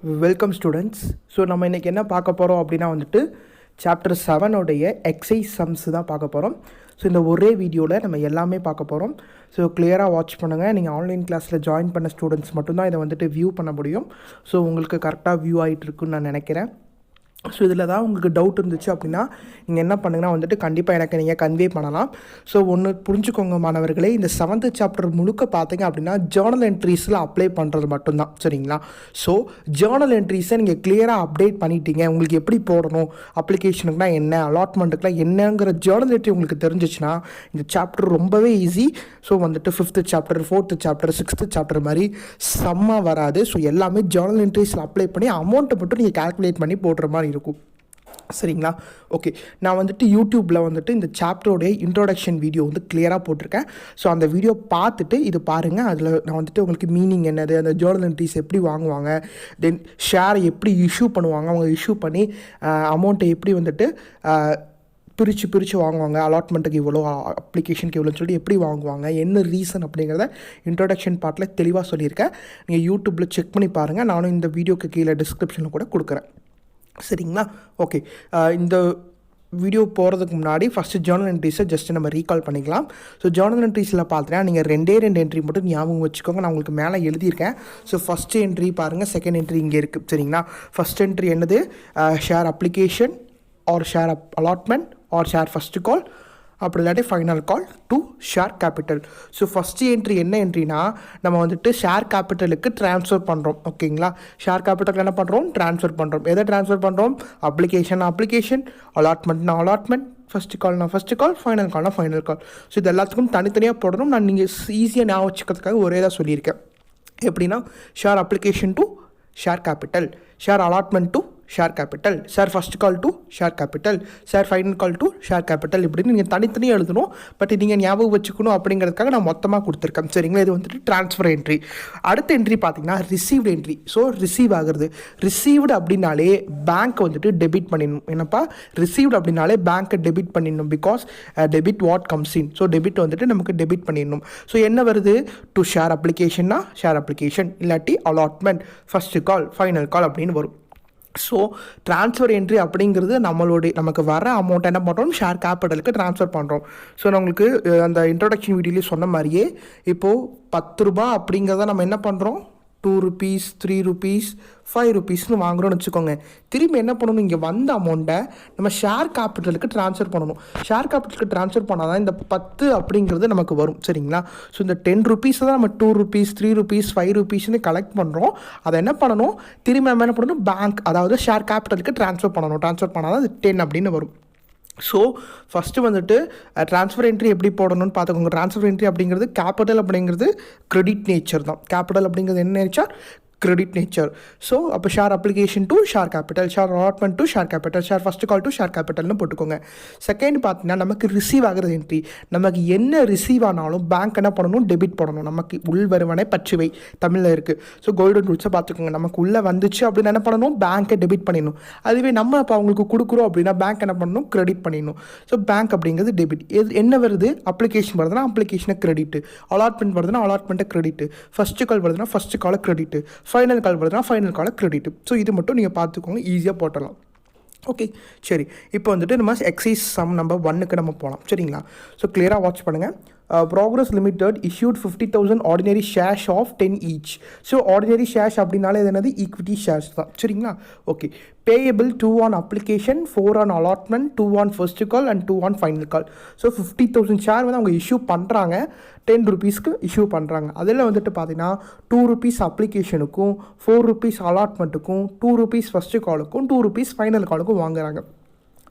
Welcome students. So நம்ம இன்றைக்கி என்ன பார்க்க போகிறோம் அப்படின்னா வந்துட்டு சாப்டர் 7 எக்ஸைஸ் சம்ஸ் தான் பார்க்க போகிறோம். ஸோ இந்த ஒரே வீடியோவில் நம்ம எல்லாமே பார்க்க போகிறோம். ஸோ கிளியராக வாட்ச் பண்ணுங்கள். நீங்கள் ஆன்லைன் கிளாஸில் ஜாயின் பண்ண ஸ்டூடெண்ட்ஸ் மட்டும்தான் இதை வந்துட்டு வியூ பண்ண முடியும். ஸோ உங்களுக்கு கரெக்டாக வியூ ஆகிட்டு இருக்குன்னு நான் நினைக்கிறேன். ஸோ இதில் தான் உங்களுக்கு டவுட் இருந்துச்சு அப்படின்னா நீங்கள் என்ன பண்ணுங்கன்னா வந்துட்டு கண்டிப்பாக எனக்கு நீங்கள் கன்வே பண்ணலாம். ஸோ ஒன்று புரிஞ்சுக்கோங்க மாணவர்களே, இந்த 7th சாப்டர் முழுக்க பார்த்தீங்க அப்படின்னா ஜேர்னல் என்ட்ரிஸில் அப்ளை பண்ணுறது மட்டும்தான், சரிங்களா? ஸோ ஜேர்னல் என்ட்ரிஸை நீங்கள் கிளியராக அப்டேட் பண்ணிட்டீங்க. உங்களுக்கு எப்படி போடணும், அப்ளிகேஷனுக்குனா என்ன, அலாட்மெண்ட்டுக்குலாம் என்னங்கிற ஜேர்னல் என்ட்ரி உங்களுக்கு தெரிஞ்சிச்சுன்னா இந்த சாப்டர் ரொம்பவே ஈஸி. ஸோ வந்துட்டு 5th chapter, 4th chapter, 6th chapter மாதிரி செம்ம வராது. ஸோ எல்லாமே ஜேர்னல் என்ட்ரிஸில் அப்ளை பண்ணி அமௌண்ட்டை மட்டும் நீங்கள் கால்குலேட் பண்ணி போடுற மாதிரி இருக்கும், சரிங்களா? ஓகே, நான் வந்துட்டு யூடியூப்பில் வந்துட்டு இந்த சாப்டரோடைய இன்ட்ரோடக்ஷன் வீடியோ வந்து கிளியராக போட்டிருக்கேன். ஸோ அந்த வீடியோ பார்த்துட்டு இது பாருங்கள். அதில் நான் வந்துட்டு உங்களுக்கு மீனிங் என்னது, அந்த ஜேர்னல் என்ட்ரிஸ் எப்படி வாங்குவாங்க, தென் ஷேரை எப்படி இஷ்யூ பண்ணுவாங்க, அவங்க இஷ்யூ பண்ணி அமௌண்ட்டை எப்படி வந்துட்டு பிரித்து வாங்குவாங்க, அலாட்மெண்ட்டுக்கு இவ்வளோ, அப்ளிகேஷனுக்கு இவ்வளோன்னு சொல்லிட்டு எப்படி வாங்குவாங்க, என்ன ரீசன் அப்படிங்கிறத இன்ட்ரோடக்ஷன் பார்ட்டில் தெளிவாக சொல்லியிருக்கேன். நீங்கள் யூடியூப்பில் செக் பண்ணி பாருங்கள். நானும் இந்த வீடியோக்கு கீழே டிஸ்கிரிப்ஷனில் கூட கொடுக்குறேன், சரிங்களா? ஓகே, இந்த வீடியோ போகிறதுக்கு முன்னாடி ஃபஸ்ட்டு ஜேர்னல் என்ட்ரிஸை ஜஸ்ட் நம்ம ரீகால் பண்ணிக்கலாம். ஸோ ஜேர்னல் என்ட்ரிஸில் பார்த்தீங்கன்னா நீங்கள் ரெண்டே என்ட்ரி மட்டும் ஞாபகம் வச்சுக்கோங்க. நான் உங்களுக்கு மேலே எழுதியிருக்கேன். ஸோ ஃபஸ்ட்டு என்ட்ரி பாருங்கள், செகண்ட் என்ட்ரி இங்கே இருக்குது, சரிங்களா? ஃபஸ்ட் என்ட்ரி என்னது, share application R share allotment R share first கால், அப்படி இல்லாட்டி final call to share capital. So first entry என்ன என்ட்ரினா, நம்ம வந்துட்டு ஷேர் கேபிட்டலுக்கு ட்ரான்ஸ்ஃபர் பண்ணுறோம், ஓகேங்களா? ஷேர் கேபிட்டலுக்கு என்ன பண்ணுறோம், ட்ரான்ஸ்ஃபர் பண்ணுறோம். எதை ட்ரான்ஸ்ஃபர் பண்ணுறோம், அப்ளிகேஷன், அலாட்மெண்ட்னா அலாட்மெண்ட், ஃபஸ்ட்டு கால்னா ஃபஸ்ட்டு கால், ஃபைனல் கால்னா ஃபைனல் கால். ஸோ இது எல்லாத்துக்கும் தனித்தனியாக போடணும். நான் நீங்கள் ஈஸியாக ஞாபகம் வச்சுக்கிறதுக்காக ஒரே தான் சொல்லியிருக்கேன். எப்படின்னா share application to share capital, share allotment to share capital, share first call to share capital, share final call to share capital, இப்படின்னு நீங்கள் தனித்தனியாக எழுதணும். பட் நீங்கள் ஞாபகம் வச்சுக்கணும் அப்படிங்கிறதுக்காக நான் மொத்தமாக கொடுத்துருக்கேன், சரிங்களா? இது வந்துட்டு ட்ரான்ஸ்ஃபர் என்ட்ரி. அடுத்த என்ட்ரி பார்த்தீங்கன்னா ரிசீவ்டு என்ட்ரி. ஸோ ரிசீவ் ஆகுறது, ரிசீவ்டு அப்படின்னாலே பேங்க் வந்துட்டு டெபிட் பண்ணிடணும். என்னப்பா, ரிசீவ்டு அப்படின்னாலே பேங்க்கை டெபிட் பண்ணிடணும். Because debit what comes in. So debit வந்துட்டு நமக்கு டெபிட் பண்ணிடணும். ஸோ என்ன வருது, டு ஷேர் அப்ளிகேஷன்னா ஷேர் அப்ளிகேஷன், இல்லாட்டி allotment, first call, final call அப்படின்னு வரும். ஸோ ட்ரான்ஸ்ஃபர் என்ட்ரி அப்படிங்கிறது நமக்கு வர அமௌண்ட் என்ன பண்ணுறோம், ஷேர் கேபிட்டலுக்கு ட்ரான்ஸ்ஃபர் பண்ணுறோம். ஸோ நான் உங்களுக்கு அந்த இன்ட்ரோடக்ஷன் வீடியோலேயே சொன்ன மாதிரியே இப்போது 10 ரூபா அப்படிங்கிறத நம்ம என்ன பண்ணுறோம், 2 rupees, 3 rupees, 5 rupeesனு வாங்குகிறோன்னு வச்சுக்கோங்க. திரும்பி என்ன பண்ணணும், இங்கே வந்த அமௌண்ட்டை நம்ம ஷேர் கேபிட்டலுக்கு ட்ரான்ஸ்ஃபர் பண்ணணும். ஷேர் கேபிட்டலுக்கு ட்ரான்ஸ்ஃபர் பண்ணால் தான் இந்த 10 அப்படிங்கிறது நமக்கு வரும், சரிங்களா? ஸோ இந்த 10 rupees தான் நம்ம 2 rupees, 3 rupees, 5 rupeesனு கலெக்ட் பண்ணுறோம். அதை என்ன பண்ணணும், திரும்பி நம்ம என்ன பண்ணணும், பேங்க் அதாவது ஷேர் கேபிட்டலுக்கு ட்ரான்ஸ்ஃபர் பண்ணணும். ட்ரான்ஸ்ஃபர் பண்ணால் தான் அது 10 அப்படின்னு வரும். ஸோ ஃபஸ்ட்டு வந்துட்டு ட்ரான்ஸ்ஃபர் என்ட்ரி எப்படி போடணும்னு பார்த்துக்கோங்க. ட்ரான்ஸ்ஃபர் என்ட்ரி அப்படிங்கிறது கேபிட்டல் அப்படிங்கிறது கிரெடிட் நேச்சர் தான். கேபிட்டல் அப்படிங்கிறது என்ன நேச்சர், கிரெடிட் நேச்சர். ஸோ அப்போ share application to share capital, share allotment to share capital, share first call to share கேபிட்டல்னு போட்டுக்கோங்க. செகண்ட் பார்த்தீங்கன்னா நமக்கு ரிசீவ் ஆகிறது என்ட்ரி. நமக்கு என்ன ரிசீவ் ஆனாலும் பேங்க் என்ன பண்ணணும், டெபிட் பண்ணணும். நமக்கு உள் வருவனை பற்றுவை தமிழில் இருக்குது. ஸோ கோல்டன் ரூல்ஸை பார்த்துக்கோங்க. நமக்கு உள்ளே வந்துச்சு அப்படின்னு என்ன பண்ணணும், பேங்க்கை டெபிட் பண்ணிடணும். அதுவே நம்ம இப்போ அவங்களுக்கு கொடுக்குறோம் அப்படின்னா பேங்க் என்ன பண்ணணும், கிரெடிட் பண்ணிடணும். ஸோ பேங்க் அப்படிங்கிறது டெபிட். என்ன வருது, அப்ளிகேஷன் வருதுன்னா அப்ளிகேஷனை கிரெடிட்டு, அலாட்மெண்ட் வருதுன்னா அலாட்மெண்ட்டை கிரெடிட்டு, ஃபஸ்ட்டு கால் வருதுன்னா ஃபஸ்ட்டு காலை கிரெடிட்டு, ஃபைனல் கால் வருதுன்னா ஃபைனல் காலை கிரெடிட். ஸோ இது மட்டும் நீங்கள் பார்த்துக்கோங்க, ஈஸியாக போட்டலாம். ஓகே, சரி. இப்போ வந்துட்டு நம்ம எக்ஸைஸ் சம் நம்பர் 1க்கு நம்ம போகலாம், சரிங்களா? ஸோ கிளியராக வாட்ச் பண்ணுங்கள். Progress Limited issued 50,000 ordinary shares of 10 each. So ordinary shares அப்படின்னாலே இது என்னது, ஈக்விட்டி ஷேர்ஸ் தான், சரிங்களா? Okay, payable 2 on application, 4 on allotment, 2 on first call and 2 on final call. So 50,000 share வந்து அவங்க இஷ்யூ பண்ணுறாங்க, 10 rupeesக்கு இஷ்யூ பண்ணுறாங்க. அதில் வந்துட்டு பார்த்தீங்கன்னா 2 rupees அப்ளிகேஷனுக்கும், 4 rupees அலாட்மெண்ட்டுக்கும், 2 rupees ஃபஸ்ட்டு காலுக்கும், 2 rupees ஃபைனல் காலுக்கும் வாங்குறாங்க.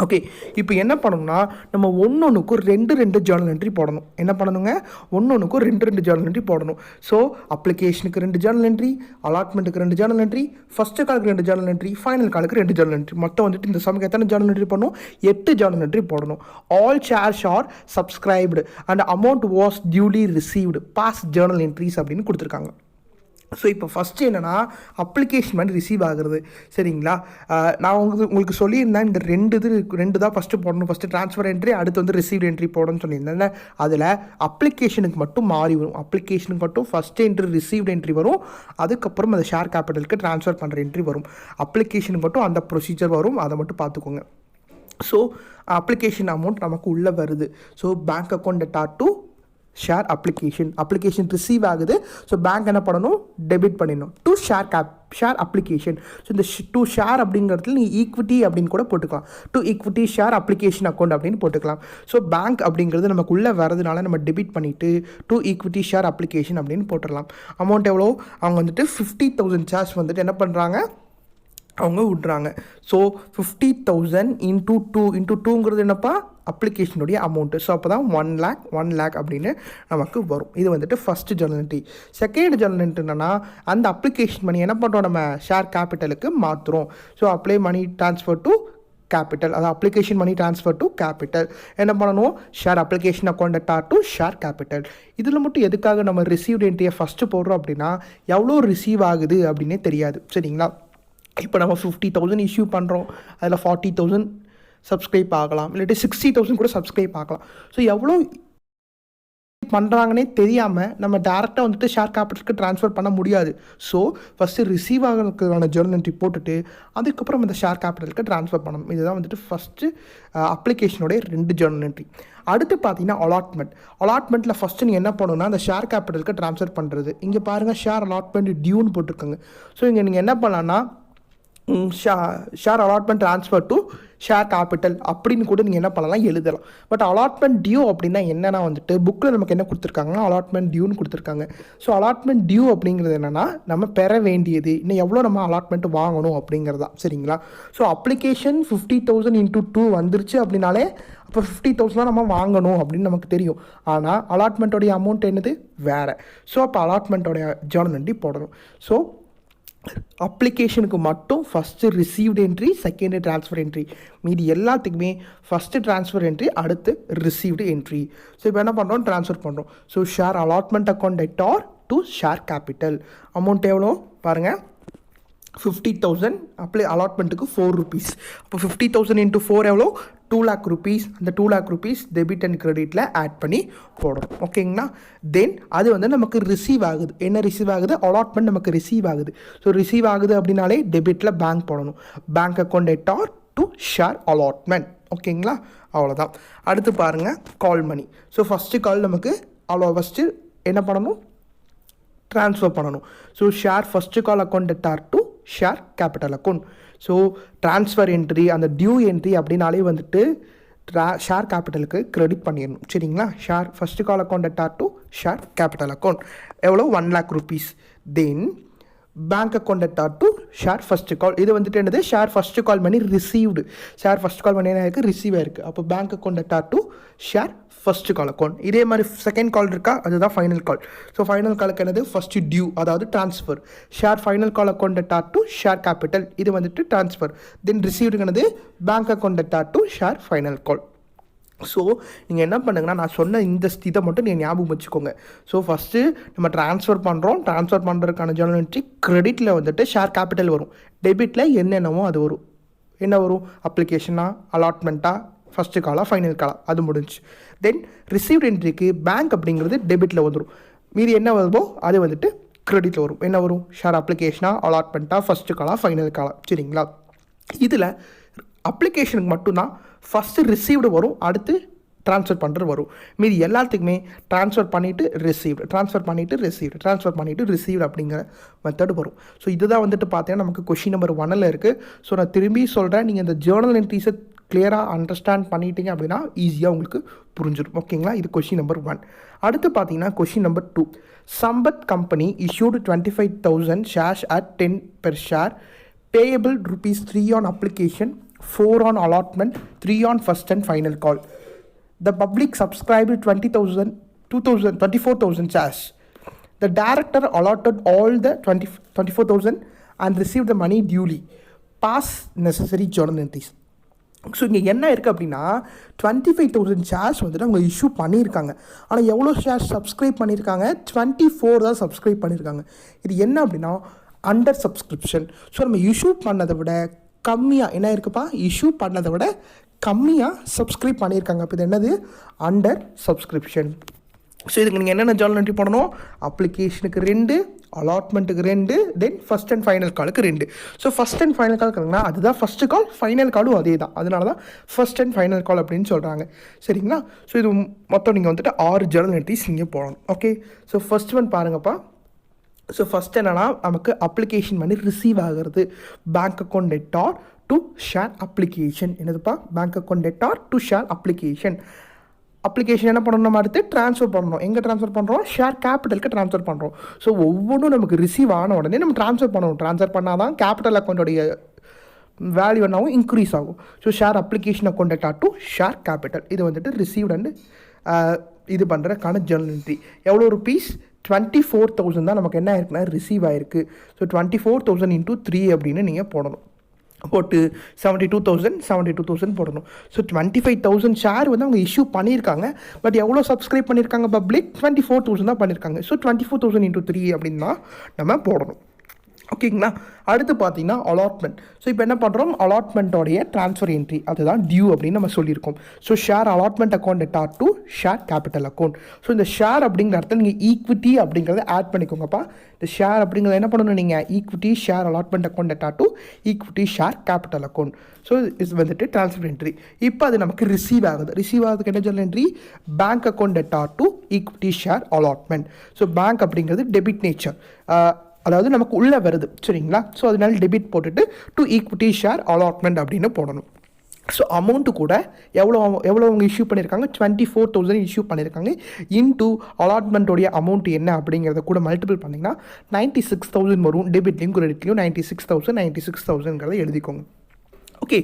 ஓகே, இப்போ என்ன பண்ணணும்னா நம்ம ஒன்றுக்கும் ரெண்டு ஜேர்னல் என்ட்ரி போடணும். என்ன பண்ணணுங்க, ஒன்றுக்கும் ரெண்டு ஜேர்னல் என்ட்ரி போடணும். ஸோ அப்ளிகேஷனுக்கு 2 ஜேர்னல் என்ட்ரி, அலாட்மெண்ட்டுக்கு 2 ஜேர்னல் என்ட்ரி, ஃபஸ்ட்டு காலுக்கு 2 ஜேர்னல் என்ட்ரி, ஃபைனல் காலுக்கு 2 ஜேர்னல் என்ட்ரி. மொத்தம் வந்துட்டு இந்த சமக்கு எத்தனை ஜேர்னல் என்ட்ரி பண்ணணும், 8 ஜேர்னல் என்ட்ரி போடணும். All shares are subscribed and amount was duly received pass journal entries அப்படின்னு கொடுத்துருக்காங்க. ஸோ இப்போ ஃபஸ்ட்டு என்னென்னா அப்ளிகேஷன் வந்து ரிசீவ் ஆகுறது. சரிங்களா, நான் உங்களுக்கு சொல்லியிருந்தேன் இந்த ரெண்டு தான் ஃபஸ்ட்டு போடணும். ஃபஸ்ட்டு ட்ரான்ஸ்ஃபர் என்ட்ரி, அடுத்து வந்து ரிசீவ் என்ட்ரி போடணும்னு சொல்லியிருந்தேன். அதில் அப்ளிகேஷனுக்கு மட்டும் மாறி வரும். அப்ளிகேஷனுக்கு மட்டும் ஃபஸ்ட்டு என்ட்ரி ரிசீவ்டு என்ட்ரி வரும், அதுக்கப்புறம் அந்த ஷேர் கேபிட்டலுக்கு ட்ரான்ஸ்ஃபர் பண்ணுற என்ட்ரி வரும். அப்ளிகேஷனுக்கு மட்டும் அந்த ப்ரொசீஜர் வரும், அதை மட்டும் பார்த்துக்கோங்க. ஸோ அப்ளிகேஷன் அமௌண்ட் நமக்கு உள்ளே வருது. So bank account debtor to share application receive ஆகுது. ஸோ பேங்க் என்ன பண்ணணும், டெபிட் பண்ணிடணும் டு ஷேர் அப்ளிகேஷன். ஸோ இந்த டு ஷேர் அப்படிங்கிறதுல நீங்கள் ஈக்விட்டி அப்படின்னு கூட போட்டுக்கலாம். To equity share application account அப்படின்னு போட்டுக்கலாம். ஸோ பேங்க் அப்படிங்கிறது நமக்கு உள்ளே வரதுனால நம்ம டெபிட் பண்ணிவிட்டு டு ஈக்விட்டி ஷேர் அப்ளிகேஷன் அப்படின்னு போட்டுடலாம். அமௌண்ட் எவ்வளோ, அவங்க வந்துட்டு 50,000 ஷேர்ஸ் வந்துட்டு என்ன பண்ணுறாங்க, அவங்க விட்றாங்க. ஸோ 50,000 இன்ட்டு 2 என்னப்பா, அப்ளிகேஷனுடைய அமௌண்ட்டு. ஸோ அப்போ தான் 1 lakh அப்படின்னு நமக்கு வரும். இது வந்துட்டு first journal entry. Second journal entry என்னென்னா, அந்த அப்ளிகேஷன் மணி என்ன பண்ணுறோம், நம்ம ஷேர் கேபிட்டலுக்கு மாற்றுறோம். So apply money transfer to capital, அதாவது application money transfer to capital. என்ன பண்ணணும், share application account to share capital. இதில் மட்டும் எதுக்காக நம்ம ரிசீவ்டு என்ட்ரியை ஃபஸ்ட்டு போடுறோம் அப்படின்னா, எவ்வளோ ரிசீவ் ஆகுது அப்படின்னே தெரியாது. சரிங்களா, இப்போ நம்ம 50,000 இஷ்யூ பண்ணுறோம், அதில் 40,000 சப்ஸ்கிரைப் ஆகலாம், இல்லாட்டி 60,000 கூட சப்ஸ்கிரைப் ஆகலாம். ஸோ எவ்வளோ பண்ணுறாங்கன்னே தெரியாமல் நம்ம டேரெக்டாக வந்துட்டு ஷேர் கேபிட்டலுக்கு ட்ரான்ஸ்ஃபர் பண்ண முடியாது. ஸோ ஃபஸ்ட்டு ரிசீவ் ஆகிறதுக்கான ஜர்னல் என்ட்ரி போட்டுட்டு அதுக்கப்புறம் அந்த ஷேர் கேபிட்டலுக்கு ட்ரான்ஸ்ஃபர் பண்ணணும். இதுதான் வந்துட்டு ஃபஸ்ட்டு அப்ளிகேஷனுடைய 2 ஜர்னல் என்ட்ரி. அடுத்து பார்த்தீங்கன்னா அலாட்மெண்ட்டில் ஃபஸ்ட்டு நீங்கள் என்ன பண்ணணும்னா, அந்த ஷேர் கேபிட்டலுக்கு ட்ரான்ஸ்ஃபர் பண்ணுறது. இங்கே பாருங்கள், ஷேர் அலாட்மெண்ட் டியூன்னு போட்டிருக்காங்க. ஸோ இங்கே நீங்கள் என்ன பண்ணலான்னா, share allotment transfer to share capital அப்படின்னு கூட நீங்கள் என்ன பண்ணலாம், எழுதலாம். பட் அலாட்மெண்ட் டியூ அப்படின்னா என்னென்னா வந்துட்டு புக்கில் நமக்கு என்ன கொடுத்துருக்காங்கன்னா, அலாட்மெண்ட் டியூன்னு கொடுத்துருக்காங்க. ஸோ அலாட்மெண்ட் டியூ அப்படிங்கிறது என்னென்னா, நம்ம பெற வேண்டியது, இன்னும் எவ்வளோ நம்ம அலாட்மெண்ட் வாங்கணும் அப்படிங்கிறதா. சரிங்களா, ஸோ அப்ளிகேஷன் 50,000 இன்ட்டு 2 வந்துருச்சு அப்படின்னாலே அப்போ 50,000 நம்ம வாங்கணும் அப்படின்னு நமக்கு தெரியும். ஆனால் அலாட்மெண்ட்டோடைய அமௌண்ட் என்னது வேறு. ஸோ அப்போ அலாட்மெண்ட்டோடைய ஜர்னல் என்ட்ரி போடணும். ஸோ அப்ளிகேஷனுக்கு மட்டும் first received entry, second transfer entry. மீதி எல்லாத்துக்குமே ஃபஸ்ட்டு ட்ரான்ஸ்ஃபர் என்ட்ரி, அடுத்து ரிசீவ்டு என்ட்ரி. ஸோ இப்போ என்ன பண்ணுறோம், ட்ரான்ஸ்ஃபர் பண்ணுறோம். So share allotment account debtor to share capital. Amount எவ்வளோ பாருங்கள், 50,000. அலாட்மெண்ட்டுக்கு 4 rupees. அப்போ 50,000 இன்ட்டு 4 எவ்வளோ, 2 lakh rupees. அந்த 2 lakh rupees டெபிட் அண்ட் கிரெடிட்டில் ஆட் பண்ணி போடணும். ஓகேங்களா, தென் அது வந்து நமக்கு ரிசீவ் ஆகுது. என்ன ரிசீவ் ஆகுது, அலாட்மெண்ட் நமக்கு ரிசீவ் ஆகுது. ஸோ ரிசீவ் ஆகுது அப்படின்னாலே டெபிட்டில் பேங்க் போடணும். Bank account debtor to share allotment. ஓகேங்களா, அவ்வளோதான். அடுத்து பாருங்கள், கால் மணி. ஸோ ஃபஸ்ட்டு கால் நமக்கு ஃபஸ்ட்டு என்ன பண்ணணும், ட்ரான்ஸ்ஃபர் பண்ணணும். So share first call account debtor to share capital account. So transfer entry, அந்த டியூ என்ட்ரி அப்படின்னாலே வந்துட்டு ஷேர் கேபிட்டலுக்கு கிரெடிட் பண்ணிடணும். சரிங்களா, share first call account debtor to share capital account எவ்வளோ, 1 lakh rupees. Then bank account debtor to share first கால். இது வந்துட்டு என்னது, share first கால் மணி received. Share first call மணி என்ன இருக்குது, ரிசீவ் ஆயிருக்கு. அப்போ bank account debtor to share first call account. இதே மாதிரி செகண்ட் கால் இருக்கா, அதுதான் ஃபைனல் கால். ஸோ ஃபைனல் காலுக்கு என்னது, ஃபஸ்ட்டு டியூ, அதாவது transfer. Share final call account debtor to share capital, இது வந்துட்டு ட்ரான்ஸ்ஃபர். தென் ரிசீவ்டுங்கிறது bank account debtor to share final call. So நீங்கள் என்ன பண்ணுங்கன்னா, நான் சொன்ன இந்த இதை மட்டும் நீங்கள் ஞாபகம் வச்சுக்கோங்க. ஸோ ஃபஸ்ட்டு நம்ம ட்ரான்ஸ்ஃபர் பண்ணுறோம். ட்ரான்ஸ்ஃபர் பண்ணுறதுக்கான ஜர்னல் என்ட்ரி, கிரெடிட்டில் வந்துட்டு ஷேர் கேபிட்டல் வரும், டெபிட்டில் என்னென்னவோ அது வரும். என்ன வரும், அப்ளிகேஷனா, அலாட்மெண்ட்டா, ஃபஸ்ட்டு காலா, ஃபைனல் காலா, அது முடிஞ்சு. தென் ரிசீவ்ட் என்ட்ரிக்கு பேங்க் அப்படிங்கிறது டெபிட்டில் வந்துடும். மீதி என்ன வருதோ அது வந்துட்டு கிரெடிட்டில் வரும். என்ன வரும், ஷேர் அப்ளிகேஷனா, அலாட்மெண்ட்டா, ஃபஸ்ட்டு காலா, ஃபைனல் காலா. சரிங்களா, இதில் அப்ளிகேஷனுக்கு மட்டும்தான் ஃபஸ்ட்டு ரிசீவ்டு வரும், அடுத்து ட்ரான்ஸ்ஃபர் பண்ணுறது வரும். மீதி எல்லாத்துக்குமே ட்ரான்ஸ்ஃபர் பண்ணிவிட்டு ரிசீவ்டு, ட்ரான்ஸ்ஃபர் பண்ணிவிட்டு ரிசீவ்டு, ட்ரான்ஸ்ஃபர் பண்ணிவிட்டு ரிசீவ்டு அப்படிங்கிற மெத்தட் வரும். ஸோ இதுதான் வந்துட்டு பார்த்தீங்கன்னா நமக்கு கொஷின் நம்பர் 1 இருக்குது. ஸோ நான் திரும்பி சொல்கிறேன், நீங்கள் இந்த ஜேர்னல் என்ட்ரிஸை கிளியராக அண்டர்ஸ்டாண்ட் பண்ணிட்டீங்க அப்படின்னா ஈஸியாக உங்களுக்கு புரிஞ்சிடும். ஓகேங்களா, இது கொஷின் நம்பர் 1. அடுத்து பார்த்தீங்கன்னா question number 2. Sampath company issued 25,000 shares at 10 per share, payable ₹3 on application, 4 on allotment, 3 on first and final call. The public subscribed 24,000 shares. The director allotted all the 24,000 and received the money duly. Pass necessary journal entries. So இங்கே என்ன இருக்குது அப்படின்னா 25,000 shares வந்துட்டு அவங்க issue பண்ணியிருக்காங்க. ஆனால் எவ்வளோ shares subscribe பண்ணியிருக்காங்க? 24 தான் சப்ஸ்கிரைப் பண்ணியிருக்காங்க. இது என்ன அப்படின்னா அண்டர் சப்ஸ்கிரிப்ஷன். ஸோ நம்ம இஷ்யூ பண்ணதை விட கம்மியாக என்ன இருக்குப்பா, இஷ்யூ பண்ணதை விட கம்மியாக சப்ஸ்கிரைப் பண்ணியிருக்காங்க. அப்போ இது என்னது? Under subscription. ஸோ இதுக்கு நீங்கள் என்னென்ன ஜர்னல் என்ட்ரி பண்ணணும்? அப்ளிகேஷனுக்கு 2, அலாட்மெண்ட்டுக்கு 2, தென் ஃபஸ்ட் அண்ட் ஃபைனல் காலுக்கு 2. ஸோ ஃபஸ்ட் அண்ட் ஃபைனல் கால் இருக்குன்னா அதுதான் ஃபஸ்ட்டு கால், ஃபைனல் காலும் அதே தான். அதனால தான் ஃபஸ்ட் அண்ட் ஃபைனல் கால் அப்படின்னு சொல்கிறாங்க. சரிங்களா? ஸோ இது மொத்தம் நீங்கள் வந்துட்டு 6 ஜர்னல் என்ட்ரிஸ் நீங்கள் போடணும். ஓகே, ஸோ ஃபஸ்ட் ஒன் பாருங்கப்பா. ஸோ ஃபஸ்ட் என்னன்னா நமக்கு அப்ளிகேஷன் பண்ணி ரிசீவ் ஆகிறது bank account debtor to share application. என்னதுப்பா? Bank account debtor to share application. Application என்ன பண்ணணும்? நம்ம அடுத்து ட்ரான்ஸ்ஃபர் பண்ணணும். எங்கே ட்ரான்ஸ்ஃபர் பண்ணுறோம்? ஷேர் கேபிட்டலுக்கு ட்ரான்ஸ்ஃபர் பண்ணுறோம். ஸோ ஒவ்வொன்றும் நமக்கு ரிசீவ் ஆன உடனே நம்ம ட்ரான்ஸ்ஃபர் பண்ணணும். ட்ரான்ஸ்ஃபர் பண்ணால் தான் கேபிட்டல் அக்கௌண்ட்டோடைய வேல்யூ என்னாகும்? இன்க்ரீஸ் ஆகும். So share application account debtor to share capital. இது வந்துட்டு ரிசீவ்ட் அண்ட் இது பண்ணுறதுக்கான ஜர்னல் என்ட்ரி. எவ்வளோ ருபீஸ்? 24,000 தான் நமக்கு என்ன இருக்குன்னா ரிசீவ் ஆகிருக்கு. ஸோ 24,000 × 3 அப்படின்னு நீங்கள் போடணும். போட்டு 72,000 போடணும். ஸோ 25,000 ஷேர் வந்து அவங்க இஷ்யூ பண்ணியிருக்காங்க. பட் எவ்வளோ சப்ஸ்கிரைப் பண்ணியிருக்காங்க? பப்ளிக் 24,000 தான் பண்ணியிருக்காங்க. ஸோ 24,000 × 3 அப்படின்னு தான் நம்ம போடணும். ஓகேங்களா? அடுத்து பார்த்தீங்கன்னா அலாட்மெண்ட். ஸோ இப்போ என்ன பண்ணுறோம்? அலாட்மெண்ட்டோடைய ட்ரான்ஸ்ஃபர் என்ட்ரி, அதுதான் டியூ அப்படின்னு நம்ம சொல்லியிருக்கோம். So share allotment account debtor to share capital account. So இந்த ஷேர் அப்படிங்கிற அர்த்தம் நீங்கள் ஈக்விட்டி அப்படிங்கிறத ஆட் பண்ணிக்கோங்கப்பா. இந்த ஷேர் அப்படிங்கிறத என்ன பண்ணணும்? நீங்கள் equity share allotment account debtor to equity share capital account. So இது வந்துட்டு ட்ரான்ஸ்ஃபர் என்ட்ரி. இப்போ அது நமக்கு ரிசீவ் ஆகுது. ரிசீவ் ஆகுதுக்கு என்ன journal entry? Bank account debtor to equity share allotment. So bank அப்படிங்கிறது டெபிட் நேச்சர், அதாவது நமக்கு உள்ளே வருது. சரிங்களா? ஸோ அதனால டெபிட் போட்டுட்டு டு ஈக்விட்டி ஷேர் அலாட்மெண்ட் அப்படின்னு போடணும். ஸோ அமௌண்ட்டு கூட எவ்வளோ அவங்க இஷ்யூ பண்ணியிருக்காங்க? 24,000 இஷ்யூ பண்ணியிருக்காங்க. இன்டூ அலாட்மெண்ட்டோடைய அமௌண்ட் என்ன அப்படிங்கிறத கூட மல்டிபிள் பண்ணிங்கன்னா 96,000 வரும். டெபிட்லையும் கிரெடிட்லையும் 96,000 எழுதிக்கோங்க. ஓகே,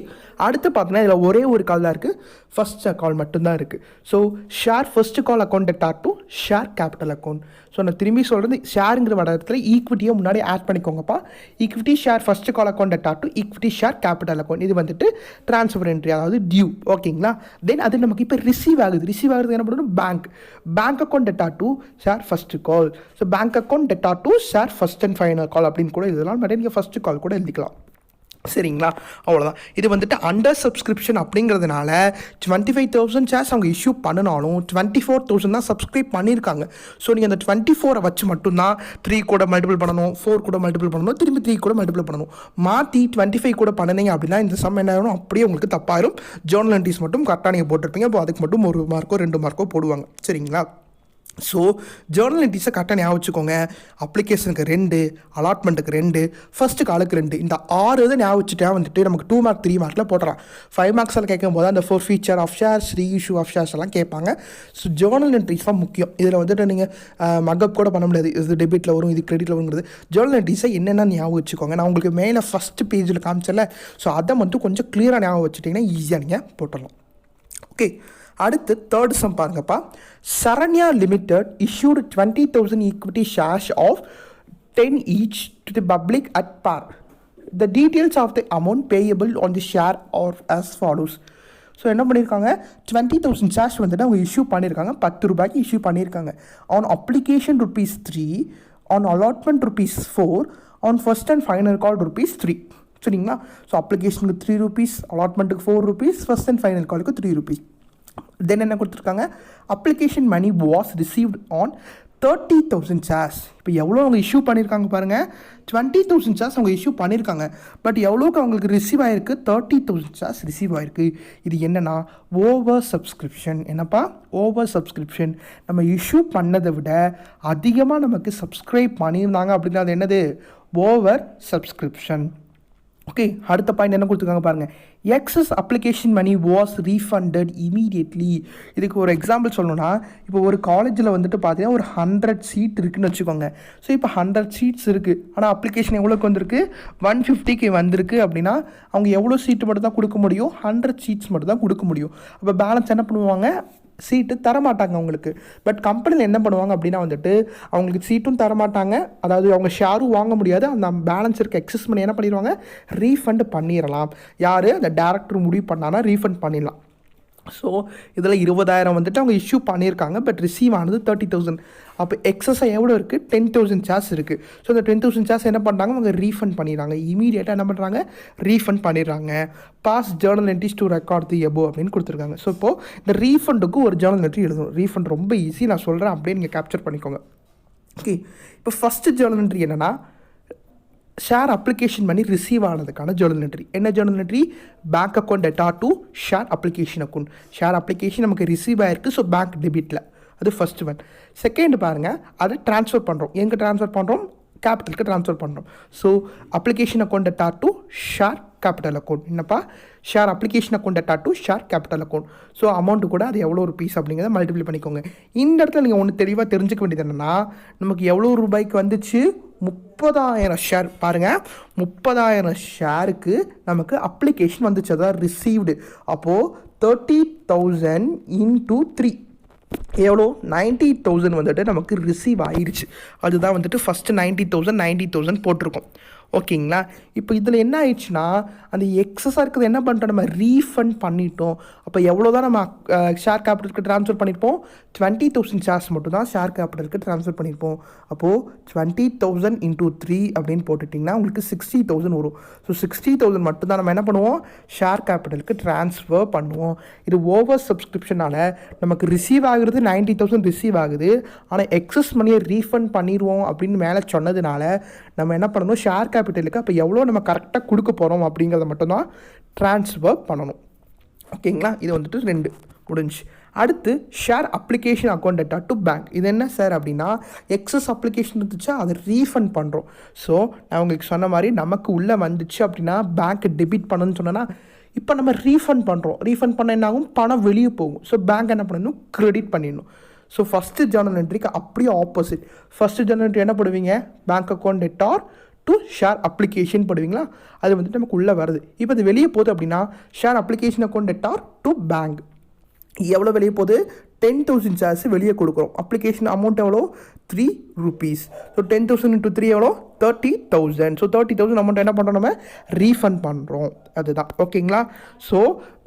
அடுத்து பார்த்தீங்கன்னா இதில் ஒரே ஒரு கால் தான் இருக்குது, ஃபஸ்ட் கால் மட்டும்தான் இருக்குது. So share first call account debtor to share capital account. So நான் திரும்பி சொல்கிறது, ஷேருங்கிற இடத்துல ஈக்விட்டியை முன்னாடி ஆட் பண்ணிக்கோங்கப்பா. Equity share first call account debtor to equity share capital account. இது வந்துட்டு ட்ரான்ஸ்ஃபர் என்ட்ரி, அதாவது டியூ. ஓகேங்களா? தென் அது நமக்கு இப்போ ரிசீவ் ஆகுது. ரிசீவ் ஆகுது என்ன பண்ணணும்? Bank account debtor to share first call. So bank account debtor to share first and final call அப்படின்னு கூட எழுதலாம். பட் நீங்கள் ஃபஸ்ட்டு கால் கூட எழுதிக்கலாம். சரிங்களா? அவ்வளோதான். இது வந்துட்டு அண்டர் சப்ஸ்கிரிப்ஷன் அப்படிங்கிறதுனால 25,000 ஷேர்ஸ் அவங்க இஷ்யூ பண்ணினாலும் 24,000 தான் சப்ஸ்கிரைப் பண்ணியிருக்காங்க. ஸோ நீங்கள் அந்த 24 வச்சு மட்டும்தான் 3 கூட மல்டிபிள் பண்ணணும், 4 கூட மல்டிபிள் பண்ணணும், திரும்பி 3 கூட மல்டிபிள் பண்ணணும். மாற்றி 25 கூட பண்ணினீங்க அப்படின்னா இந்த சம் என்ன ஆகும்? அப்படியே உங்களுக்கு தப்பாயிரும். ஜர்னல் என்ட்ரிஸ் மட்டும் கரெக்டாக நீங்கள் போட்டிருப்பீங்க. அப்போ அதுக்கு மட்டும் 1 மார்க்கோ 2 மார்க்கோ போடுவாங்க. சரிங்களா? ஸோ ஜர்னல் என்ட்ரிஸை கரெக்டாக ஞாபகம் வச்சுக்கோங்க. அப்ளிகேஷனுக்கு 2, அலாட்மெண்ட்டுக்கு 2, ஃபஸ்ட்டு காலுக்கு 2. இந்த 6 இதை ஞாபகம் வச்சுட்டா வந்துட்டு நமக்கு 2 மார்க் 3 மார்க்கில் போட்டுறான். 5 மார்க்ஸில் கேட்கும் போது அந்த 4 forfeiture of shares, reissue of shares எல்லாம் கேட்பாங்க. ஸோ ஜர்னல் என்ட்ரிஸ் தான் முக்கியம். இதில் வந்துட்டு நீங்கள் மக்கப் கூட பண்ண முடியாது. இது டெபிட்டில் வரும், இது கிரெடிட்டில் வருங்கிறது. ஜர்னல் என்ட்ரிஸை என்னென்ன ஞாபகம் வச்சுக்கோங்க. நான் உங்களுக்கு மேலே ஃபஸ்ட்டு பேஜில் காமிச்சல, ஸோ அதை மட்டும் கொஞ்சம் கிளியராக ஞாபகம் வச்சுட்டிங்கன்னா ஈஸியாக நீங்கள் போட்டுடலாம். ஓகே, அடுத்து தேர்ட் சம் பாருங்கப்பா. Saranya limited issued 20,000 equity shares of 10 each to the public at par. The details of the amount payable on the share are as follows. So என்ன பண்ணியிருக்காங்க? 20,000 ஷேர்ஸ் வந்துட்டு அவங்க இஷ்யூ பண்ணியிருக்காங்க. 10 ரூபாய்க்கு இஷ்யூ பண்ணியிருக்காங்க. On application ₹3, on allotment ₹4, on first and final call ₹3. சரிங்களா? So அப்ளிகேஷனுக்கு ₹3, அலாட்மெண்ட்டுக்கு ₹4, ஃபர்ஸ்ட் அண்ட் ஃபைனல் காலுக்கு ₹3. தென் என்ன கொடுத்துருக்காங்க? Application money was received on 30,000 shares. இப்போ எவ்வளோ அவங்க இஷ்யூ பண்ணியிருக்காங்க பாருங்கள். 20,000 ஷேர்ஸ் அவங்க இஷ்யூ பண்ணியிருக்காங்க. பட் எவ்வளோக்கு அவங்களுக்கு ரிசீவ் ஆகிருக்கு? 30,000 ஷேர்ஸ் ரிசீவ் ஆகிருக்கு. இது என்னென்னா ஓவர் சப்ஸ்கிரிப்ஷன். என்னப்பா? Over subscription. நம்ம இஷ்யூ பண்ணதை விட அதிகமாக நமக்கு சப்ஸ்கிரைப் பண்ணியிருந்தாங்க அப்படின்னா அது என்னது? Over subscription. ஓகே, அடுத்த பாயிண்ட் என்ன கொடுத்துருக்காங்க பாருங்கள். Excess application money was refunded immediately. இதுக்கு ஒரு எக்ஸாம்பிள் சொல்லணும்னா, இப்போ ஒரு காலேஜில் வந்துட்டு பார்த்தீங்கன்னா ஒரு 100 சீட் இருக்குதுன்னு வச்சுக்கோங்க. ஸோ இப்போ 100 சீட்ஸ் இருக்குது. ஆனால் அப்ளிகேஷன் எவ்வளோக்கு வந்திருக்கு? 150க்கு வந்திருக்கு. அப்படின்னா அவங்க எவ்வளோ சீட்டு மட்டும் தான் கொடுக்க முடியும்? 100 சீட்ஸ் மட்டும் தான் கொடுக்க முடியும். அப்போ பேலன்ஸ் என்ன பண்ணுவாங்க? சீட்டு தரமாட்டாங்க அவங்களுக்கு. பட் கம்பெனியில் என்ன பண்ணுவாங்க அப்படின்னா வந்துட்டு அவங்களுக்கு சீட்டும் தரமாட்டாங்க, அதாவது அவங்க ஷேரும் வாங்க முடியாது. அந்த பேலன்ஸ் இருக்க எக்ஸஸ் மணி என்ன பண்ணிடுவாங்க, ரீஃபண்ட் பண்ணிடலாம். யார் அந்த டேரக்டர் முடிவு பண்ணானா ரீஃபண்ட் பண்ணிடலாம். ஸோ இதில் 20,000 வந்துட்டு அவங்க இஷ்யூ பண்ணியிருக்காங்க, பட் ரிசீவ் ஆனது 30,000. அப்போ எக்ஸஸாக எவ்வளோ இருக்குது, 10,000 ஷேர்ஸ் இருக்குது. ஸோ இந்த 10,000 ஷேர்ஸ் என்ன பண்ணுறாங்க, அவங்க ரீஃபண்ட் பண்ணிடுறாங்க. இமீடியட்டாக என்ன பண்ணுறாங்க, ரீஃபண்ட் பண்ணிடுறாங்க. Pass journal entries to record the above அப்படின்னு கொடுத்துருக்காங்க. ஸோ இப்போது இந்த ரீஃபண்டுக்கு ஒரு ஜேர்னல் என்ட்ரி எழுதணும். ரீஃபண்ட் ரொம்ப ஈஸி, நான் சொல்கிறேன் அப்படியே நீங்கள் கேப்சர் பண்ணிக்கோங்க. ஓகே, இப்போ ஃபஸ்ட்டு ஜேர்னல் என்ட்ரி என்னென்னா, ஷேர் அப்ளிகேஷன் பண்ணி ரிசீவ் ஆனதுக்கான ஜேர்னல் என்ட்ரி. என்ன journal entry, bank account debtor to share application account. Share application நமக்கு ரிசீவ் ஆயிருக்கு, ஸோ பேங்க் டெபிட்டில். அது ஃபர்ஸ்ட் ஒன். செகண்ட் பாருங்கள், அதை ட்ரான்ஸ்ஃபர் பண்ணுறோம். எங்கே ட்ரான்ஸ்ஃபர் பண்ணுறோம், கேபிட்டலுக்கு ட்ரான்ஸ்ஃபர் பண்ணுறோம். So application account debtor to share capital account. என்னப்பா, share application account debtor to share capital account. So amount கூட அது எவ்வளோ ஒரு பீஸ் அப்படிங்கிறத மல்டிப்ளை பண்ணிக்கோங்க. இந்த இடத்துல நீங்கள் ஒன்று தெளிவாக தெரிஞ்சுக்க வேண்டியது என்னென்னா, நமக்கு எவ்வளோ ரூபாய்க்கு வந்துச்சு, 30,000 ஷேர். பாருங்கள், 30,000 ஷேருக்கு நமக்கு அப்ளிகேஷன் வந்துச்சு, அதாவது ரிசீவ்டு. அப்போது 30,000 இன்டூ 3 எவ்வளோ, 90,000 வந்துட்டு நமக்கு ரிசீவ் ஆயிடுச்சு. அதுதான் வந்துட்டு ஃபஸ்ட்டு 90,000 போட்டிருக்கோம். ஓகேங்களா. இப்போ இதில் என்ன ஆயிடுச்சுன்னா, அந்த எக்ஸஸாக இருக்கிறது என்ன பண்ணிட்டோம், நம்ம ரீஃபண்ட் பண்ணிட்டோம். அப்போ எவ்வளோ தான் நம்ம ஷேர் கேபிட்டலுக்கு ட்ரான்ஸ்ஃபர் பண்ணியிருப்போம், 20,000 ஷேர்ஸ் மட்டும் தான் ஷேர் கேபிட்டலுக்கு ட்ரான்ஸ்ஃபர் பண்ணியிருப்போம். அப்போது 20,000 இன்டூ 3 அப்படின்னு போட்டுட்டிங்கன்னா உங்களுக்கு 60,000 வரும். ஸோ 60,000 மட்டும் தான் நம்ம என்ன பண்ணுவோம், ஷேர் கேபிட்டலுக்கு ட்ரான்ஸ்ஃபர் பண்ணுவோம். இது ஓவர் சப்ஸ்கிரிப்ஷனால் நமக்கு ரிசீவ் ஆகுறது 90,000 ரிசீவ் ஆகுது, ஆனால் எக்ஸஸ் மணியை ரீஃபண்ட் பண்ணிடுவோம் அப்படின்னு மேலே சொன்னதுனால நம்ம என்ன பண்ணணும், ஷேர் கேபிட்டலுக்கு அப்போ எவ்வளோ நம்ம கரெக்டாக கொடுக்க போகிறோம் அப்படிங்கிறத மட்டும்தான் ட்ரான்ஸ்ஃபர் பண்ணணும். ஓகேங்களா. இது வந்துட்டு 2 முடிஞ்சு. அடுத்து share application account debtor to bank. இது என்ன சார் அப்படின்னா, எக்ஸஸ் அப்ளிகேஷன் இருந்துச்சா அதை ரீஃபண்ட் பண்ணுறோம். ஸோ நான் உங்களுக்கு சொன்ன மாதிரி நமக்கு உள்ளே வந்துச்சு அப்படின்னா பேங்க் டெபிட் பண்ணணும்னு சொன்னேன்னா, இப்போ நம்ம ரீஃபண்ட் பண்ணுறோம். ரீஃபண்ட் பண்ண என்ன ஆகும், பணம் வெளியே போகும். ஸோ பேங்க் என்ன பண்ணணும், கிரெடிட் பண்ணிடணும். ஸோ ஃபஸ்ட்டு ஜேர்னல் என்ட்ரிக்கு அப்படியே ஆப்போசிட். ஃபஸ்ட்டு ஜேர்னல் என்ட்ரி என்ன போடுவீங்க, bank account டேட்டார் to share application போடுவீங்களா, அது வந்துட்டு நமக்கு உள்ளே வருது. இப்போ அது வெளியே போகுது அப்படின்னா, share application account டேட்டார் to bank. எவ்வளோ வெளியே போகுது, 10,000 ஷேர்ஸ் வெளியே கொடுக்குறோம். அப்ளிகேஷன் அமௌண்ட் எவ்வளோ, 3 rupees. ஸோ 10,000 இன்ட்டு 3 எவ்வளோ, 30,000. ஸோ 30,000 அமௌண்ட் என்ன பண்ணுறோம், நம்ம ரீஃபண்ட் பண்ணுறோம். அதுதான். ஓகேங்களா. ஸோ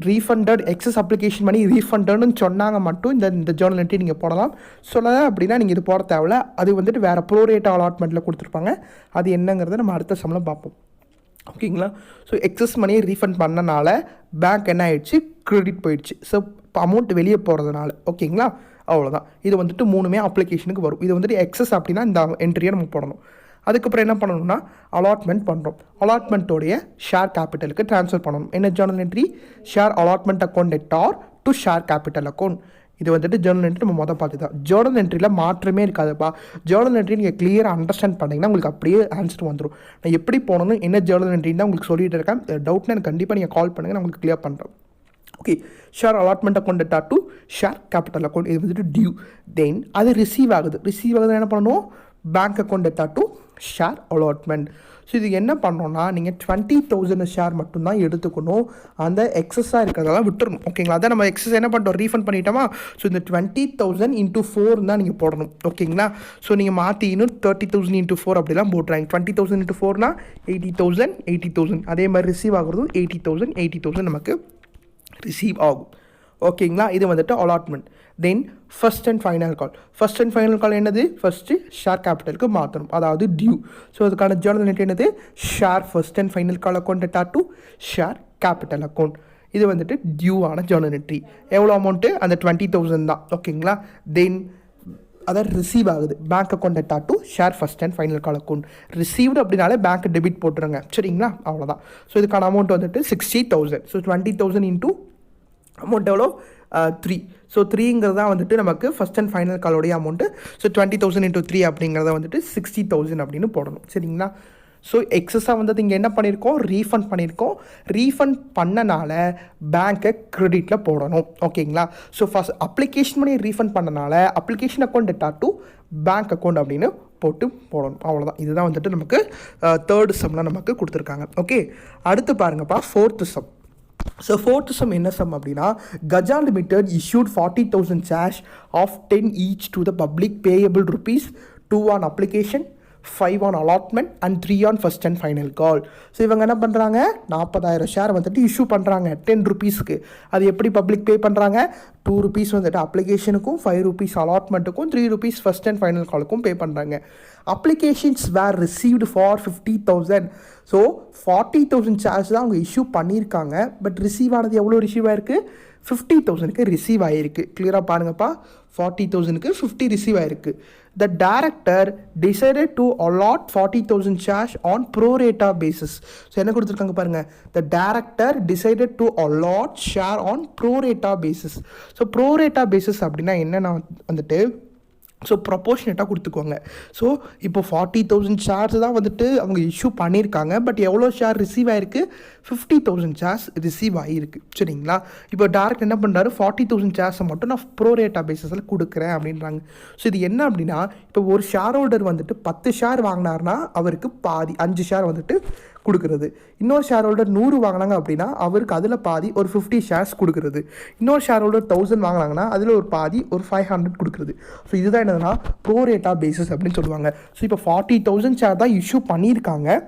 ரீஃபண்டட், எக்ஸஸ் அப்ளிகேஷன் பண்ணி ரீஃபண்டட்னு சொன்னாங்க மட்டும் இந்த ஜேர்னல் என்ட்ரி நீங்கள் போடலாம். சொல்லலை அப்படின்னா நீங்கள் இது போட தேவையில்ல. அது வந்துட்டு வேறு ப்ரோரேட் அலாட்மெண்ட்டில் கொடுத்துருப்பாங்க. அது என்னங்கிறத நம்ம அடுத்த சம்பளம் பார்ப்போம். ஓகேங்களா. ஸோ எக்ஸஸ் மணியை ரீஃபண்ட் பண்ணனால பேங்க் என்ன ஆகிடுச்சு, கிரெடிட் போயிடுச்சு. ஸோ இப்போ அமௌண்ட் வெளியே போகிறதுனால. ஓகேங்களா, அவ்வளோதான். இது வந்துட்டு 3மே அப்ளிகேஷனுக்கு வரும். இது வந்துட்டு எக்ஸஸ் அப்படின்னா இந்த என்ட்ரியை நம்ம போடணும். அதுக்கப்புறம் என்ன பண்ணணும்னா, அலாட்மெண்ட் பண்ணுறோம். அலாட்மெண்ட்டோடைய ஷேர் கேபிட்டலுக்கு ட்ரான்ஸ்ஃபர் பண்ணணும். என்ன journal entry, share allotment account டேட்டார் to share capital account. இது வந்துட்டு ஜேர்னல் என்ட்ரி நம்ம மொதல் பார்த்து தான். ஜேர்னல் என்ட்ரியில் மாற்றமே இருக்காதுப்பா. ஜேர்னல் என்ட்ரி நீங்கள் கிளியராக அண்டர்ஸ்டாண்ட் பண்ணிங்கன்னா உங்களுக்கு அப்படியே ஆன்சர் வந்துடும். நான் எப்படி போகணும்னு என்ன ஜேர்னல் என்ட்ரின்னு தான் உங்களுக்கு சொல்லிட்டு இருக்கேன். டவுட்னா எனக்கு கண்டிப்பாக நீங்கள் கால் பண்ணுங்கள், நான் உங்களுக்கு கிளியர் பண்ணுறேன். Okay, share allotment account debtor to share capital account. இது வந்துட்டு டியூ. தென் அது ரிசீவ் ஆகுது. ரிசீவ் ஆகுது என்ன பண்ணணும், bank account debtor to share allotment. So இது என்ன பண்ணோன்னா, நீங்கள் 20,000 ஷேர் மட்டும்தான் எடுத்துக்கணும். அந்த எக்ஸஸாக இருக்கிறதெல்லாம் விட்டுறணும். ஓகேங்களா. அதான் நம்ம எக்ஸஸ் என்ன பண்ணிட்டோம், ரீஃபண்ட் பண்ணிட்டோமா. ஸோ இந்த 20,000 இன்ட்டு 4 தான் நீங்கள் போடணும். ஓகேங்களா. ஸோ நீங்கள் மாற்றி இன்னும் 30,000 இன்ட்டு 4 அப்படிலாம் போட்டுறாங்க. 20,000 இன்ட்டு 4னா 80,000. அதே மாதிரி ரிசீவ் ஆகுறதும் 80,000 நமக்கு ரிசீவ் ஆகும். ஓகேங்களா. இது வந்துட்டு allotment. Then first and final call. First and final கால் என்னது, ஃபஸ்ட்டு ஷேர் கேபிட்டலுக்கு மாற்றணும், அதாவது டியூ. ஸோ அதுக்கான ஜேர்னல் என்ட்ரி என்னது, share first and final call account debtor to share capital account. இது வந்துட்டு டியூவான ஜேர்னல் என்ட்ரி. எவ்வளோ அமௌண்ட்டு, அந்த 20,000 தான். ஓகேங்களா. தென் அதாவது ரிசீவ் ஆகுது, bank account debtor to share first and final call account. Received அப்படின்னாலே பேங்க் டெபிட் போட்டுருங்க. சரிங்களா, அவ்வளோதான். ஸோ இதுக்கான அமௌண்ட் வந்துட்டு 60,000. ஸோ 20,000 இன்ட்டு அமௌண்ட் எவ்வளோ, 3. ஸோ 3ங்கிறது தான் வந்துட்டு நமக்கு ஃபஸ்ட் அண்ட் ஃபைனல் காலோடைய அமௌண்ட்டு. ஸோ 20,000 இன்ட்டு 3 அப்படிங்கிறத வந்துட்டு 60,000 அப்படின்னு போடணும். சரிங்களா. ஸோ எக்ஸஸாக வந்து இங்கே என்ன பண்ணியிருக்கோம், ரீஃபண்ட் பண்ணியிருக்கோம். ரீஃபண்ட் பண்ணனால பேங்க்கை க்ரெடிட்டில் போடணும். ஓகேங்களா. ஸோ ஃபஸ்ட் அப்ளிகேஷன் பண்ணி ரீஃபண்ட் பண்ணனால application account debtor to bank account அப்படின்னு போட்டு போடணும். அவ்வளோதான். இதுதான் வந்துட்டு நமக்கு தேர்ட் சம்மில் நமக்கு கொடுத்துருக்காங்க. ஓகே, அடுத்து பாருங்கப்பா, 4th sum. So fourth sum என்ன சம் அப்படின்னா Gaja limited issued 40,000 shares of 10 each to the public payable rupees 2 on application, 5 on allotment and 3 on first and final call. So இவங்க என்ன பண்ணுறாங்க 40,000 ஷேர் வந்துட்டு இஷ்யூ பண்ணுறாங்க 10 ருபீஸ்க்கு. அது எப்படி பப்ளிக் பே பண்ணுறாங்க 2 ருபீஸ் வந்துட்டு அப்ளிகேஷனுக்கும் 5 ருபீஸ் அலாட்மெண்ட்டுக்கும் 3 ருபீஸ் ஃபர்ஸ்ட் அண்ட் ஃபைனல் காலுக்கும் பே பண்ணுறாங்க. Applications were received for 50,000. So 40,000 shares தான் அவங்க இஷ்யூ பண்ணியிருக்காங்க. பட் ரிசீவ் ஆனது எவ்வளோ ரிசீவ் ஆயிருக்கு 50,000க்கு ரிசீவ் ஆகிருக்கு. கிளியராக பாருங்கப்பா 40,000க்கு 50 ரிசீவ் ஆகிருக்கு. The director decided to allot 40,000 shares on pro rata basis. So என்ன கொடுத்துருக்காங்க பாருங்கள் the director decided to allot share on pro rata basis. So pro rata basis அப்படின்னா என்னென்னா வந்துட்டு ஸோ ப்ரொபோர்ஷனேட்டாக கொடுத்துக்குவாங்க. ஸோ இப்போ 40,000 ஷேர்ஸ் தான் வந்துட்டு அவங்க இஷ்யூ பண்ணியிருக்காங்க. பட் எவ்வளோ ஷேர் ரிசீவ் ஆகிருக்கு 50,000 ஷேர்ஸ் ரிசீவ் ஆகிருக்கு. சரிங்களா? இப்போ டேரக்ட் என்ன பண்ணுறாரு 40,000 ஷேர்ஸை மட்டும் நான் ப்ரோ ரேட்டா பேசிஸில் கொடுக்குறேன் அப்படின்றாங்க. ஸோ இது என்ன அப்படின்னா இப்போ ஒரு ஷேர் ஹோல்டர் வந்துட்டு 10 ஷேர் வாங்கினார்னா அவருக்கு பாதி 5 ஷேர் வந்துட்டு கொடுக்குறது. இன்னொரு ஷேர் ஹோல்டர் 100 வாங்கினாங்க அப்படின்னா அவருக்கு அதில் பாதி ஒரு 50 ஷேர்ஸ் கொடுக்குறது. இன்னொரு ஷேர் ஹோல்டர் 1000 வாங்கினாங்கன்னா அதில் ஒரு பாதி ஒரு 500 கொடுக்குறது. ஸோ இதுதான் என்னதுன்னா ப்ரோ ரேட்டா பேசிஸ் அப்படின்னு சொல்லுவாங்க. ஸோ இப்போ 40,000 ஷேர் தான் இஷ்யூ பண்ணியிருக்காங்க.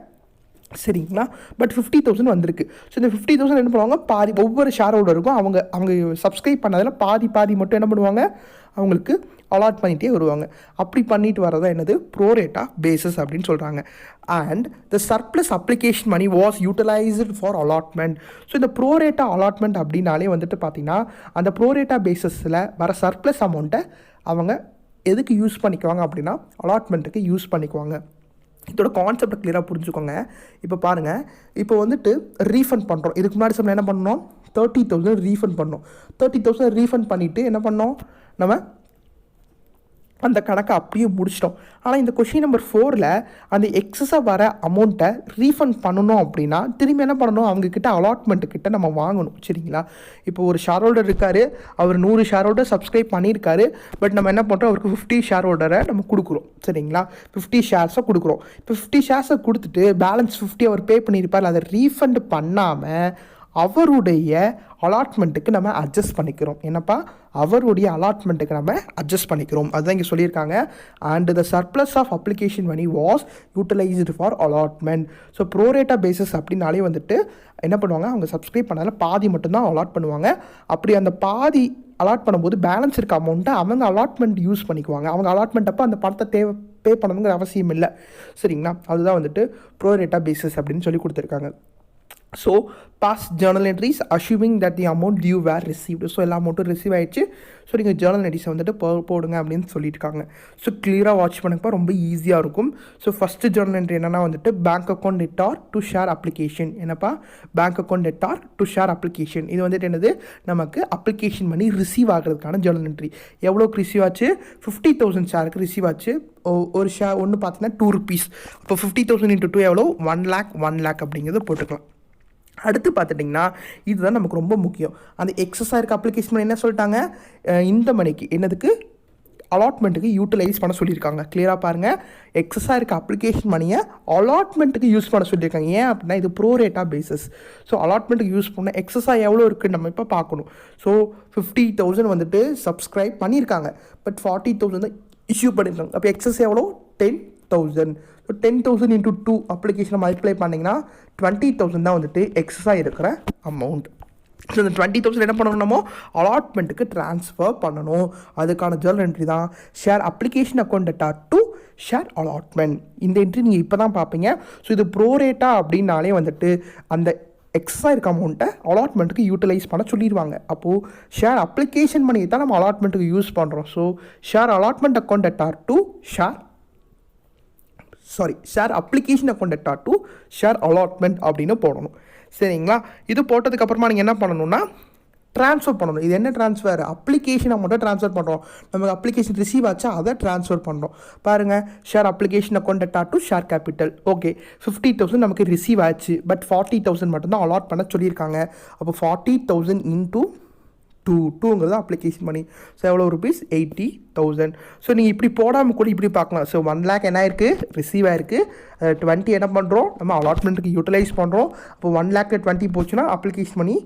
சரிங்களா? பட் 50,000 வந்திருக்கு. ஸோ இந்த 50,000 என்ன பண்ணுவாங்க பாதி ஒவ்வொரு ஷேர் ஹோல்டருக்கும் அவங்க சப்ஸ்கிரைப் பண்ணதில் பாதி மட்டும் என்ன பண்ணுவாங்க அவங்களுக்கு அலாட் பண்ணிகிட்டே வருவாங்க. அப்படி பண்ணிட்டு வரதா என்னது ப்ரோ ரேட்டா பேசிஸ் அப்படின்னு சொல்கிறாங்க. And the surplus application money was utilised for allotment. So இந்த ப்ரோ ரேட்டா அலாட்மெண்ட் அப்படின்னாலே வந்துட்டு பார்த்திங்கன்னா அந்த ப்ரோ ரேட்டா பேசிஸில் வர சர்ப்ளஸ் அமௌண்ட்டை அவங்க எதுக்கு யூஸ் பண்ணிக்குவாங்க அப்படின்னா அலாட்மெண்ட்டுக்கு யூஸ் பண்ணிக்குவாங்க. இதோட கான்செப்டை கிளியராக புரிஞ்சுக்கோங்க. இப்போ பாருங்கள் இப்போ வந்துட்டு ரீஃபண்ட் பண்ணுறோம். இதுக்கு முன்னாடி சமயம் என்ன பண்ணோம் 30,000 ரீஃபண்ட் பண்ணோம். 30,000 ரீஃபண்ட் பண்ணிவிட்டு என்ன பண்ணோம் நம்ம அந்த கணக்கை அப்படியே முடிச்சிட்டோம். ஆனால் இந்த கொஷின் நம்பர் 4ல் அந்த எக்ஸஸாக வர அமௌண்ட்டை ரீஃபண்ட் பண்ணணும் அப்படின்னா திரும்பி என்ன பண்ணணும் அவங்கக்கிட்ட அலாட்மெண்ட்டுக்கிட்ட நம்ம வாங்கணும். சரிங்களா? இப்போ ஒரு ஷேர் ஹோல்டர் இருக்கார், அவர் 100 ஷேர் ஹோல்டர் சப்ஸ்கிரைப் பண்ணியிருக்காரு. பட் நம்ம என்ன பண்ணுறோம் அவருக்கு 50 ஷேர் ஹோல்டரை நம்ம கொடுக்குறோம். சரிங்களா? 50 ஷேர்ஸை கொடுக்குறோம். இப்போ 50 ஷேர்ஸை கொடுத்துட்டு பேலன்ஸ் 50 அவர் பே பண்ணியிருப்பார். அதை ரீஃபண்ட் பண்ணாமல் அவருடைய அலாட்மெண்ட்டுக்கு நம்ம அட்ஜஸ்ட் பண்ணிக்கிறோம். என்னப்பா அவருடைய அலாட்மெண்ட்டுக்கு நம்ம அட்ஜஸ்ட் பண்ணிக்கிறோம். அதுதான் இங்கே சொல்லியிருக்காங்க. And the surplus of application money was utilised for allotment. So pro rata basis அப்படின்னாலே வந்துட்டு என்ன பண்ணுவாங்க அவங்க சப்ஸ்கிரைப் பண்ணால பாதி மட்டும்தான் அலாட் பண்ணுவாங்க. அப்படி அந்த பாதி அலாட் பண்ணும்போது பேலன்ஸ் இருக்க அமௌண்ட்டை அவங்க அலாட்மெண்ட் யூஸ் பண்ணிக்குவாங்க. அவங்க அலாட்மெண்ட் அப்போ அந்த பணத்தை பே பண்ணணுங்கிற அவசியம் இல்லை. சரிங்களா? அதுதான் வந்துட்டு ப்ரோரேட்டா பேசிஸ் அப்படின்னு சொல்லி கொடுத்துருக்காங்க. So pass journal entries assuming that the amount due were received. So எல்லா அமௌண்ட்டும் ரிசீவ் ஆகிடுச்சு. ஸோ நீங்கள் ஜேர்னல் என்ட்ரிஸை வந்துட்டு போடுங்க அப்படின்னு சொல்லியிருக்காங்க. ஸோ கிளியராக வாட்ச் பண்ணப்போ ரொம்ப ஈஸியாக இருக்கும். ஸோ ஃபஸ்ட்டு ஜேர்னல் என்ட்ரி என்னென்னா வந்துட்டு bank account debtor to share application. என்னப்பா bank account debtor to share application. இது வந்துட்டு என்னது நமக்கு அப்ளிகேஷன் பண்ணி ரிசீவ் ஆகிறதுக்கான ஜேர்னல் என்ட்ரி. எவ்வளோக்கு ரிசீவ் ஆச்சு 50,000 ஷேருக்கு ரிசீவ் ஆச்சு. ஒரு ஷேர் ஒன்று பார்த்தீங்கன்னா 2 rupees. அப்போ 50,000 × 2 எவ்வளோ 1 lakh அப்படிங்கிறத போட்டுக்கலாம். அடுத்து பார்த்துட்டிங்கன்னா இதுதான் நமக்கு ரொம்ப முக்கியம். அந்த எக்ஸஸாக இருக்க அப்ளிகேஷன் என்ன சொல்லிட்டாங்க இந்த மணிக்கு என்னதுக்கு அலாட்மெண்ட்டுக்கு யூட்டிலைஸ் பண்ண சொல்லியிருக்காங்க. கிளியராக பாருங்கள் எக்ஸஸாக இருக்க அப்ளிகேஷன் மணியை அலாட்மெண்ட்டுக்கு யூஸ் பண்ண சொல்லியிருக்காங்க. ஏன் அப்படின்னா இது ப்ரோ ரேட்டா பேசிஸ். ஸோ அலாட்மெண்ட்டுக்கு யூஸ் பண்ண எக்ஸஸாக எவ்வளோ இருக்குன்னு நம்ம இப்போ பார்க்கணும். ஸோ 50,000 வந்துட்டு சப்ஸ்கிரைப் பண்ணியிருக்காங்க. பட் 40,000 தான் இஷ்யூ பண்ணியிருக்காங்க. அப்போ எக்ஸஸ் எவ்வளோ 10,000. ஸோ 10,000 × 2 அப்ளிகேஷனை மல்டிப்ளை பண்ணிங்கன்னா 20,000 தான் வந்துட்டு எக்ஸஸாக இருக்கிற அமௌண்ட். ஸோ இந்த 20,000 என்ன பண்ணணுமோ அலாட்மெண்ட்டுக்கு ட்ரான்ஸ்ஃபர் பண்ணணும். அதுக்கான ஜேர்னல் என்ட்ரி தான் share application account debtor to share allotment. இந்த என்ட்ரி நீங்கள் இப்போ தான் பார்ப்பீங்க. ஸோ இது ப்ரோரேட்டா அப்படின்னாலே வந்துட்டு அந்த எக்ஸஸாக இருக்க அமௌண்ட்டை அலாட்மெண்ட்டுக்கு யூட்டிலைஸ் பண்ண சொல்லிடுவாங்க. அப்போது ஷேர் அப்ளிகேஷன் பண்ணி தான் நம்ம அலாட்மெண்ட்டுக்கு யூஸ் பண்ணுறோம். So share allotment account debtor to share application account debtor to share allotment அப்படின்னு போடணும். சரிங்களா? இது போட்டதுக்கப்புறமா நீங்கள் என்ன பண்ணணும்னா ட்ரான்ஸ்ஃபர் பண்ணணும். இது என்ன ட்ரான்ஸ்ஃபர் அப்ளிகேஷனை மட்டும் ட்ரான்ஸ்ஃபர் பண்ணுறோம். நமக்கு அப்ளிகேஷன் ரிசீவ் ஆச்சா அதை ட்ரான்ஸ்ஃபர் பண்ணுறோம். பாருங்கள் share application account debtor to share capital. Okay 50,000 நமக்கு ரிசீவ் ஆச்சு. பட் 40,000 மட்டும்தான் அலாட் பண்ண சொல்லியிருக்காங்க. அப்போ 40,000 × டூங்கிறது அப்ளிகேஷன் மணி. ஸோ எவ்வளோ ருபீஸ் 80,000. ஸோ நீங்கள் இப்படி போடாமல் கூட இப்படி பார்க்கலாம். ஸோ 1 lakh என்ன ஆயிருக்கு, ரிசீவ் ஆயிருக்கு. 20 என்ன பண்ணுறோம், நம்ம அலாட்மெண்ட்டுக்கு யூட்டிலைஸ் பண்ணுறோம். அப்போ 1 lakh 20 போச்சுன்னா அப்ளிகேஷன் மணி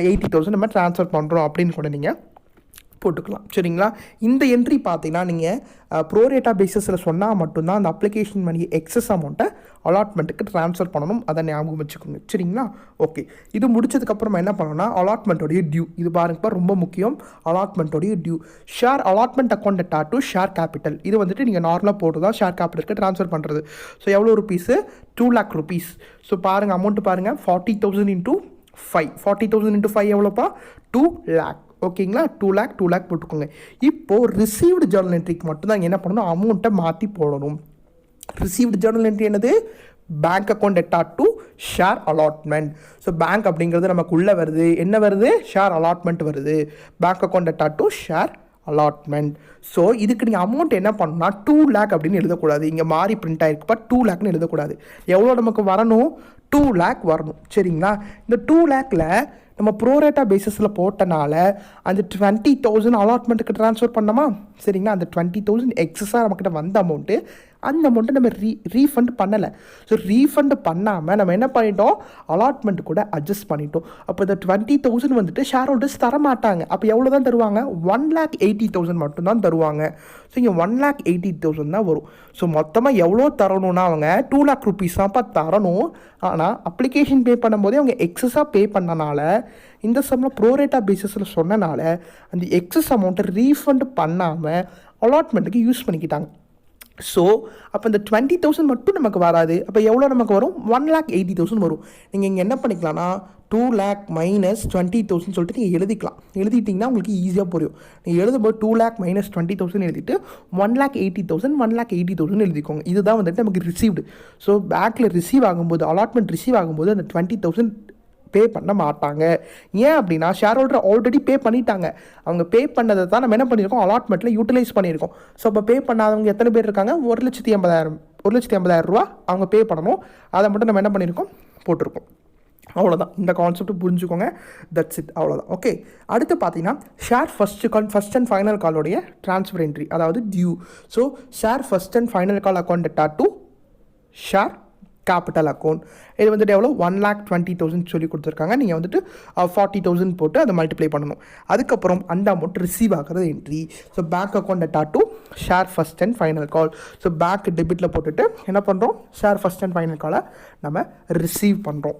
80,000 நம்ம ட்ரான்ஸ்ஃபர் பண்ணுறோம் அப்படின்னு கூட நீங்கள் போட்டுக்கலாம். சரிங்களா? இந்த என்ட்ரி பார்த்தீங்கன்னா நீங்கள் ப்ரோரேட்டா பேசிஸில் சொன்னால் மட்டும்தான் அந்த அப்ளிகேஷன் மணி எக்ஸஸ் அமௌண்ட்டை அலாட்மெண்ட்டுக்கு ட்ரான்ஸ்ஃபர் பண்ணணும். அதை ஞாபகம் வச்சுக்கோங்க. சரிங்களா? ஓகே, இது முடிச்சதுக்கப்புறமா என்ன பண்ணணும்னா அலாட்மெண்ட்டோடைய டியூ. இது பாருங்கப்பா, ரொம்ப முக்கியம். அலாட்மெண்ட்டோடைய due share allotment account to share capital. இது வந்துட்டு நீங்கள் நார்மலாக போட்டு தான் ஷேர் கேபிட்டலுக்கு ட்ரான்ஸ்ஃபர் பண்ணுறது. ஸோ எவ்வளோ ருபீஸு, 2 lakh rupees. ஸோ பாருங்கள், அமௌண்ட்டு பாருங்கள், 40,000 into 5. 40,000 into 5 எவ்வளோப்பா, 2 lakh. ஓகேங்களா? 2 lakh போட்டுக்கோங்க. இப்போது ரிசீவ்டு ஜர்னல் என்ட்ரிக்கு மட்டும்தான் என்ன பண்ணணும், அமௌண்ட்டை மாற்றி போடணும். ரிசீவ்டு ஜர்னல் என்ட்ரி என்னது, bank account to share allotment. So bank அப்படிங்கிறது நமக்குள்ளே வருது, என்ன வருது, ஷேர் அலாட்மெண்ட் வருது. Bank account to share allotment. So இதுக்கு நீங்கள் அமௌண்ட் என்ன பண்ணணும்னா 2 lakh அப்படின்னு எழுதக்கூடாது. இங்கே மாறி பிரிண்ட் ஆகிருக்குப்பா, 2 lakhன்னு எழுதக்கூடாது. எவ்வளோ நமக்கு வரணும், 2 lakh வரணும். சரிங்களா? இந்த 2 lakhல நம்ம ப்ரோரேட்டா பேசிஸில் போட்டனால அந்த 20,000 அலாட்மெண்ட்டுக்கு ட்ரான்ஸ்ஃபர் பண்ணோமா. சரிங்களா? அந்த 20,000 எக்ஸஸாக நம்மக்கிட்ட வந்த அமௌண்ட்டு, அந்த அமௌண்ட்டை நம்ம ரீஃபண்ட் பண்ணலை. ஸோ ரீஃபண்ட் பண்ணாமல் நம்ம என்ன பண்ணிட்டோம், அலாட்மெண்ட் கூட அட்ஜஸ்ட் பண்ணிட்டோம். அப்போ இந்த 20,000 வந்துட்டு ஷேர் ஹோல்டர்ஸ் தரமாட்டாங்க. அப்போ எவ்வளோ தான் தருவாங்க, 1,80,000 மட்டும்தான் தருவாங்க. ஸோ இங்கே 1,80,000 தான் வரும். ஸோ மொத்தமாக எவ்வளோ தரணும்னா அவங்க 2 lakh rupees தான்ப்பா தரணும். ஆனால் அப்ளிகேஷன் பே பண்ணும்போதே அவங்க எக்ஸஸாக பே பண்ணனால, இந்த சம்மில் ப்ரோரேட்டா பேசிஸில் சொன்னனால அந்த எக்ஸஸ் அமௌண்ட்டை ரீஃபண்ட் பண்ணாமல் அலாட்மெண்ட்டுக்கு யூஸ் பண்ணிக்கிட்டாங்க. ஸோ அப்போ இந்த 20,000 மட்டும் நமக்கு வராது. அப்போ எவ்வளோ நமக்கு வரும், 1,80,000 வரும். நீங்கள் இங்கே என்ன பண்ணிக்கலாம்னா 2 lakh minus 20,000 சொல்லிட்டு நீங்கள் எழுதிக்கலாம். எழுதிட்டிங்கன்னா உங்களுக்கு ஈஸியாக புரியும். நீங்கள் எழுதும்போது 2 lakh minus 20,000 எழுதிட்டு 1,80,000 1,80,000 எழுதிக்கோங்க. இதுதான் வந்துட்டு நமக்கு ரிசீவ்டு. ஸோ பேங்க்கில் ரிசீவ் ஆகும்போது, அலாட்மெண்ட் ரிசீவ் ஆகும்போது அந்த 20,000 பே பண்ண மாட்டாங்க. ஏன் அப்படின்னா ஷேர் ஹோல்டர் ஆல்ரெடி பே பண்ணிட்டாங்க. அவங்க பே பண்ணதை தான் நம்ம என்ன பண்ணியிருக்கோம், அலாட்மெண்ட்டில் யூட்டிலைஸ் பண்ணியிருக்கோம். ஸோ அப்போ பே பண்ணாதவங்க எத்தனை பேர் இருக்காங்க, 1,80,000 ரூபா அவங்க பே பண்ணணும். அதை மட்டும் நம்ம என்ன பண்ணியிருக்கோம், போட்டிருக்கோம். அவ்வளோதான். இந்த கான்செப்ட் புரிஞ்சுக்கோங்க. தட்ஸ் இட், அவ்வளோதான். ஓகே, அடுத்து பார்த்தீங்கன்னா ஷேர் ஃபர்ஸ்ட் அண்ட் ஃபைனல் காலோடைய ட்ரான்ஸ்ஃபர் என்ட்ரி, அதாவது due. So share first and final call account to share capital account. இது வந்துட்டு எவ்வளோ, 1,20,000 சொல்லி கொடுத்துருக்காங்க. நீங்கள் வந்துட்டு 40,000 போட்டு அதை மல்டிப்ளை பண்ணணும். அதுக்கப்புறம் அந்த அமௌண்ட் ரிசீவ் ஆகிறது entry. So bank account to share first and final call. So bank டெபிட்டில் போட்டுட்டு என்ன பண்ணுறோம், ஷேர் ஃபர்ஸ்ட் அண்ட் ஃபைனல் காலை நம்ம ரிசீவ் பண்ணுறோம்.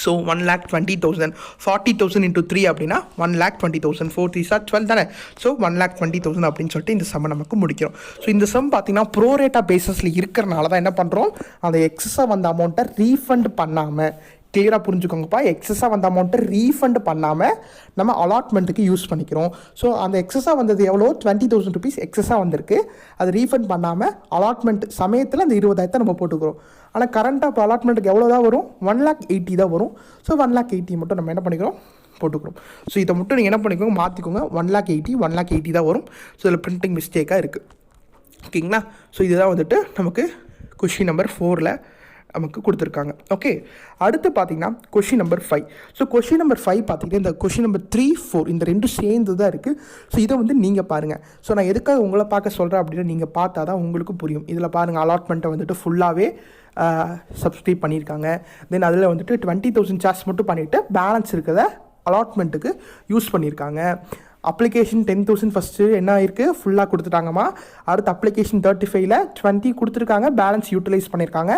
ஸோ 1,20,000, 40,000 into 3 அப்படின்னா 1,20,000, 4 3s are 12 தானே. ஸோ 1,20,000 அப்படின்னு சொல்லிட்டு இந்த சம்மை நமக்கு முடிக்கிறோம். ஸோ இந்த சம் பார்த்தீங்கன்னா ப்ரோரேட்டா பேசிஸில் இருக்கிறனால தான் என்ன பண்ணுறோம், அந்த எக்ஸஸாக வந்த அமௌண்ட்டை ரீஃபண்ட் பண்ணாமல், கிளியராக புரிஞ்சுக்கோங்கப்பா, எக்ஸஸாக வந்த அமௌண்ட்டை ரீஃபண்ட் பண்ணாமல் நம்ம அலாட்மெண்ட்டுக்கு யூஸ் பண்ணிக்கிறோம். ஸோ அந்த எக்ஸஸாக வந்தது எவ்வளோ, 20,000 rupees எக்ஸஸாக வந்திருக்கு. அது ரீஃபண்ட் பண்ணாமல் அலாட்மெண்ட் சமயத்தில் அந்த 20,000 நம்ம போட்டுக்கிறோம். ஆனால் கரண்ட்டாக இப்போ அலாட்மெண்ட்டுக்கு எவ்வளோ தான் வரும், 1,80,000 தான் வரும். ஸோ 1,80,000 மட்டும் நம்ம என்ன பண்ணிக்கிறோம், போட்டுக்கிறோம். ஸோ இதை மட்டும் நீங்கள் என்ன பண்ணிக்கோங்க, மாற்றிக்கோங்க. 1,80,000 தான் வரும். ஸோ இதில் பிரிண்டிங் மிஸ்டேக்காக இருக்குது. ஓகேங்களா? ஸோ இதுதான் வந்துட்டு நமக்கு கொஷின் நம்பர் 4ல் நமக்கு கொடுத்துருக்காங்க. ஓகே, அடுத்து பார்த்தீங்கன்னா question number 5. So question number 5 பார்த்தீங்கன்னா இந்த கொஷின் நம்பர் 3, 4 இந்த ரெண்டும் சேர்ந்து தான் இருக்குது. ஸோ இதை வந்து நீங்கள் பாருங்கள். ஸோ நான் எதுக்காக உங்களை பார்க்க சொல்கிறேன் அப்படின்னா நீங்கள் பார்த்தா தான் உங்களுக்கு புரியும். இதில் பாருங்கள், அலாட்மெண்ட்டை வந்துட்டு ஃபுல்லாகவே சப்ஸ்கிரைப் பண்ணியிருக்காங்க. தென் அதில் வந்துட்டு 20,000 சார்ஜ் மட்டும் பண்ணிவிட்டு பேலன்ஸ் இருக்கிறத அலாட்மெண்ட்டுக்கு யூஸ் பண்ணியிருக்காங்க. அப்ளிகேஷன் 10,000 ஃபஸ்ட்டு என்ன ஆயிருக்கு, ஃபுல்லாக கொடுத்துட்டாங்கம்மா. அடுத்து அப்ளிகேஷன் 35ல் 20 கொடுத்துருக்காங்க, பேலன்ஸ் யூட்டிலைஸ் பண்ணியிருக்காங்க.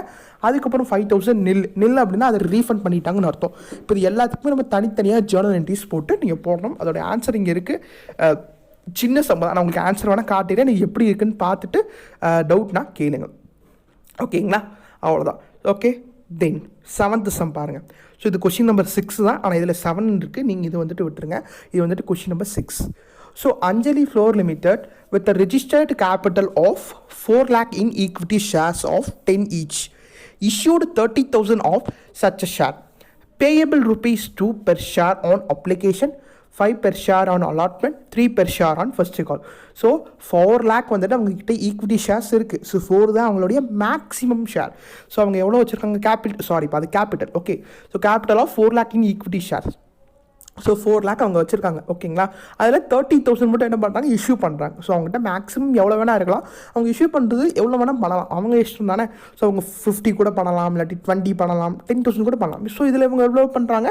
அதுக்கப்புறம் 5,000 நில் அப்படின்னா அதை ரீஃபண்ட் பண்ணிட்டாங்கன்னு அர்த்தம். இப்போ இது எல்லாத்துக்குமே நம்ம தனித்தனியாக ஜேர்னல் என்ட்ரிஸ் போட்டு நீங்கள் போடணும். அதோடைய ஆன்சர் இங்கே இருக்குது. சின்ன சம்பளம் நான் உங்களுக்கு ஆன்சர் வேணால் காட்டிடுறேன், நீங்கள் எப்படி இருக்குன்னு பார்த்துட்டு டவுட்னா கேளுங்க. ஓகேங்களா? அவ்வளோதான். ஓகே, தென் 7th சம் பாருங்கள். ஸோ இது கொஷின் நம்பர் 6 தான், ஆனால் இதில் 7 இருக்குது. நீங்கள் இது வந்துட்டு விட்டுருங்க. இது வந்துட்டு question number 6. So Anjali floor limited with a registered capital of 4 lakh in equity shares of 10 each issued 30,000 of such a share, payable ₹2 per share on application, 5 per share on allotment, 3 per share on first call. So 4 lakh வந்துட்டு அவங்கக்கிட்ட equity shares இருக்குது. So 4 தான் அவங்களுடைய maximum share. So அவங்க எவ்வளோ வச்சுருக்காங்க, அது capital. Okay, so capital of 4 lakh in equity shares. So 4 lakh அவங்க வச்சுருக்காங்க ஓகேங்களா. அதில் 30,000 மட்டும் என்ன பண்ணுறாங்க இஷ்யூ பண்ணுறாங்க. ஸோ அவங்ககிட்ட மேக்ஸிமம் எவ்வளோ வேணால் இருக்கலாம், அவங்க இஷ்யூ பண்ணுறது எவ்வளோ வேணால் பண்ணலாம், அவங்க இஷ்டம் தானே. ஸோ அவங்க 50 கூட பண்ணலாம், இல்லாட்டி 20 பண்ணலாம், 10,000 கூட பண்ணலாம். ஸோ இதில் இவங்க எவ்வளோ பண்ணுறாங்க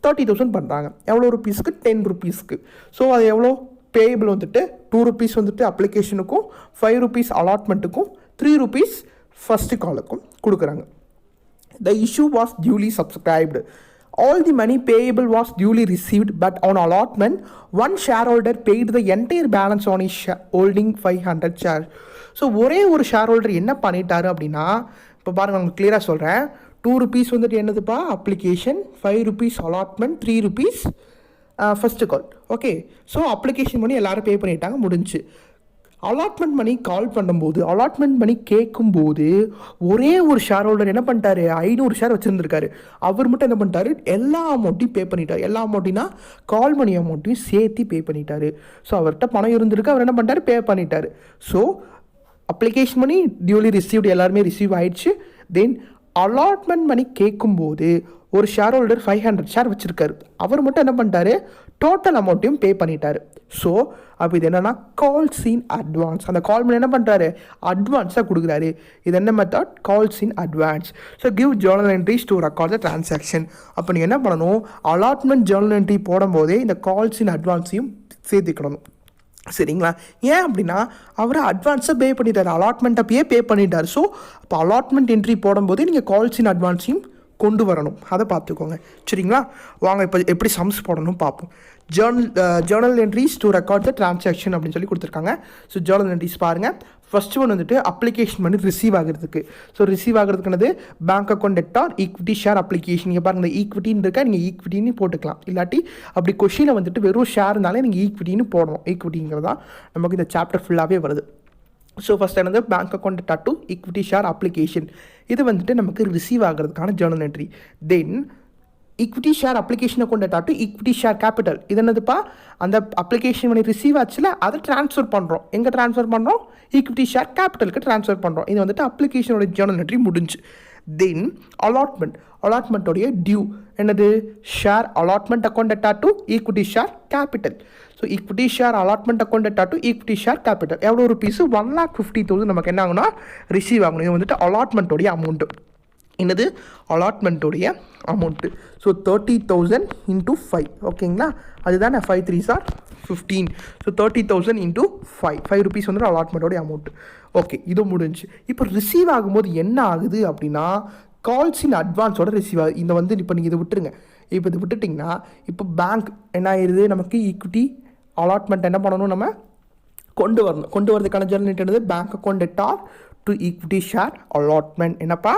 30,000 பண்ணுறாங்க. எவ்வளோ ருபீஸ்க்கு 10 rupeesக்கு. ஸோ அது எவ்வளோ பேயபிள் வந்துட்டு 2 rupees வந்துட்டு அப்ளிகேஷனுக்கும், 5 rupees அலாட்மெண்ட்டுக்கும், 3 rupees ஃபஸ்ட்டு காலுக்கும் கொடுக்குறாங்க. The issue was duly subscribed. All the money payable was duly received, but on allotment, one shareholder paid the entire balance on his holding 500 shares. So ஒரே ஒரு share holder என்ன பண்ணிட்டாரு அப்படின்னா, இப்போ பாருங்கள் உங்களுக்கு கிளியராக சொல்கிறேன். 2 rupees வந்துட்டு என்னதுப்பா application, 5 rupees allotment, 3 rupees first call. Okay, so application பண்ணி எல்லோரும் பே பண்ணிட்டாங்க, முடிஞ்சு. அலாட்மெண்ட் மணி கால் பண்ணும்போது, அலாட்மெண்ட் மணி கேட்கும்போது ஒரே ஒரு ஷேர் ஹோல்டர் என்ன பண்ணிட்டாரு 500 ஷேர் வச்சுருந்துருக்காரு. அவர் மட்டும் என்ன பண்ணிட்டாரு எல்லா அமௌண்ட்டையும் பே பண்ணிட்டார். எல்லா அமௌண்ட்டினா கால் மணி அமௌண்ட்டையும் சேர்த்து பே பண்ணிட்டார். ஸோ அவர்கிட்ட பணம் இருந்திருக்கு, அவர் என்ன பண்ணிட்டாரு பே பண்ணிட்டார். So application money duly received, எல்லாருமே ரிசீவ் ஆயிடுச்சு. தென் அலாட்மெண்ட் மணி கேட்கும்போது ஒரு ஷேர் ஹோல்டர் 500 ஷேர் வச்சுருக்காரு, அவர் மட்டும் என்ன பண்ணிட்டாரு டோட்டல் அமௌண்ட்டையும் பே பண்ணிட்டார். ஸோ அப்போ இது என்னென்னா கால்ஸ் இன் அட்வான்ஸ். அந்த கால் மணி என்ன பண்ணுறாரு அட்வான்ஸாக கொடுக்குறாரு. இது என்ன method calls in advance. So give Journal entries to record the transaction. அப்போ நீங்கள் என்ன பண்ணணும் அலாட்மெண்ட் ஜேர்னல் என்ட்ரி போடும்போதே இந்த கால்ஸ் இன் அட்வான்ஸையும் சேர்த்துக்கணும். சரிங்களா. ஏன் அப்படின்னா அவர் அட்வான்ஸாக பே பண்ணிட்டார், அலாட்மெண்ட் அப்பயே பே பண்ணிட்டார். ஸோ அப்போ அலாட்மெண்ட் என்ட்ரி போடும்போதே நீங்கள் கால்ஸ் இன் அட்வான்ஸையும் கொண்டு வரணும், அதை பார்த்துக்கோங்க. சரிங்களா. வாங்க இப்போ எப்படி சம்ஸ் போடணும் பார்ப்போம். Journal entries to record the transaction அப்படின்னு சொல்லி கொடுத்துருக்காங்க. ஸோ ஜேர்னல் என்ட்ரிஸ் பாருங்கள். ஃபஸ்ட்டு ஒன் வந்துட்டு அப்ளிகேஷன் பண்ணி ரிசீவ் ஆகிறதுக்கு. ஸோ ரிசீவ் ஆகிறதுக்குனது bank account debtor equity share application. நீங்கள் பாருங்கள் ஈக்விட்டின்னு இருக்கா, நீங்கள் ஈக்விட்டின்னு போட்டுக்கலாம். இல்லாட்டி அப்படி கொஷினில் வந்துட்டு வெறும் ஷேர்னாலே நீங்கள் ஈக்விட்டின்னு போடணும். ஈக்விட்டிங்கிறதா நமக்கு இந்த சாப்டர் ஃபுல்லாகவே வருது. ஸோ ஃபஸ்ட் என்னது bank account debtor to equity share application. இது வந்துட்டு நமக்கு ரிசீவ் ஆகிறதுக்கான journal entry. Then equity share application account debtor to equity share capital. இது என்னதுப்பா அந்த அப்ளிகேஷன் பண்ணி ரிசீவ் ஆச்சுல அதை ட்ரான்ஸ்ஃபர் பண்ணுறோம். எங்கே ட்ரான்ஸ்ஃபர் பண்ணுறோம் ஈக்விட்டி ஷேர் கேபிட்டலுக்கு ட்ரான்ஸ்ஃபர் பண்ணுறோம். இது வந்துட்டு அப்ளிகேஷனோட ஜேர்னல் என்ட்ரி முடிஞ்சு. தென் அலாட்மெண்ட்டோடைய டியூ என்னது share allotment account debtor to equity share capital. So equity share allotment account debtor to equity share capital எவ்வளோ ருபீஸு 1,50,000 நமக்கு என்ன ஆகுனா ரிசீவ் ஆகணும். இது வந்துட்டு அலாட்மெண்ட்டோடைய அமௌண்ட்டு. என்னது அலாட்மெண்ட்டோடைய அமௌண்ட்டு. ஸோ 30,000 இன்ட்டு 5 ஓகேங்களா. அதுதானே 5 3s are 15. So 30,000 into 5 rupees வந்துட்டு அலாட்மெண்ட்டோடைய அமௌண்ட்டு. ஓகே, இது முடிஞ்சு. இப்போ ரிசீவ் ஆகும்போது என்ன ஆகுது அப்படின்னா கால்ஸ் இன் அட்வான்ஸோட ரிசீவ் ஆகுது. இந்த வந்து இப்போ நீங்கள் இதை விட்டுருங்க. இப்போ இது விட்டுட்டிங்கன்னா இப்போ பேங்க் என்ன ஆயிடுது நமக்கு ஈக்விட்டி அலாட்மெண்ட் என்ன பண்ணணும் நம்ம கொண்டு வரதுக்கான ஜேர்னல் என்ட்ரி என்னது bank account debtor to equity share allotment. என்னப்பா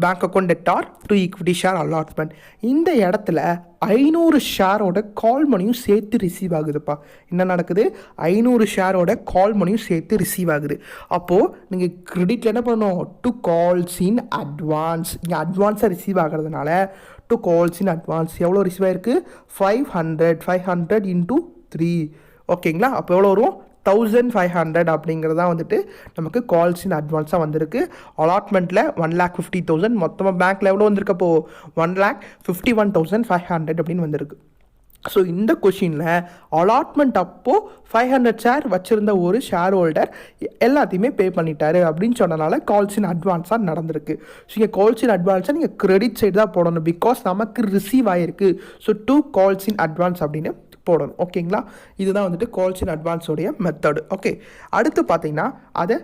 bank account debtor to equity share allotment. இந்த இடத்துல 500 ஷேரோட கால் மணியும் சேர்த்து ரிசீவ் ஆகுதுப்பா. என்ன நடக்குது 500 ஷேரோட கால் மணியும் சேர்த்து ரிசீவ் ஆகுது. அப்போது நீங்கள் கிரெடிட்டில் என்ன பண்ணணும் டு கால்ஸ் இன் அட்வான்ஸ். இங்கே அட்வான்ஸாக ரிசீவ் ஆகிறதுனால டு கால்ஸ் இன் அட்வான்ஸ் எவ்வளோ ரிசீவ் ஆகிருக்கு 500 இன்ட்டு 3 ஓகேங்களா. அப்போ எவ்வளோ வரும் 1,500 அப்படிங்கிறது தான் வந்துட்டு நமக்கு கால்ஸ் இன் அட்வான்ஸாக வந்திருக்கு. அலாட்மெண்ட்டில் 1,50,000 மொத்தமாக பேங்க்கில் எவ்வளோ வந்திருக்கப்போ 1,51,500 அப்படின்னு வந்திருக்கு. ஸோ இந்த கொஷினில் அலாட்மெண்ட் அப்போது 500 ஷேர் வச்சுருந்த ஒரு ஷேர் ஹோல்டர் எல்லாத்தையுமே பே பண்ணிட்டாரு அப்படின்னு சொன்னனால கால்ஸ் இன் அட்வான்ஸாக நடந்திருக்கு. ஸோ இங்கே கால்ஸ் இன் அட்வான்ஸாக நீங்கள் கிரெடிட் சைடு தான் போடணும், பிகாஸ் நமக்கு ரிசீவ் ஆகிருக்கு. ஸோ 2 கால்ஸ் இன் அட்வான்ஸ் அப்படின்னு போடணும் ஓகேங்களா. இதுதான் வந்துட்டு கால்ஸ் இன் அட்வான்ஸோடைய மெத்தடு. ஓகே, அடுத்து பார்த்தீங்கன்னா அதை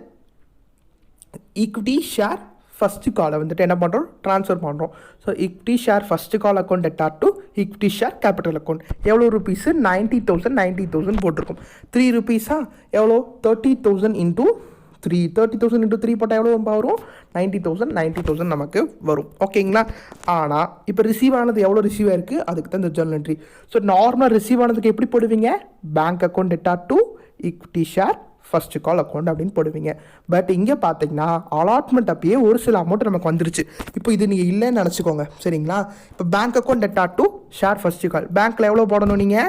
ஈக்விட்டி ஷேர் ஃபஸ்ட்டு காலை வந்துட்டு என்ன பண்ணுறோம் ட்ரான்ஸ்ஃபர் பண்ணுறோம். So equity share first call account debtor to equity share capital account. எவ்வளோ ருபீஸு 90,000 போட்டிருக்கும். 3 rupees எவ்வளோ 30,000 இன்ட்டு 3 30,000 இன்ட்டு 3 போட்டால் எவ்வளோ வரும் 90,000 நமக்கு வரும் ஓகேங்களா. ஆனால் இப்போ ரிசீவ் ஆனது எவ்வளோ ரிசீவ் ஆயிருக்கு அதுக்கு தான் இந்த ஜேர்னல் என்ட்ரி. ஸோ நார்மலாக ரிசீவ் ஆனதுக்கு எப்படி போடுவீங்க bank account debtor to equity share first call account அப்படின்னு போடுவீங்க. பட் இங்கே பார்த்தீங்கன்னா அலாட்மெண்ட் அப்பயே ஒரு சில அமௌண்ட் நமக்கு வந்துருச்சு. இப்போ இது நீங்கள் இல்லைன்னு நினச்சிக்கோங்க சரிங்களா. இப்போ bank account debtor to share first கால் பேங்க்கில் எவ்வளோ போடணும் நீங்கள்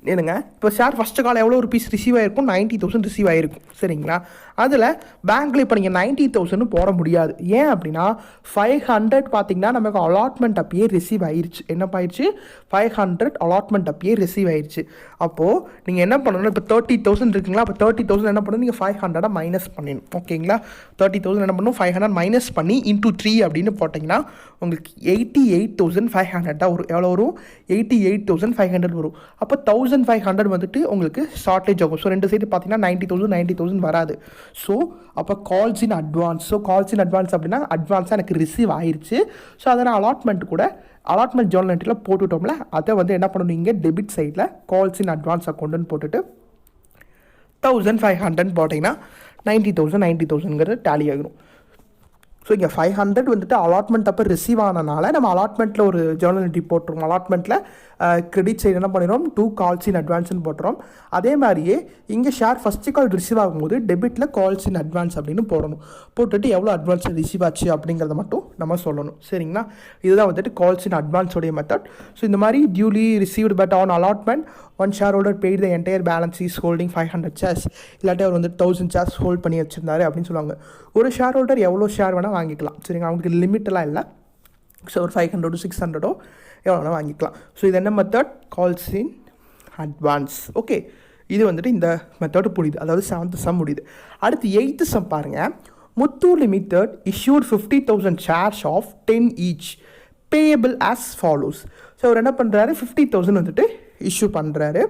என்னங்க இப்போ ஷேர் ஃபஸ்ட்டு கால் எவ்வளோ ருபீஸ் ரிசீவ் ஆகிருக்கும் 90,000 ரிசீவ் ஆகிருக்கும் சரிங்களா. அதில் பேங்க்கில் இப்போ நீங்கள் 90,000 போட முடியாது. ஏன் அப்படின்னா 500 பார்த்தீங்கன்னா நமக்கு அலாட்மெண்ட் அப்பயே ரிசீவ் ஆயிடுச்சு. என்னப்பா ஆயிடுச்சு? 500 அலாட்மெண்ட் அப்பயே ரிசீவ் ஆயிடுச்சு. அப்போது நீங்கள் என்ன பண்ணணும், இப்போ 30,000 இருக்குங்களா, அப்போ 30,000 என்ன பண்ணணும், நீங்கள் 500 மைனஸ் பண்ணிடணும். ஓகேங்களா, 30,000 என்ன பண்ணணும், 500 மைனஸ் பண்ணி இன்டூ 3 அப்படின்னு போட்டிங்கன்னா உங்களுக்கு 88,500 தான் வரும். எவ்வளோ வரும்? 88,500 வரும். அப்போ 1,500 வந்துட்டு உங்களுக்கு ஷார்ட்டேஜ் ஆகும். ஸோ ரெண்டு சைடு பார்த்தீங்கன்னா 90,000 வராது. ஸோ அப்போ calls in advance. So calls in advance அப்படின்னா அட்வான்ஸாக எனக்கு ரிசீவ் ஆயிடுச்சு. ஸோ அதை நான் அலாட்மெண்ட் ஜேர்னல் என்ட்ரியில் போட்டுவிட்டோம்ல, அதை வந்து என்ன பண்ணணும், இங்கே டெபிட் சைடில் கால்ஸ் இன் அட்வான்ஸ் அக்கௌண்ட்டுன்னு போட்டுட்டு 1,500 போட்டிங்கன்னா 90,000 டேலி ஆகிடும். ஸோ இங்கே 500 வந்துட்டு அலாட்மெண்ட் அப்போ ரிசீவ் ஆனனால நம்ம அலாட்மெண்ட்டில் ஒரு ஜேர்னல் என்ட்ரி போட்டுருவோம். அலாட்மெண்ட்டில் கிரெடிட் சைடு என்ன பண்ணிடுறோம், 2 கால்ஸ் இன் அட்வான்ஸ்னு போட்டுறோம். அதே மாதிரியே இங்கே ஷேர் ஃபஸ்ட்டு கால் ரிசீவ் ஆகும்போது டெபிட்டில் கால்ஸ் இன் அட்வான்ஸ் அப்படின்னு போடணும். போட்டுட்டு எவ்வளோ அட்வான்ஸ் ரிசீவ் ஆச்சு அப்படிங்கிறத மட்டும் நம்ம சொல்லணும். சரிங்களா, இதுதான் வந்துட்டு கால்ஸ் இன் அட்வான்ஸோடைய மெத்தட். ஸோ இந்த மாதிரி duly received but on allotment one share holder paid the entire balance is holding 500 shares, இல்லாட்டி அவர் வந்து 1000 shares ஹோல்ட் பண்ணி வச்சிருந்தாரு அப்படின்னு சொல்லுவாங்க. ஒரு ஷேர் ஹோல்டர் எவ்வளோ ஷேர் வேணால் வாங்கிக்கலாம். சரிங்க, அவங்களுக்கு லிமிட்டெல்லாம் இல்லை. ஸோ ஒரு 500 600 எவ்வளோ வேணால் வாங்கிக்கலாம். ஸோ இது என்ன method? Calls in advance. Okay, இது வந்துட்டு இந்த மெத்தட் புரியுது. அதாவது 7th சம் முடியுது. அடுத்து 8th சம் பாருங்கள். Muthu limited issued 50,000 shares of 10 each payable as follows. So அவர் என்ன பண்ணுறாரு, 50,000 வந்துட்டு இஷ்யூ பண்ணுறாரு.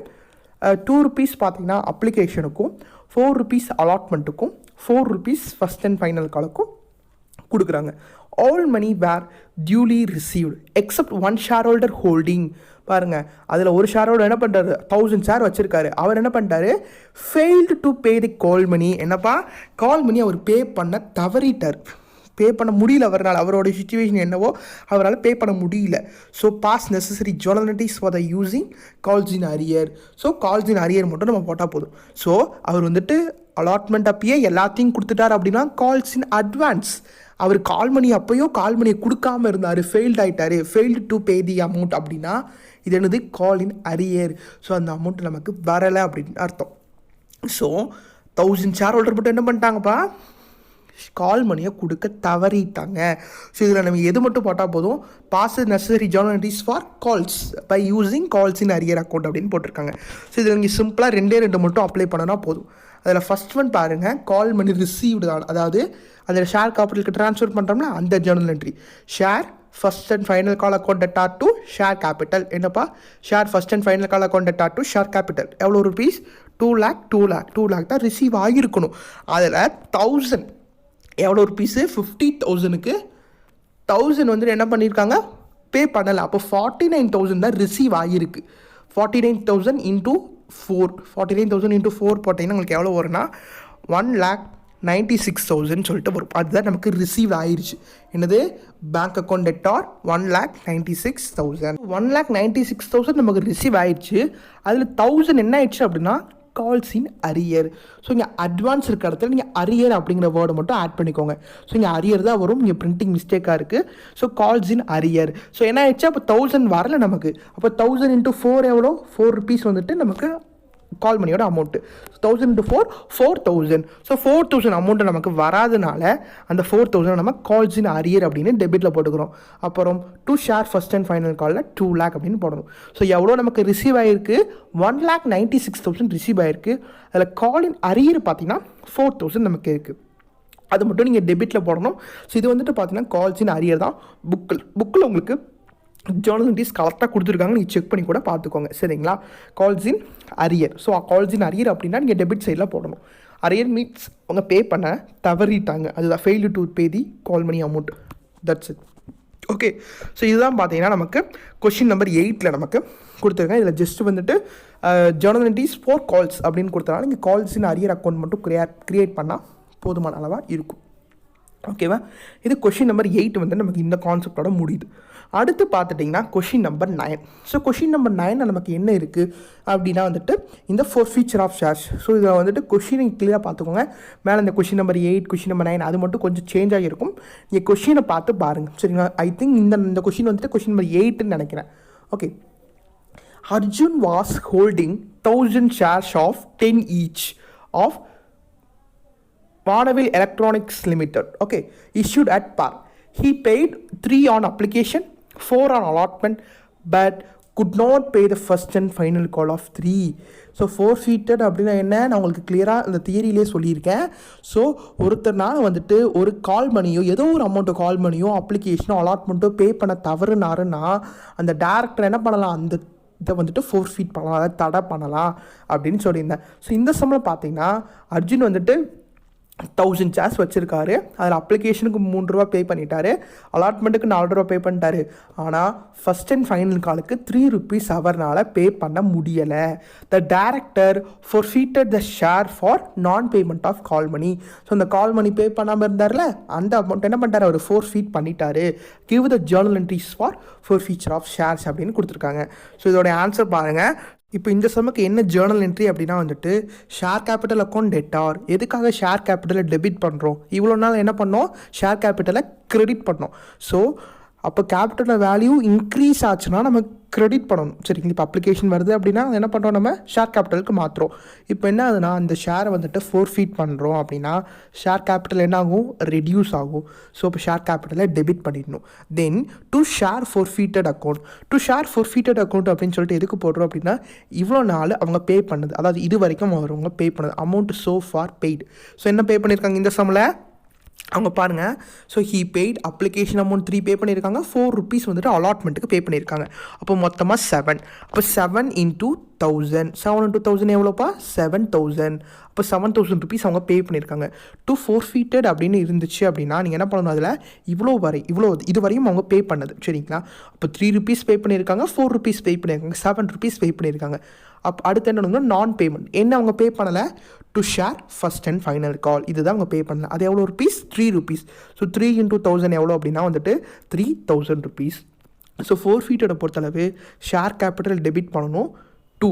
2 rupees பார்த்தீங்கன்னா அப்ளிகேஷனுக்கும், 4 rupees அலாட்மெண்ட்டுக்கும், 4 rupees ஃபஸ்ட் அண்ட் ஃபைனல் காலுக்கும் கொடுக்குறாங்க. All money were duly received except one share holder holding. பாருங்கள், அதில் ஒரு ஷேர் ஹோல்டர் என்ன பண்ணுறாரு, 1000 ஷேர் வச்சுருக்காரு. அவர் என்ன பண்ணிட்டாரு, failed to pay the call மணி. என்னப்பா, கால் மணி அவர் பே பண்ண தவறிட்டார். பே பண்ண முடியல அவரால். அவரோட சுச்சுவேஷன் என்னவோ அவரால் பே பண்ண முடியல. So pass necessary journal entries for the using calls in arrear. So calls in arrear மட்டும் நம்ம போட்டால் போதும். ஸோ அவர் வந்துட்டு அலாட்மெண்ட் அப்பயே எல்லாத்தையும் கொடுத்துட்டார் அப்படின்னா கால்ஸ் இன் அட்வான்ஸ். அவர் கால் மணி அப்போயோ கால் மணியை கொடுக்காமல் இருந்தார், ஃபெயில்ட் ஆகிட்டார், failed to pay the amount அப்படின்னா இது என்னது, கால் இன் அரியர். ஸோ அந்த அமௌண்ட் நமக்கு வரலை அப்படின்னு அர்த்தம். ஸோ 1000 ஷேர் ஹோல்டர் மட்டும் என்ன பண்ணிட்டாங்கப்பா, கால் மணியை கொடுக்க தவறிட்டாங்க. ஸோ இதில் நம்ம எது மட்டும் போட்டால் போதும், pass necessary journal entries for calls by using calls in arrear account அப்படின்னு போட்டிருக்காங்க. ஸோ இதில் நீங்கள் சிம்பிளாக 2 மட்டும் அப்ளை பண்ணனா போதும். அதில் ஃபஸ்ட் ஒன் பாருங்கள், கால் மணி ரிசீவ்டு தான். அதாவது அதில் ஷேர் கேபிட்டலுக்கு ட்ரான்ஸ்ஃபர் பண்ணுறோம்னா அந்த journal entry. Share first and final call account debtor to share capital. என்னப்பா, share first and final call account debtor to share capital. எவ்வளோ ருபீஸ், 2 lakh தான் ரிசீவ் ஆகியிருக்கணும். அதில் 1000 எவ்வளோ ருபீஸு, 50,000க்கு 1000 வந்துட்டு என்ன பண்ணியிருக்காங்க, பே பண்ணலை. அப்போ 49,000 தான் ரிசீவ் ஆகியிருக்கு. 49,000 இன்ட்டு 4, 49,000 இன்ட்டு 4 போட்டிங்கன்னா உங்களுக்கு எவ்வளோ வரும்னா 1,96,000 சொல்லிட்டு வரும். அதுதான் நமக்கு ரிசீவ் ஆயிடுச்சு. என்னது, பேங்க் அக்கௌண்ட் டெட்டார் 1,96,000. 1,96,000 நமக்கு ரிசீவ் ஆயிடுச்சு. அதில் 1000 என்ன ஆயிடுச்சு அப்படின்னா கால்ஸ் இன் அரியர். ஸோ இங்கே அட்வான்ஸ் இருக்க இடத்துல நீங்கள் அரியர் அப்படிங்கிற வேர்டை மட்டும் ஆட் பண்ணிக்கோங்க. ஸோ இங்கே அரியர் தான் வரும், இங்கே பிரிண்டிங் மிஸ்டேக்காக இருக்குது. So calls in arrear. So என்ன ஆயிடுச்சு, அப்போ 1000 வரல நமக்கு. அப்போ 1000 இன்ட்டு 4 எவ்வளோ, 4 rupees வந்துட்டு நமக்கு கால் மணியோட அமௌண்ட்டு. 1000 இன்ட்டு 4 4,000. ஸோ 4,000 அமௌண்ட்டு நமக்கு வராதனால அந்த 4,000 நம்ம கால்ஸ் இன் அரியர் அப்படின்னு டெபிட்டில் போட்டுக்கிறோம். அப்புறம் to share first and final காலில் 2 lakh அப்படின்னு போடணும். ஸோ எவ்வளோ நமக்கு ரிசீவ் ஆகிருக்கு, 1,96,000 ரிசீவ் ஆகிருக்கு. அதில் கால் இன் அரியர் பார்த்தீங்கன்னா 4,000 நமக்கு இருக்குது. அது மட்டும் நீங்கள் டெபிட்டில் போடணும். ஸோ இது வந்துட்டு பார்த்தீங்கன்னா கால்ஸ் இன் அரியர் தான். புக்கில் உங்களுக்கு ஜோர்னலிட்டிஸ் கரெக்டாக கொடுத்துருக்காங்க, நீங்கள் செக் பண்ணி கூட பார்த்துக்கோங்க. சரிங்களா, calls in arrear. So calls in arrear அப்படின்னா நீங்கள் டெபிட் சைடில் போடணும். அரியர் மீன்ஸ் அவங்க பே பண்ண தவறிட்டாங்க, அதுதான் failed to pay the call money amount. That's it. Okay, so இதுதான் பார்த்தீங்கன்னா நமக்கு கொஷின் நம்பர் 8 நமக்கு கொடுத்துருக்கேன். இதில் ஜஸ்ட் வந்துட்டு ஜோர்னலிட்டிஸ் ஃபார் கால்ஸ் அப்படின்னு கொடுத்தனால நீங்கள் கால்ஸ் இன் அரியர் அக்கௌண்ட் மட்டும் க்ரியேட் பண்ணால் போதுமான அளவாக இருக்கும். ஓகேவா, இது கொஷின் நம்பர் 8 வந்து நமக்கு இந்த கான்செப்டோட முடியுது. அடுத்து பார்த்துட்டிங்கன்னா question number 9. So question number 9 நமக்கு என்ன இருக்குது அப்படின்னா வந்துட்டு இந்த ஃபீச்சர் ஆஃப் ஷேர்ஸ். ஸோ இதில் வந்துட்டு கொஷினை கிளியராக பார்த்துக்கோங்க. மேலே இந்த கொஷின் நம்பர் 8 கொஷின் நம்பர் 9 அது மட்டும் கொஞ்சம் சேஞ்ச் ஆகிருக்கும். நீங்கள் கொஷினை பார்த்து பாருங்கள். சரிங்களா, ஐ திங்க் இந்த கொஷின் வந்துட்டு கொஷின் நம்பர் 8ன்னு நினைக்கிறேன். Okay, Arjun was holding 1000 shares of 10 each of Vanavil Electronics Limited, okay, issued at par. He paid 3 on application, 4 on allotment, but could not pay the first and final call of 3. So forfeited அப்படின்னா என்ன, நான் உங்களுக்கு கிளியராக இந்த தியரியிலே சொல்லியிருக்கேன். So ஒருத்தர்னால வந்துட்டு ஒரு கால் மணியோ ஏதோ ஒரு அமௌண்ட்டு கால் மணியோ அப்ளிகேஷனோ அலாட்மெண்ட்டோ பே பண்ண தவறுனாருன்னா அந்த டேரக்டர் என்ன பண்ணலாம், அந்த இதை வந்துட்டு ஃபோர்ஃபீட் பண்ணலாம், அதாவது தடை பண்ணலாம் அப்படின்னு சொல்லியிருந்தேன். ஸோ இந்த சம்பளம் பார்த்தீங்கன்னா அர்ஜுன் வந்துட்டு 1000 shares வச்சுருக்காரு. அதில் அப்ளிகேஷனுக்கு 3 ரூபா பே பண்ணிட்டாரு, அலாட்மெண்ட்டுக்கு 4 ரூபா பே பண்ணிட்டாரு. ஆனால் ஃபஸ்ட் அண்ட் ஃபைனல் காலுக்கு 3 rupees அவர்னால் பே பண்ண முடியலை. The director forfeited the share for non payment of call money. So அந்த கால் மணி பே பண்ணாமல் இருந்தார்ல, அந்த அமௌண்ட் என்ன பண்ணிட்டார், அவர் ஃபோர்ஃபீட் பண்ணிட்டாரு. Give the journal entries for forfeiture of shares அப்படின்னு கொடுத்துருக்காங்க. ஸோ இதோட ஆன்சர் பாருங்கள். இப்போ இந்த சமக்கு என்ன ஜேர்னல் என்ட்ரி அப்படின்னா வந்துட்டு ஷேர் கேபிட்டல் அக்கௌண்ட் டெட்டார். எதுக்காக ஷேர் கேபிட்டலை டெபிட் பண்ணுறோம், இவ்வளோ நாள் என்ன பண்ணோம், ஷேர் கேபிட்டலை கிரெடிட் பண்ணோம். ஸோ அப்போ கேபிட்டல் வேல்யூ இன்க்ரீஸ் ஆச்சுன்னா நம்ம கிரெடிட் பண்ணணும். சரிங்களா, இப்போ அப்ளிகேஷன் வருது அப்படின்னா என்ன பண்ணுறோம், நம்ம ஷேர் கேபிட்டலுக்கு மாற்றுறோம். இப்போ என்ன ஆகுதுன்னா, அந்த ஷேரை வந்துட்டு ஃபோர்ஃபீட் பண்ணுறோம் அப்படின்னா ஷேர் கேபிட்டல் என்ன ஆகும், ரெடியூஸ் ஆகும். ஸோ இப்போ ஷேர் கேபிட்டலை டெபிட் பண்ணிடணும். Then to share forfeited account, to share forfeited account அப்படின்னு சொல்லிட்டு எதுக்கு போடுறோம் அப்படின்னா, இவ்வளோ நாள் அவங்க பே பண்ணது, அதாவது இது வரைக்கும் அவங்க பே பண்ணது amount so for paid. So என்ன பே பண்ணியிருக்காங்க இந்த சம்மில் அவங்க பாருங்கள். So he paid application amount 3 பே பண்ணியிருக்காங்க, 4 rupees வந்துட்டு அலாட்மெண்ட்டுக்கு பே பண்ணியிருக்காங்க. அப்போ மொத்தமாக 7. அப்போ 7 into 1000, 7 into 1000 எவ்வளோப்பா, 7000. அப்போ 7000 rupees அவங்க பே பண்ணியிருக்காங்க. டு ஃபோர்ஃபீட்டட் அப்படின்னு இருந்துச்சு அப்படின்னா நீங்கள் என்ன பண்ணணும், அதில் இவ்வளோ இது வரையும் அவங்க பே பண்ணது. சரிங்களா, அப்போ 3 rupees பே பண்ணியிருக்காங்க, 4 rupees பே பண்ணியிருக்காங்க, 7 rupees பே பண்ணியிருக்காங்க. அப்போ அடுத்து என்ன நான் பேமெண்ட், என்ன அவங்க பே பண்ணலை, to share first and final call, இதுதான் அவங்க பே பண்ணல. அது எவ்வளோ rupees, 3 rupees. ஸோ 3 into 1000 எவ்வளோ அப்படின்னா வந்துட்டு 3000 rupees. ஸோ ஃபோர்ஃபீட்டோட பொறுத்தளவு ஷேர் கேபிட்டல் டெபிட் பண்ணணும். 2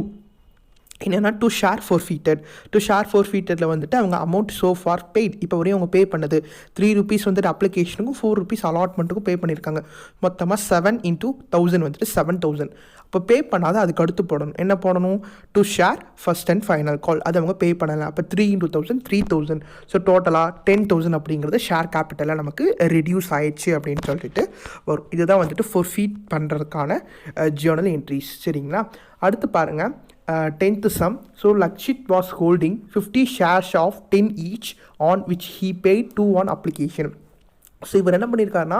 என்னென்னா to share forfeited. To share ஃபோர்ஃபீட்டடில் வந்துட்டு அவங்க அமௌண்ட் ஸோ ஃபார் பெய்ட், இப்போ வரையும் அவங்க பே பண்ணது 3 rupees வந்துட்டு அப்ளிகேஷனுக்கும் 4 rupees அலாட்மெண்ட்டுக்கும் பே பண்ணியிருக்காங்க. மொத்தமாக 7 into 1000 வந்துட்டு 7000. இப்போ பே பண்ணாத அதுக்கு அடுத்து போடணும், என்ன போடணும், to share first and final கால், அது அவங்க பே பண்ணலை. அப்போ 3 into 1000 3000. ஸோ டோட்டலாக 10,000 அப்படிங்கிறது ஷேர் கேபிட்டலாக நமக்கு ரெடியூஸ் ஆயிடுச்சு அப்படின்னு சொல்லிட்டு வரும். இதுதான் வந்துட்டு ஃபோர்ஃபீட் பண்ணுறதுக்கான ஜேர்னல் என்ட்ரிஸ். சரிங்களா, அடுத்து பாருங்கள் 10th sum. So Lakshit was holding 50 shares of 10 each on which he paid 2 on application. So இவர் என்ன பண்ணியிருக்காருன்னா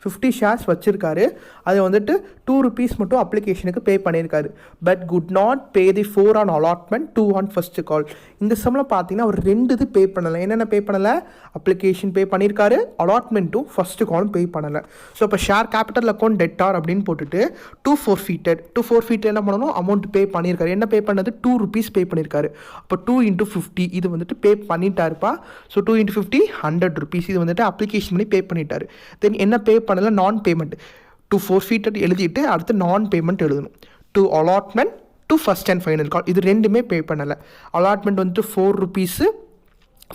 50 shares வச்சுருக்காரு, அதை வந்துட்டு 2 rupees மட்டும் அப்ளிகேஷனுக்கு பே பண்ணியிருக்காரு. But could not pay the 4 on allotment, 2 on first call. இந்த சம்மில் பார்த்தீங்கன்னா அவர் 2 இது பே பண்ணலை. என்னென்ன பே பண்ணலை, அப்ளிகேஷன் பே பண்ணியிருக்காரு, அலாட்மெண்ட்டும் ஃபஸ்ட்டு காலும் பே பண்ணலை. ஸோ இப்போ ஷேர் கேபிட்டல் அக்கௌண்ட் டெட்டார் அப்படின்னு போட்டுட்டு டு ஃபோர்ஃபீட்டட் என்ன பண்ணணும், அமௌண்ட் பே பண்ணியிருக்காரு. என்ன பே பண்ணது, 2 rupees பே பண்ணியிருக்காரு. அப்போ 2 into 50 இது வந்துட்டு பே பண்ணிட்டாருப்பா. So 2 into 50 100 rupees. இது வந்துட்டு அப்ளிகேஷன் பண்ணி பே பண்ணிட்டாரு. தென் என்ன பே பண்ணல, நான் பேமெண்ட். டு ஃபோர்ஃபீட்டட் எழுதிட்டு அடுத்து நான் பேமெண்ட் எழுதணும். To allotment, to first and final call, இது ரெண்டுமே பே பண்ணலை. அலாட்மெண்ட் வந்துட்டு 4 rupees,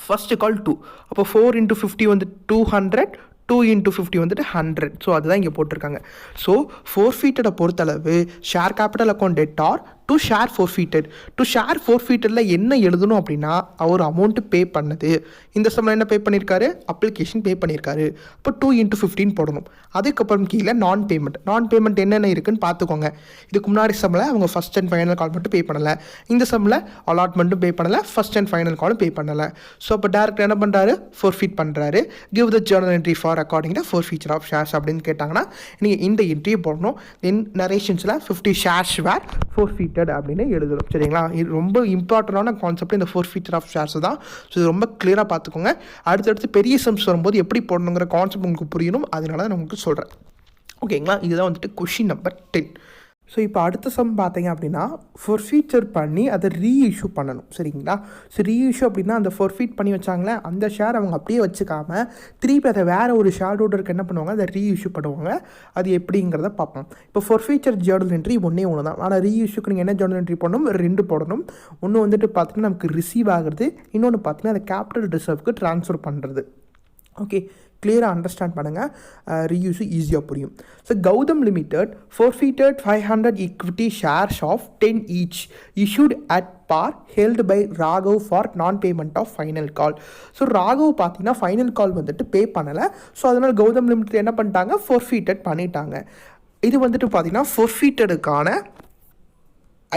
ஃபஸ்ட்டு கால் 2. அப்போ 4 into 50 வந்து 200, 2 into 50 வந்துட்டு 100. ஸோ அதுதான் இங்கே போட்டிருக்காங்க. ஸோ ஃபோர்ஃபீட்டடை பொறுத்தளவு share capital account debtor to share forfeited. To share ஃபோர்ஃபீட்டடில் என்ன எழுதணும் அப்படின்னா, அவர் அமௌண்ட்டு பே பண்ணது, இந்த சமயம் என்ன பே பண்ணியிருக்காரு, அப்ளிகேஷன் பே பண்ணியிருக்காரு. அப்போ 2 into 15 போடணும். அதுக்கப்புறம் கீழே நான் பேமெண்ட் என்னென்ன இருக்குன்னு பார்த்துக்கோங்க. இதுக்கு முன்னாடி சம்மில் அவங்க ஃபஸ்ட் அண்ட் ஃபைனல் கால் மட்டும் பே பண்ணலை, இந்த சம்மில் அலாட்மெண்ட்டும் பே பண்ணலை, ஃபஸ்ட் அண்ட் ஃபைனல் காலும் பே பண்ணலை. ஸோ அப்போ டேரக்டர் என்ன பண்ணுறாரு, ஃபோர்ஃபீட் பண்ணுறாரு. Give the journal entry for according to forfeiture of shares அப்படின்னு கேட்டாங்கன்னா நீங்கள் இந்த என்ட்ரியை போடணும். தென் நரேஷன்ஸில் 50 shares வேர் ஃபோர்ஃபீட் அப்படின்னு எழுதணும். சரிங்களா, இது ரொம்ப இம்பார்ட்டண்டான கான்செப்ட் இந்த ஃபோர்ஃபீச்சர் ஆஃப் ஷேர்ஸ் தான். ஸோ இது ரொம்ப கிளியராக பார்த்துக்கோங்க. அடுத்தடுத்து பெரிய சம்ஸ் வரும்போது எப்படி போடணுங்கிற கான்செப்ட் உங்களுக்கு புரியணும், அதனால தான் நான் உங்களுக்கு சொல்கிறேன். ஓகேங்களா, இதுதான் வந்துட்டு கொஷின் நம்பர் 10. ஸோ இப்போ அடுத்த சம் பார்த்தீங்க அப்படின்னா ஃபோர்ஃபீச்சர் பண்ணி அதை ரீஇஷ்யூ பண்ணணும். சரிங்களா, ஸோ ரீஇஷ்யூ அப்படின்னா அந்த ஃபோர்ஃபீட் பண்ணி வச்சாங்களே அந்த ஷேர் அவங்க அப்படியே வச்சுக்காமல் திருப்பி அதை வேறு ஒரு ஷேர் ஹோல்டருக்கு என்ன பண்ணுவாங்க, அதை ரீஇஷ்யூ பண்ணுவாங்க. அது எப்படிங்கிறத பார்ப்போம். இப்போ ஃபோர்ஃபீச்சர் ஜேர்னல் என்ட்ரி ஒன்றே தான். ஆனால் ரீஇஷ்யூக்கு நீங்கள் என்ன ஜேர்னல் என்ட்ரி பண்ணணும், 2 போடணும். ஒன்று வந்துட்டு பார்த்தீங்கன்னா நமக்கு ரிசீவ் ஆகிறது, இன்னொன்று பார்த்தீங்கன்னா அதை கேபிட்டல் ரிசர்வ்க்கு ட்ரான்ஸ்ஃபர் பண்ணுறது. ஓகே, கிளியராக அண்டர்ஸ்டாண்ட் பண்ணுங்கள், ரீயூஸு ஈஸியாக புரியும். So Gautam limited forfeited 500 equity shares of 10 each issued at par held by Raghav for non payment of final call. So Raghav பார்த்தீங்கன்னா ஃபைனல் கால் வந்துட்டு பே பண்ணலை. ஸோ அதனால் கௌதம் லிமிடெட் என்ன பண்ணிட்டாங்க, forfeited பண்ணிட்டாங்க. இது வந்துட்டு பார்த்தீங்கன்னா forfeitedக்கான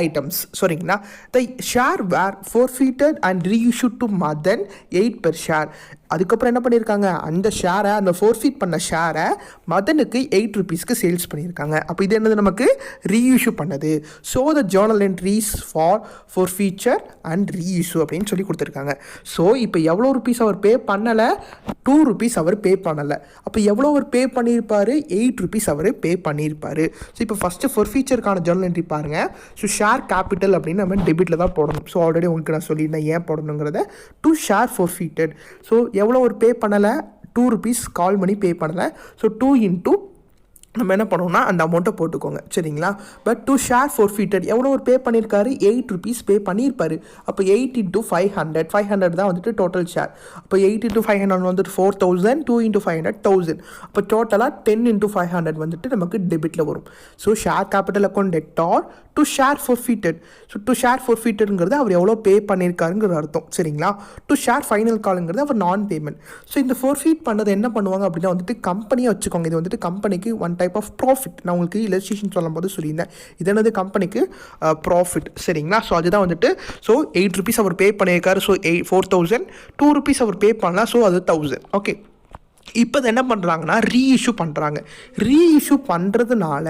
items சரிங்களா. the share were forfeited and reissued to Madan 8 per share. அதுக்கப்புறம் என்ன பண்ணியிருக்காங்க, அந்த ஷேரை, அந்த ஃபோர்ஃபீட் பண்ண ஷேரை மதனுக்கு 8 rupeesக்கு சேல்ஸ் பண்ணியிருக்காங்க. அப்போ இது என்னது, நமக்கு ரீஇஷ்யூ பண்ணது. So the journal entries for forfeiture and reissue அப்படின்னு சொல்லி கொடுத்துருக்காங்க. ஸோ இப்போ எவ்வளோ ருபீஸ் அவர் பே பண்ணலை, 2 rupees அவர் பே பண்ணலை. அப்போ எவ்வளோ அவர் பே பண்ணியிருப்பார், 8 rupees அவர் பே பண்ணியிருப்பார். ஸோ இப்போ ஃபஸ்ட்டு ஃபோர்ஃபீச்சருக்கான ஜேர்னல் என்ட்ரி பாருங்கள். ஸோ ஷேர் கேபிட்டல் அப்படின்னு நம்ம டெபிட்டில் தான் போடணும். ஸோ ஆல்ரெடி உங்களுக்கு நான் சொல்லியிருந்தேன் ஏன் போடணுங்கிறத. To share forfeited. ஸோ எவ்வளோ ஒரு பே பண்ணலை, 2 rupees கால் பண்ணி பே பண்ணலை. ஸோ 2 into நம்ம என்ன பண்ணுவோம்னா அந்த அமௌண்ட்டை போட்டுக்கோங்க சரிங்களா. பட் டு ஷேர் forfeited எவ்வளோ ஒரு பே பண்ணியிருக்காரு, 8 rupees பே பண்ணியிருப்பார். அப்போ 8 into 500, 500 தான் வந்துட்டு டோட்டல் ஷேர். அப்போ 8 into 500 வந்துட்டு 4000, 2 into 500 1000. அப்போ டோட்டலாக 10 into 500 வந்துட்டு நமக்கு டெபிட்டில் வரும். So share capital account debtor to share forfeited. So to share forfeitedங்கிறது அவர் எவ்வளோ பே பண்ணியிருக்காருங்கிற அர்த்தம் சரிங்களா. டு ஷேர் ஃபைனல் காலுங்கிறது அவர் நான் பேமெண்ட். ஸோ இந்த forfeit பண்ணது என்ன பண்ணுவாங்க அப்படின்னா வந்துட்டு கம்பெனியை வச்சுக்கோங்க. இது வந்துட்டு கம்பெனிக்கு ஒன் டைப் ஆஃப் ப்ராஃபிட். நான் உங்களுக்கு இல்லஸ்ட்ரேஷன் சொல்லும் போது சொல்லியிருந்தேன், இது என்னது கம்பெனிக்கு ப்ராஃபிட் சரிங்களா. ஸோ அதுதான் வந்துட்டு. ஸோ 8 rupees அவர் பே பண்ணியிருக்காரு. ஸோ 4000, 2 rupees அவர் பே பண்ணலாம். ஸோ அது 1000. ஓகே, இப்போ என்ன பண்ணுறாங்கன்னா ரீஇஷ்யூ பண்ணுறாங்க. ரீஇஷ்யூ பண்ணுறதுனால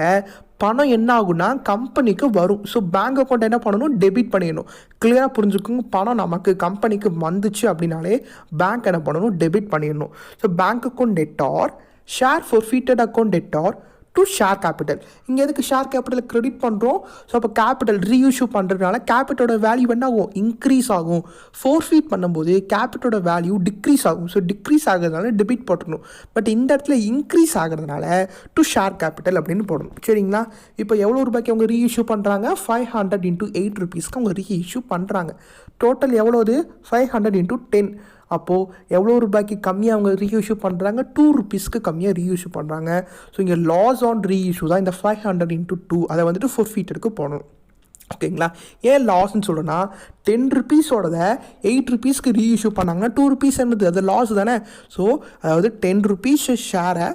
பணம் என்ன ஆகுனா கம்பெனிக்கு வரும். ஸோ பேங்க் அக்கௌண்ட் என்ன பண்ணணும், டெபிட் பண்ணிடணும். கிளியராக புரிஞ்சுக்கோங்க, பணம் நமக்கு கம்பெனிக்கு வந்துச்சு அப்படின்னாலே பேங்க் என்ன பண்ணணும், டெபிட் பண்ணிடணும். So bank account debtor share forfeited account debtor to share capital. இங்கே எதுக்கு ஷேர் கேபிட்டல் கிரெடிட் பண்ணுறோம். ஸோ அப்போ கேபிட்டல் ரீஇஷ்யூ பண்ணுறதுனால கேபிட்டலோட வேல்யூ என்ன ஆகும், இன்க்ரீஸ் ஆகும். ஃபோர்ஃபீட் பண்ணும்போது கேபிட்டலோட வேல்யூ டிக்ரீஸ் ஆகும். ஸோ டிக்ரீஸ் ஆகிறதுனால டெபிட் போட்டணும். பட் இந்த இடத்துல இன்க்ரீஸ் ஆகிறதுனால டு ஷேர் கேபிட்டல் அப்படின்னு போடணும் சரிங்களா. இப்போ எவ்வளோ ரூபாய்க்கு அவங்க ரீஇஷ்யூ பண்ணுறாங்க, 500 into 8 rupeesக்கு அவங்க ரீஇஷ்யூ பண்ணுறாங்க. டோட்டல் எவ்வளோது, 500 into 10. அப்போது எவ்வளோ ரூபாய்க்கு கம்மியாக அவங்க ரீஇஷ்யூ பண்ணுறாங்க, 2 rupeesக்கு கம்மியாக ரீஇஷ்யூ பண்ணுறாங்க. ஸோ இங்கே லாஸ் ஆன் ரீஇஷ்யூ தான் இந்த 500 into 2. அதை வந்துட்டு forfeited போகணும் ஓகேங்களா. ஏன் லாஸ்ன்னு சொல்கிறேன்னா 10 rupeesோட 8 rupeesக்கு ரீஇஷ்யூ பண்ணாங்கன்னா 2 rupees என்னது, அது லாஸ் தானே. ஸோ அதாவது 10 rupees ஷேரை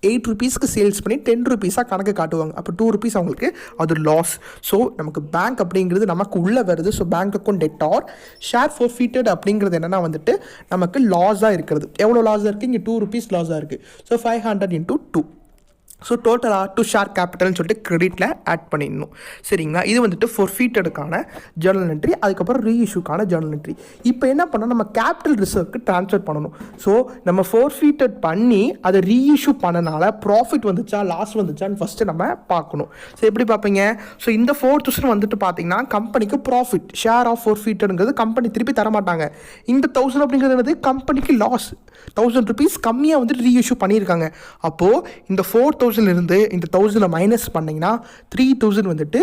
8 rupeesக்கு சேல்ஸ் பண்ணி 10 rupeesஆக கணக்கு காட்டுவாங்க. அப்போ 2 rupees அவங்களுக்கு அது லாஸ். ஸோ நமக்கு பேங்க் அப்படிங்கிறது நமக்கு உள்ளே வருது. So bank account debtor share forfeited அப்படிங்கிறது என்னென்னா வந்துட்டு நமக்கு லாஸாக இருக்கிறது. எவ்வளோ லாஸாக இருக்குது, இங்கே 2 rupees லாஸாக இருக்குது. So 500 into 2. ஸோ டோட்டலாக டு ஷேர் கேபிட்டல்னு சொல்லிட்டு கிரெடிட்டில் ஆட் பண்ணிடணும் சரிங்களா. இது வந்துட்டு forfeitedக்கான ஜேர்னல் என்ட்ரி. அதுக்கப்புறம் ரீஇஷ்யூக்கான ஜேர்னல் என்ட்ரி. இப்போ என்ன பண்ணால் நம்ம கேபிட்டல் ரிசர்வ்க்கு ட்ரான்ஸ்ஃபர் பண்ணணும். ஸோ நம்ம forfeited பண்ணி அதை ரீஇஷ்யூ பண்ணனால ப்ராஃபிட் வந்துச்சா லாஸ் வந்துச்சான்னு ஃபஸ்ட்டு நம்ம பார்க்கணும். ஸோ எப்படி பார்ப்பீங்க, ஸோ இந்த 4000 வந்துட்டு பார்த்தீங்கன்னா கம்பெனிக்கு ப்ராஃபிட். ஷேர் ஆஃப் forfeitedங்கிறது கம்பெனி திருப்பி தரமாட்டாங்க. இந்த 1000 அப்படிங்கிறது என்னது, கம்பெனிக்கு லாஸ். 1000 rupees கம்மியாக வந்துட்டு ரீஇஷ்யூ பண்ணியிருக்காங்க. அப்போது இந்த 4000 இருந்து இந்த 1000 மைனஸ் பண்ணிங்கன்னா 3000 வந்துட்டு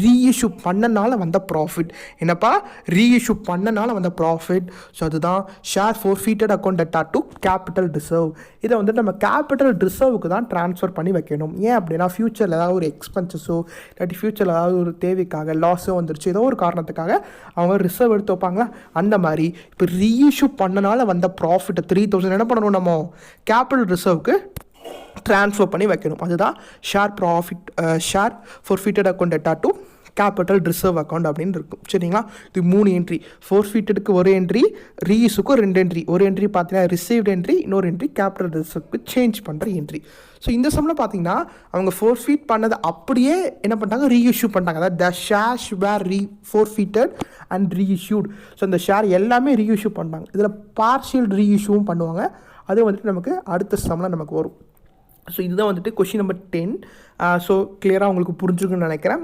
ரீஇஷ்யூ பண்ணனால வந்த ப்ராஃபிட். என்னப்பா, ரீஇஷ்யூ பண்ணனால வந்த ப்ராஃபிட். ஸோ அதுதான் share forfeited account debtor to capital reserve. இதை வந்துட்டு நம்ம கேபிட்டல் ரிசர்வுக்கு தான் ட்ரான்ஸ்ஃபர் பண்ணி வைக்கணும். ஏன் அப்படின்னா ஃபியூச்சரில் ஏதாவது ஒரு எக்ஸ்பென்சஸோ இல்லாட்டி ஃபியூச்சரில் ஏதாவது ஒரு தேவைக்காக லாஸோ வந்துருச்சு, ஏதோ ஒரு காரணத்துக்காக அவங்க ரிசர்வ் எடுத்து வைப்பாங்களா, அந்த மாதிரி இப்போ ரீஇஷ்யூ பண்ணனால வந்த ப்ராஃபிட்டை 3000 என்ன பண்ணணும், நம்ம கேபிட்டல் ரிசர்வுக்கு ட்ரான்ஸ்ஃபர் பண்ணி வைக்கணும். அதுதான் share forfeited account debtor to capital reserve account அப்படின்னு இருக்கும் சரிங்களா. இது 3 என்ட்ரி. forfeitedக்கு ஒரு என்ட்ரி, ரீஇஷ்யூக்கு 2 என்ட்ரி. ஒரு என்ட்ரி பார்த்தீங்கன்னா ரிசீவ்ட் என்ட்ரி, இன்னொரு என்ட்ரி கேபிட்டல் ரிசர்வ்க்கு சேஞ்ச் பண்ணுற என்ட்ரி. ஸோ இந்த சம்மில் பார்த்தீங்கன்னா அவங்க forfeit பண்ணதை அப்படியே என்ன பண்ணிட்டாங்க, ரீஇஷ்யூ பண்ணிட்டாங்க. அதாவது the shares were forfeited and reissued. So இந்த ஷேர் எல்லாமே ரீஇஷ்யூ பண்ணாங்க. இதில் பார்ஷியல் ரீஇஷ்யூவும் பண்ணுவாங்க. அது வந்துட்டு நமக்கு அடுத்த சம்மில் நமக்கு வரும். ஸோ இதுதான் வந்துட்டு கொஷின் நம்பர் 10. ஸோ கிளியராக உங்களுக்கு புரிஞ்சுக்கணும்னு நினைக்கிறேன்.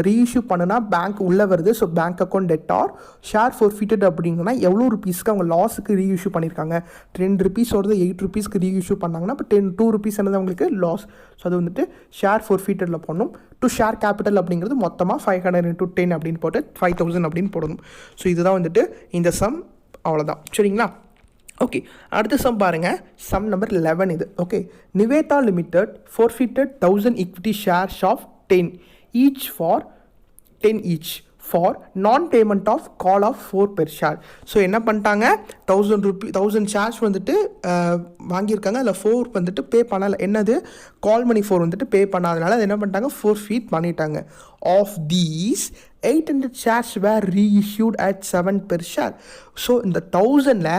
ரீஇஷ்யூ பண்ணுனா பேங்க் உள்ளே வருது. So bank account debtor share forfeited அப்படிங்கன்னா எவ்வளோ ருபீஸ்க்கு அவங்க லாஸுக்கு ரீஇஷ்யூ பண்ணியிருக்காங்க. 10 rupeesோடது 8 rupeesக்கு ரீஇஷ்யூ பண்ணாங்கன்னா இப்போ 2 rupees என்னது அவங்களுக்கு லாஸ். ஸோ அது வந்துட்டு ஷேர் forfeitedல போடணும். டு ஷேர் கேபிட்டல் அப்படிங்கிறது மொத்தமாக 500 into 10 அப்படின்னு போட்டு 5000 அப்படின்னு போடணும். ஸோ இதுதான் வந்துட்டு இந்த சம். அவ்வளோதான் சரிங்களா. ஓகே, அடுத்த சம் பாருங்கள். சம் நம்பர் 11 இது. Okay, Nivetha limited forfeited 1000 equity shares of 10 each for 10 each for non-payment of call of 4 per share. So என்ன பண்ணிட்டாங்க, 1000 ஷேர்ஸ் வந்துட்டு வாங்கியிருக்காங்க. அதில் 4 வந்துட்டு பே பண்ணலை. என்னது, கால் மணி 4 வந்துட்டு பே பண்ணாதனால அது என்ன பண்ணிட்டாங்க, forfeit பண்ணிட்டாங்க. Of these 800 shares were reissued at 7 per share. So இந்த 1000ல்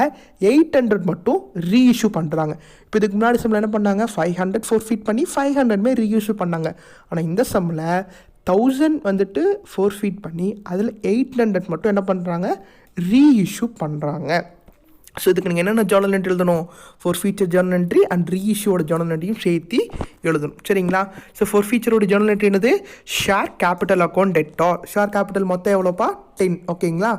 800 மட்டும் ரீஇஷ்யூ பண்ணுறாங்க. இப்போ இதுக்கு முன்னாடி சம்மில் என்ன பண்ணாங்க, 500 forfeit பண்ணி 500மே ரீஇஷ்யூ பண்ணாங்க. ஆனால் இந்த சம்மில் 1000 வந்துட்டு forfeit பண்ணி அதில் 800 மட்டும் என்ன பண்ணுறாங்க, ரீஇஷ்யூ பண்ணுறாங்க. ஸோ இதுக்கு நீங்கள் என்னென்ன ஜர்னல் என்ட்ரி எழுதணும், forfeited ஜர்னல் என்ட்ரி அண்ட் ரீஇஷ்யூவோட ஜர்னல் என்ட்ரியும் சேர்த்து எழுதணும். சரிங்களா? ஸோ forfeited ஜர்னல் என்ட்ரி என்னது, share capital account debtor. Share capital மொத்தம் எவ்வளோப்பா, 10. ஓகேங்களா?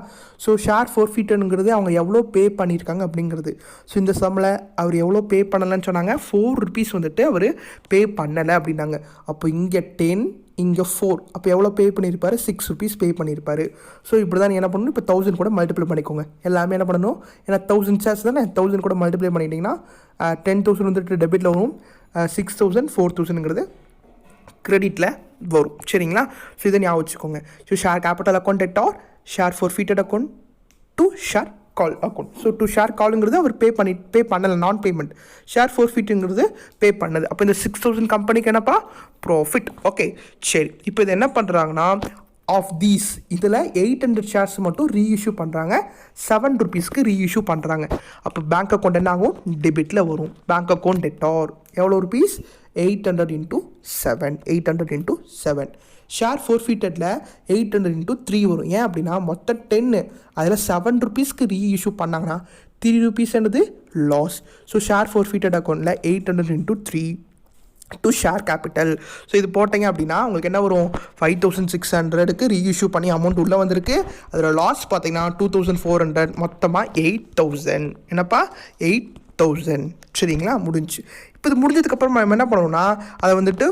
ஸோ ஷேர் forfeitedங்கிறது அவங்க எவ்வளோ பே பண்ணியிருக்காங்க அப்படிங்கிறது. ஸோ இந்த சம்மில் அவர் எவ்வளோ பே பண்ணலைன்னு சொன்னாங்க, 4 rupees வந்துட்டு அவர் பே பண்ணலை அப்படின்னாங்க. அப்போ இங்கே 10, இங்கே 4, அப்போ எவ்வளோ பே பண்ணியிருப்பார், 6 rupees பே பண்ணியிருப்பார். ஸோ இப்படி தான் நீங்கள் என்ன பண்ணணும், இப்போ 1000 கூட மல்டிப்ளை பண்ணிக்கோங்க. எல்லாமே என்ன பண்ணணும், ஏன்னா 1000 ஷேர்ஸ் தானே, 1000 கூட மல்டிப்ளை பண்ணிட்டீங்கன்னா 10,000 வந்துட்டு டெபிட்டில் வரும், 6,000 4,000ங்கிறது கிரெடிட்டில் வரும். சரிங்களா? ஸோ இதை ஞாபகம் வச்சுக்கோங்க. So share capital account debtor, share forfeited account to share call account. So to share காலுங்கிறது அவர் பே பண்ணலை, நான் பேமெண்ட். ஷேர் forfeitங்கிறது பே பண்ணது. அப்போ இந்த 6,000 கம்பெனிக்கு என்னப்பா, ப்ராஃபிட். ஓகே, சரி. இப்போ இது என்ன பண்ணுறாங்கன்னா, ஆஃப் தீஸ் இதில் 800 ஷேர்ஸ் மட்டும் ரீஇஷ்யூ பண்ணுறாங்க, 7 rupeesக்கு ரீஇஷ்யூ பண்ணுறாங்க. அப்போ பேங்க் அக்கௌண்ட் என்ன ஆகும், டெபிட்டில் வரும். பேங்க் அக்கௌண்ட் டெட்டார் எவ்வளோ ருபீஸ், 800 × 7, 800 × 7. ஷேர் forfeitedல 800 × 3 வரும். ஏன் அப்படின்னா மொத்தம் 10, அதில் 7 rupeesக்கு ரீஇஷ்யூ பண்ணாங்கன்னா 3 rupees என்னது, லாஸ். ஸோ ஷேர் forfeited அக்கௌண்ட்டில் 800 × 3 டு ஷேர் கேபிட்டல். ஸோ இது போட்டிங்க அப்படின்னா உங்களுக்கு என்ன வரும், 5,600க்கு ரீஇஷ்யூ பண்ணி அமௌண்ட் உள்ளே வந்திருக்கு. அதில் லாஸ் பார்த்தீங்கன்னா 2,400, மொத்தமாக 8,000. என்னப்பா, 8,000. சரிங்களா? முடிஞ்சு. இப்போ இது முடிஞ்சதுக்கப்புறம் நம்ம என்ன பண்ணணும்னா, அதை வந்துட்டு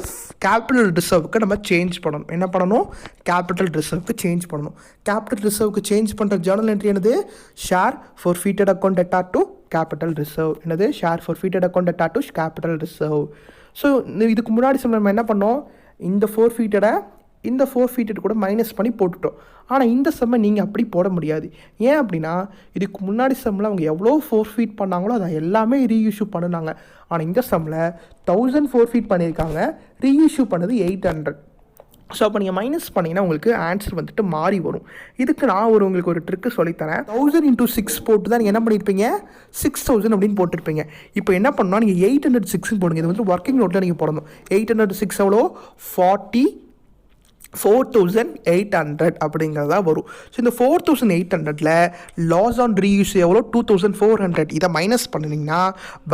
கேபிட்டல் ரிசர்வுக்கு நம்ம சேஞ்ச் பண்ணணும். என்ன பண்ணணும், கேபிட்டல் ரிசர்வுக்கு சேஞ்ச் பண்ணணும். கேபிட்டல் ரிசர்வுக்கு சேஞ்ச் பண்ணுற ஜர்னல் என்ட்ரி என்னது, share forfeited account debtor to capital reserve. என்னது, share forfeited account debtor to capital reserve. So இதுக்கு முன்னாடி நம்ம என்ன பண்ணோம், இந்த forfeited கூட மைனஸ் பண்ணி போட்டுட்டோம். ஆனால் இந்த சம்மை நீங்கள் அப்படி போட முடியாது. ஏன் அப்படின்னா இதுக்கு முன்னாடி சம்மில் அவங்க எவ்வளோ forfeit பண்ணாங்களோ அதை எல்லாமே ரீஇஷ்யூ பண்ணினாங்க. ஆனால் இந்த சம்மில் 1000 forfeit பண்ணியிருக்காங்க, ரீஇஷ்யூ பண்ணது 800. ஸோ அப்போ நீங்கள் மைனஸ் பண்ணிங்கன்னா உங்களுக்கு ஆன்சர் வந்துட்டு மாறி வரும். இதுக்கு நான் உங்களுக்கு ஒரு ட்ரிக்கு சொல்லித்தரேன். 1000 × 6 போட்டு தான் நீங்கள் என்ன பண்ணியிருப்பீங்க, 6,000 அப்படின்னு போட்டிருப்பீங்க. இப்போ என்ன பண்ணால் நீங்கள் 806 போடுங்க. இது வந்து ஒர்க்கிங் நோட்டில் நீங்கள் போடணும். 806 எவ்வளோ, 4,800 அப்படிங்கிறதா வரும். ஸோ இந்த 4,800ல் லாஸ் ஆன் ரீஇஷ்யூ எவ்வளோ, 2,400. இதை மைனஸ் பண்ணிங்கன்னா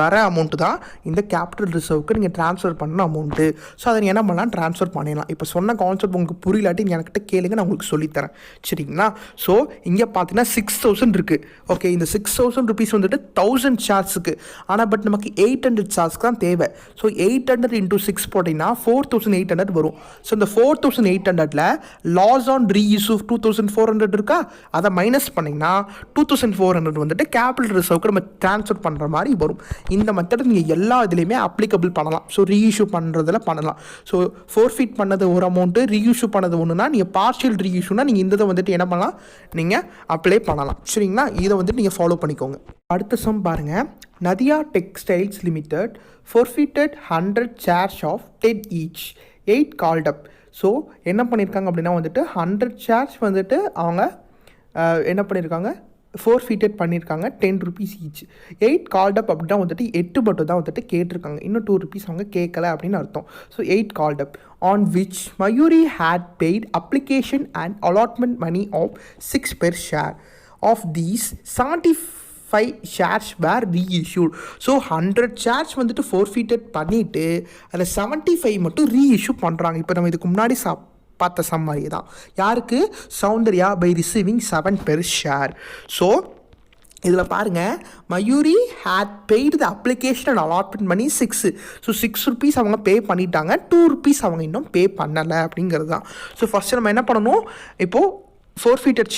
வர அமௌண்ட்டு தான் இந்த கேபிட்டல் ரிசர்வுக்கு நீங்கள் ட்ரான்ஸ்ஃபர் பண்ண அமௌண்ட்டு. ஸோ அதை என்ன பண்ணலாம், ட்ரான்ஸ்ஃபர் பண்ணிடலாம். இப்போ சொன்ன கான்செப்ட் உங்களுக்கு புரியலாட்டி என்கிட்ட கேளுங்க, நான் உங்களுக்கு சொல்லித்தரேன். சரிங்களா? ஸோ இங்கே பார்த்தீங்கன்னா 6,000 இருக்குது. ஓகே, இந்த 6,000 rupees வந்துட்டு 1000 ஷேர்ஸுக்கு. ஆனால் பட் நமக்கு 800 ஷேர்ஸ்க்கு தான் தேவை. ஸோ 800 × 6 போட்டிங்கன்னா 4,800 வரும். ஸோ இந்த 4,800ல் லாஸ் ஆன் ரீஇஷ்யூ 2,400 இருக்கா, அதை மைனஸ் பண்ணிங்கன்னா 2,400 வந்துட்டு கேபிட்டல் ரிசர்வுக்கு நம்ம ட்ரான்ஸ்ஃபர் பண்ணுற மாதிரி வரும். இந்த மெத்தட் நீங்கள் எல்லா இதுலேயுமே அப்ளிகபிள் பண்ணலாம். ஸோ ரீஇஷ்யூ பண்ணுறதுல பண்ணலாம். ஸோ forfeit பண்ணது ஒரு அமௌண்ட்டு, ரீஇஷ்யூ பண்ணது ஒன்றுனா நீங்கள் பார்ஷியல் ரீஇஷ்யூனா நீங்கள் இந்த இதை வந்துட்டு என்ன பண்ணலாம், நீங்கள் அப்ளை பண்ணலாம். சரிங்களா? இதை வந்துட்டு நீங்கள் ஃபாலோ பண்ணிக்கோங்க. அடுத்த சம் பாருங்கள். Nadiya textiles limited forfeited 100 shares of 10 each, 8 called up. So என்ன பண்ணியிருக்காங்க அப்படின்னா வந்துட்டு 100 shares வந்துட்டு அவங்க என்ன பண்ணியிருக்காங்க, forfeited பண்ணியிருக்காங்க 10 rupees each. 8 called up அப்படின்னா வந்துட்டு 8 மட்டும் தான் வந்துட்டு கேட்டிருக்காங்க. இன்னும் 2 rupees அவங்க கேட்கல அப்படின்னு அர்த்தம். So 8 called up on which Mayuri had paid application and allotment money of 6 per share. Of these 75 shares were reissued. So 100 shares வந்துட்டு forfeited பண்ணிவிட்டு அதில் 75 மட்டும் ரீஇஷ்யூ பண்ணுறாங்க. இப்போ நம்ம இதுக்கு முன்னாடி பார்த்த சம்மரி தான். யாருக்கு, Soundarya by receiving 7 per share. So இதில் பாருங்கள், Mayuri had paid the application and allotment money 6. So 6 rupees அவங்க பே பண்ணிட்டாங்க, 2 rupees அவங்க இன்னும் பே பண்ணலை அப்படிங்கிறது தான். ஸோ ஃபஸ்ட்டு நம்ம என்ன பண்ணணும், இப்போது ஃபோர்ஃபீட்டட்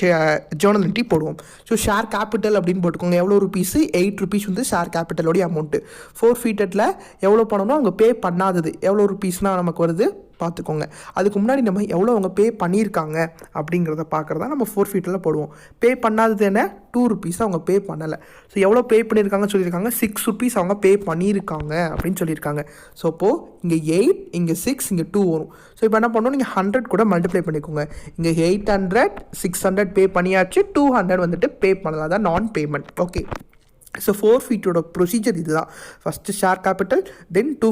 ஜேர்னல் என்ட்ரி போடுவோம். ஸோ ஷேர் கேபிட்டல் அப்படின்னு போட்டுக்கோங்க. எவ்வளோ ருபீஸு? ₹8 வந்து ஷேர் கேபிட்டலோடைய அமௌண்ட்டு. ஃபோர்ஃபீட்டடில் எவ்வளோ பண்ணணும், அவங்க பே பண்ணாதது எவ்வளோ ருபீஸ்னால் நமக்கு வருது பார்த்துக்கோங்க. அதுக்கு முன்னாடி நம்ம எவ்வளோ அவங்க பே பண்ணியிருக்காங்க அப்படிங்கிறத பார்க்குறதா நம்ம ஃபோர்ஃபீட்டில் போடுவோம். பே பண்ணாதது என்ன? ₹2 அவங்க பே பண்ணலை. ஸோ எவ்வளோ பே பண்ணியிருக்காங்கன்னு சொல்லியிருக்காங்க? ₹6 அவங்க பே பண்ணியிருக்காங்க அப்படின்னு சொல்லியிருக்காங்க. ஸோ அப்போது இங்கே 8, இங்கே 6, இங்கே 2 வரும். ஸோ இப்போ என்ன பண்ணணும், நீங்கள் 100 கூட மல்டிப்ளை பண்ணிக்கோங்க. இங்கே 800, 600 பே பண்ணியாச்சு, 200 வந்துட்டு பே பண்ணலாம். அதான் நான் பேமெண்ட். ஓகே. ஸோ ஃபோர்ஃபீட்டோட ப்ரொசீஜர் இதுதான். ஃபஸ்ட்டு ஷேர் கேபிட்டல், தென் டூ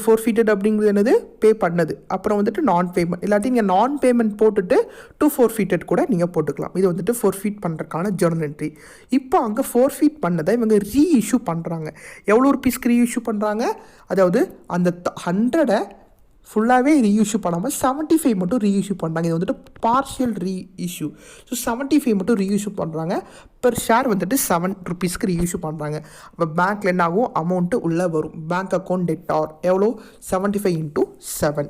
ஃபோர்ஃபீட்டட் அப்படிங்கிறது என்னது? பே பண்ணது. அப்புறம் வந்துட்டு நான் பேமெண்ட். இல்லாட்டி நீங்கள் நான் பேமெண்ட் போட்டுட்டு டூ ஃபோர்ஃபீட்டட் கூட நீங்கள் போட்டுக்கலாம். இது வந்துட்டு ஃபோர்ஃபீட் பண்ணுறதுக்கான ஜேர்னல் என்ட்ரி. இப்போ அங்கே ஃபோர்ஃபீட் பண்ணதை இவங்க ரீஇஷ்யூ பண்ணுறாங்க. எவ்வளோ ருபீஸ்க்கு ரீஇஷ்யூ பண்ணுறாங்க? அதாவது அந்த 100 ஃபுல்லாகவே ரீஇஷ்யூ பண்ணாமல் 75 மட்டும் ரீஇஷ்யூ பண்ணுறாங்க. இது வந்துட்டு பார்ஷியல் ரீஇஷ்யூ. ஸோ 75 மட்டும் ரீஇஷ்யூ பண்ணுறாங்க. பெர் ஷேர் வந்துட்டு ₹7 ரீஇஷ்யூ பண்ணுறாங்க. அப்போ பேங்க்கில் என்ன ஆகும்? அமௌண்ட்டு உள்ளே வரும். பேங்க் அக்கௌண்ட் டெட்டார் எவ்வளோ? 75 × 7.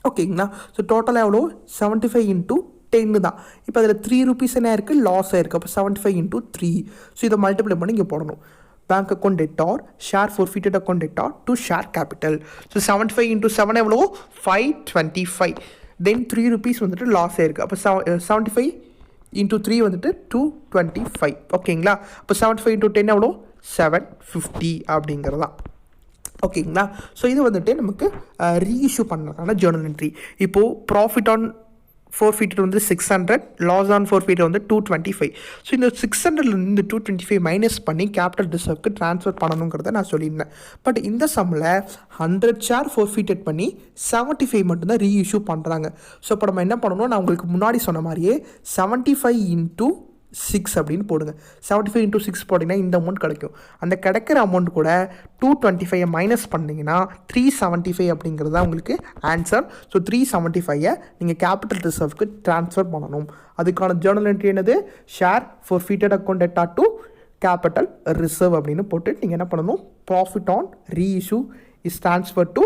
ஓகேங்களா? ஸோ டோட்டலாக எவ்வளோ? 75 × 10 தான். இப்போ அதில் ₹3 என்ன இருக்குது? லாஸ் ஆயிருக்கு. அப்போ 75 × 3. ஸோ இதை மல்டிப்ளை பண்ணி இங்கே போடணும். Bank account debtor, share forfeited account debtor to share capital. So 75 × 7 எவ்வளோ? 525. தென் ₹3 வந்துட்டு லாஸ் ஆயிருக்கு. அப்போ 75 × 3 வந்துட்டு 225. ஓகேங்களா? அப்போ 75 × 10 எவ்வளோ? 750 அப்படிங்கிறதான். ஓகேங்களா? ஸோ இது வந்துட்டு நமக்கு ரீஇஷ்யூ பண்ணுறதுக்கான ஜேர்னல் என்ட்ரி. இப்போது ப்ராஃபிட் ஆன் ஃபோர்ஃபீட்டட் வந்து 600, லாஸ் ஆன் ஃபோர்ஃபீட்டட் வந்து 225. ஸோ இந்த 600லேருந்து 225 மைனஸ் பண்ணி கேபிட்டல் ரிசர்வ்க்கு ட்ரான்ஸ்ஃபர் பண்ணணுங்கிறத நான் சொல்லியிருந்தேன். பட் இந்த சம்மில் 100 ஷேர் ஃபோர்ஃபீட்டட் பண்ணி 75 மட்டும்தான் ரீஇஷ்யூ பண்ணுறாங்க. ஸோ இப்போ நம்ம என்ன பண்ணணும், நான் உங்களுக்கு முன்னாடி சொன்ன மாதிரியே 75 × 6 அப்படின்னு போடுங்க. 75 × 6 போட்டிங்கன்னா இந்த அமௌண்ட் கிடைக்கும். அந்த கிடைக்கிற அமௌண்ட் கூட 225 மைனஸ் பண்ணிங்கன்னா 375 அப்படிங்கிறது தான் உங்களுக்கு ஆன்சர். ஸோ 375 நீங்கள் கேபிட்டல் ரிசர்வ்க்கு ட்ரான்ஸ்ஃபர் பண்ணணும். அதுக்கான ஜேர்னல் என்ட்ரி என்னது? Share forfeited account debtor to capital reserve அப்படின்னு போட்டு நீங்கள் என்ன பண்ணணும்? Profit on reissue is transfer to